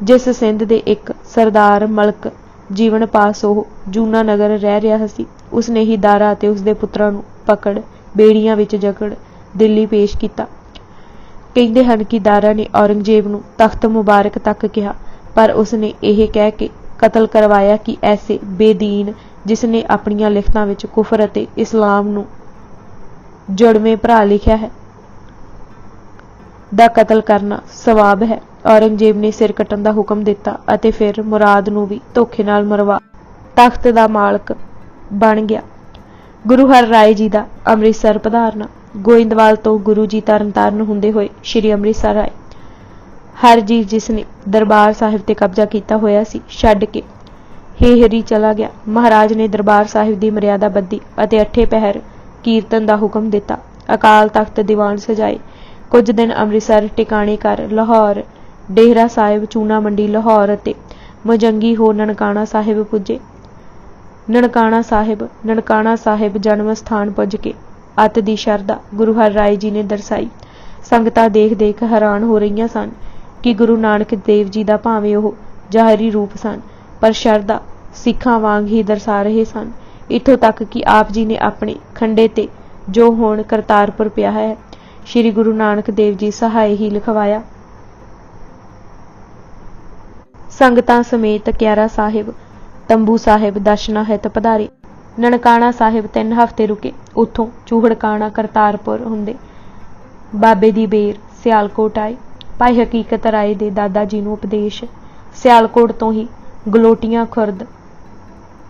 ਜਿਸ ਸਿੰਧ ਦੇ ਇੱਕ ਸਰਦਾਰ ਮਲਕ ਜੀਵਨ ਪਾਸ ਉਹ ਜੂਨਾ ਨਗਰ ਰਹਿ ਰਿਹਾ ਸੀ, ਉਸਨੇ ਹੀ ਦਾਰਾ ਅਤੇ ਉਸਦੇ ਪੁੱਤਰਾਂ ਨੂੰ ਪਕੜ ਬੇੜੀਆਂ ਵਿੱਚ ਜਕੜ ਦਿੱਲੀ ਪੇਸ਼ ਕੀਤਾ। ਕਹਿੰਦੇ ਹਨ ਕਿ ਦਾਰਾ ਨੇ ਔਰੰਗਜ਼ੇਬ ਨੂੰ ਤਖਤ ਮੁਬਾਰਕ ਤੱਕ ਕਿਹਾ, ਪਰ ਉਸਨੇ ਇਹ ਕਹਿ ਕੇ ਕਤਲ ਕਰਵਾਇਆ ਕਿ ਐਸੇ ਬੇਦੀਨ ਜਿਸਨੇ ਆਪਣੀਆਂ ਲਿਖਤਾਂ ਵਿੱਚ ਕੁਫਰ ਅਤੇ ਇਸਲਾਮ ਨੂੰ ਜੁੜਵੇਂ ਭਰਾ ਲਿਖਿਆ ਹੈ ਦਾ ਕਤਲ ਕਰਨਾ ਸਵਾਬ ਹੈ। ਔਰੰਗਜ਼ੇਬ ਨੇ ਸਿਰ ਕੱਟਣ ਦਾ ਹੁਕਮ ਦਿੱਤਾ ਅਤੇ ਫਿਰ ਮੁਰਾਦ ਨੂੰ ਵੀ ਧੋਖੇ ਨਾਲ ਮਰਵਾ ਤਖਤ ਦਾ ਮਾਲਕ ਬਣ ਗਿਆ। ਗੁਰੂ ਹਰ ਰਾਏ ਜੀ ਦਾ ਅੰਮ੍ਰਿਤਸਰ ਪਧਾਰਨਾ। ਗੋਇੰਦਵਾਲ ਤੋਂ ਗੁਰੂ ਜੀ ਤਰਨਤਾਰਨ ਹੁੰਦੇ ਹੋਏ ਸ਼੍ਰੀ ਅੰਮ੍ਰਿਤਸਰ ਆਏ। ਹਰ ਜੀ ਜਿਸ ਨੇ ਦਰਬਾਰ ਸਾਹਿਬ ਤੇ ਕਬਜ਼ਾ ਕੀਤਾ ਹੋਇਆ ਸੀ, ਛੱਡ ਕੇ ਹੇਹਰੀ ਚਲਾ ਗਿਆ। ਮਹਾਰਾਜ ਨੇ ਦਰਬਾਰ ਸਾਹਿਬ ਦੀ ਮਰਿਆਦਾ ਬੱਧੀ ਅਤੇ 8 ਪਹਿਰ ਕੀਰਤਨ ਦਾ ਹੁਕਮ ਦਿੱਤਾ। ਅਕਾਲ ਤਖਤ ਦੀਵਾਨ ਸਜਾਏ। ਕੁਝ ਦਿਨ ਅੰਮ੍ਰਿਤਸਰ ਟਿਕਾਣੇ ਕਰ ਲਾਹੌਰ, ਡੇਹਰਾ ਸਾਹਿਬ, ਚੂਨਾ ਮੰਡੀ, ਲਾਹੌਰ ਅਤੇ ਮੁਜੰਗੀ ਹੋ ਨਨਕਾਣਾ ਸਾਹਿਬ ਪੁੱਜੇ। ਨਨਕਾਣਾ ਸਾਹਿਬ ਜਨਮ ਸਥਾਨ ਪੁੱਜ ਕੇ ਅਤ ਦੀ ਸ਼ਰਧਾ ਗੁਰੂ ਹਰ ਰਾਏ ਜੀ ਨੇ ਦਰਸਾਈ। ਸੰਗਤਾਂ ਦੇਖ ਹੈਰਾਨ ਹੋ ਰਹੀਆਂ ਸਨ ਕਿ ਗੁਰੂ ਨਾਨਕ ਦੇਵ ਜੀ ਦਾ ਭਾਵੇਂ ਉਹ ਜ਼ਾਹਰੀ ਰੂਪ ਸਨ, ਪਰ ਸ਼ਰਧਾ ਸਿੱਖਾਂ ਵਾਂਗ ਹੀ ਦਰਸਾ ਰਹੇ ਸਨ। ਇੱਥੋਂ ਤੱਕ ਕਿ ਆਪ ਜੀ ਨੇ ਆਪਣੇ ਖੰਡੇ ਤੇ ਜੋ ਹੁਣ ਕਰਤਾਰਪੁਰ ਪਿਆ ਹੈ, ਸ਼੍ਰੀ ਗੁਰੂ ਨਾਨਕ ਦੇਵ ਜੀ ਸਹਾਏ ਹੀ ਲਿਖਵਾਇਆ। ਸੰਗਤਾਂ ਸਮੇਤ ਕਿਆਰਾ ਸਾਹਿਬ, ਤੰਬੂ ਸਾਹਿਬ ਦਰਸ਼ਨਾਂ ਹਿਤ ਪਧਾਰੇ। ਨਨਕਾਣਾ ਸਾਹਿਬ 3 ਹਫ਼ਤੇ ਰੁਕੇ। ਉੱਥੋਂ ਚੂਹੜਕਾਣਾ, ਕਰਤਾਰਪੁਰ ਹੁੰਦੇ ਬਾਬੇ ਦੀ ਬੇਰ, ਸਿਆਲਕੋਟ ਆਏ। ਭਾਈ ਹਕੀਕਤ ਰਾਏ ਦੇ ਦਾਦਾ ਜੀ ਨੂੰ ਉਪਦੇਸ਼। ਸਿਆਲਕੋਟ ਤੋਂ ਹੀ ਗਲੋਟੀਆਂ ਖੁਰਦ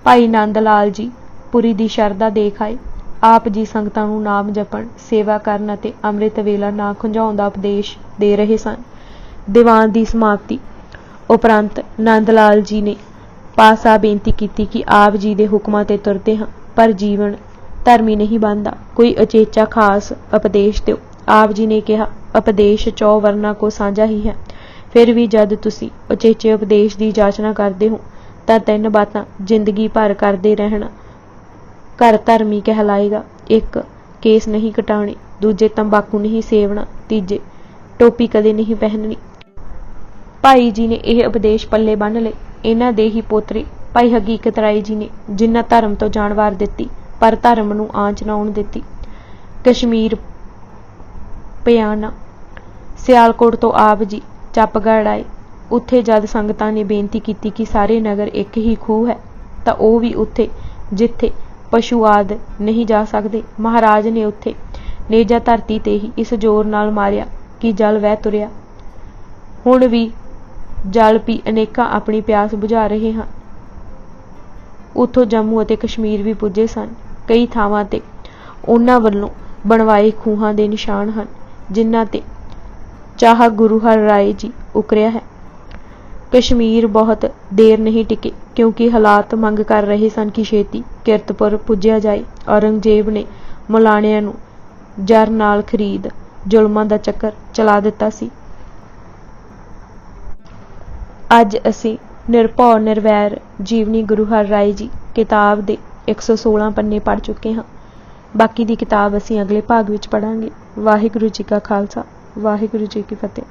ਭਾਈ ਨੰਦ ਲਾਲ ਜੀ ਪੁਰੀ ਦੀ ਸ਼ਰਧਾ ਦੇਖ ਆਏ। ਆਪ ਜੀ ਸੰਗਤਾਂ ਨੂੰ ਨਾਮ ਜਪਣ, ਸੇਵਾ ਕਰਨ ਅਤੇ ਅੰਮ੍ਰਿਤ ਵੇਲਾ ਨਾ ਖੁੰਝਾਉਣ ਦਾ ਉਪਦੇਸ਼ ਦੇ ਰਹੇ ਸਨ। ਦੀਵਾਨ ਦੀ ਸਮਾਪਤੀ ਉਪਰੰਤ ਨੰਦ ਲਾਲ ਜੀ ਨੇ ਪਾਸਾ ਬੇਨਤੀ ਕੀਤੀ ਕਿ ਆਪ ਜੀ ਦੇ ਹੁਕਮਾਂ ਤੇ ਤੁਰਦੇ ਹਾਂ, ਪਰ ਜੀਵਨ ਧਰਮੀ ਨਹੀਂ ਬਣਦਾ। ਕੋਈ ਉਚੇਚਾ ਖਾਸ ਉਪਦੇਸ਼ ਦਿਓ। ਆਪ ਜੀ ਨੇ ਕਿਹਾ, ਉਪਦੇਸ਼ 4 ਵਰਨਾ ਕੋ ਸਾਂਝਾ ਹੀ ਹੈ। ਫਿਰ ਵੀ ਜਦ ਤੁਸੀਂ ਉਚੇਚੇ ਉਪਦੇਸ਼ ਦੀ ਜਾਚਨਾ ਕਰਦੇ ਹੋ ਤਾਂ 3 ਬਾਤਾਂ ਜ਼ਿੰਦਗੀ ਭਰ ਕਰਦੇ ਰਹਿਣਾ घर धर्मी कहलाएगा। एक केस नहीं कटाने, दूजे तंबाकू नहीं सेवना, तीजे टोपी कदे नहीं पहननी। भाई जी ने यह उपदेश पल्ले बन लए। इन्हां दे ही पोतरे भाई हकीकत राय जी ने, जिन्हां धर्म तो जान वार दित्ती पर धर्म नूं आंच ना आउण दित्ती। कश्मीर पियाना सियालकोट तो आप जी चपगढ़ आए। उत्थे जद संगतां ने बेनती कीती कि सारे नगर एक ही खूह है तां ओह भी उत्थे जिथे पशु आदि नहीं जा सकते। महाराज ने उत्थे नेजा धरती ते ही इस जोर नाल मारिया कि जल वह तुरिया। हुण भी जल पी अनेकां अपनी प्यास बुझा रहे हैं। उत्थों जम्मू अते कश्मीर भी पुजे सन। कई थावां ते उन्हां वल्लों बनवाए खूहां दे निशान हैं, जिन्हां ते चाह गुरु हर राय जी उकरिया है। कश्मीर बहुत देर नहीं टिके, क्योंकि हालात मंग कर रहे सन कि छेती किरतपुर पुज्या जाए। औरंगजेब ने मुलाणियां नूं जर नाल खरीद जुल्मां दा चक्कर चला दिता सी। अज असी निरभौ निर्वैर जीवनी गुरु हर राय जी किताब दे 116 पन्ने पढ़ चुके हैं। बाकी दी किताब असी अगले भाग विच पढ़ांगे। वाहिगुरू जी का खालसा, वाहिगुरू जी की फतेह।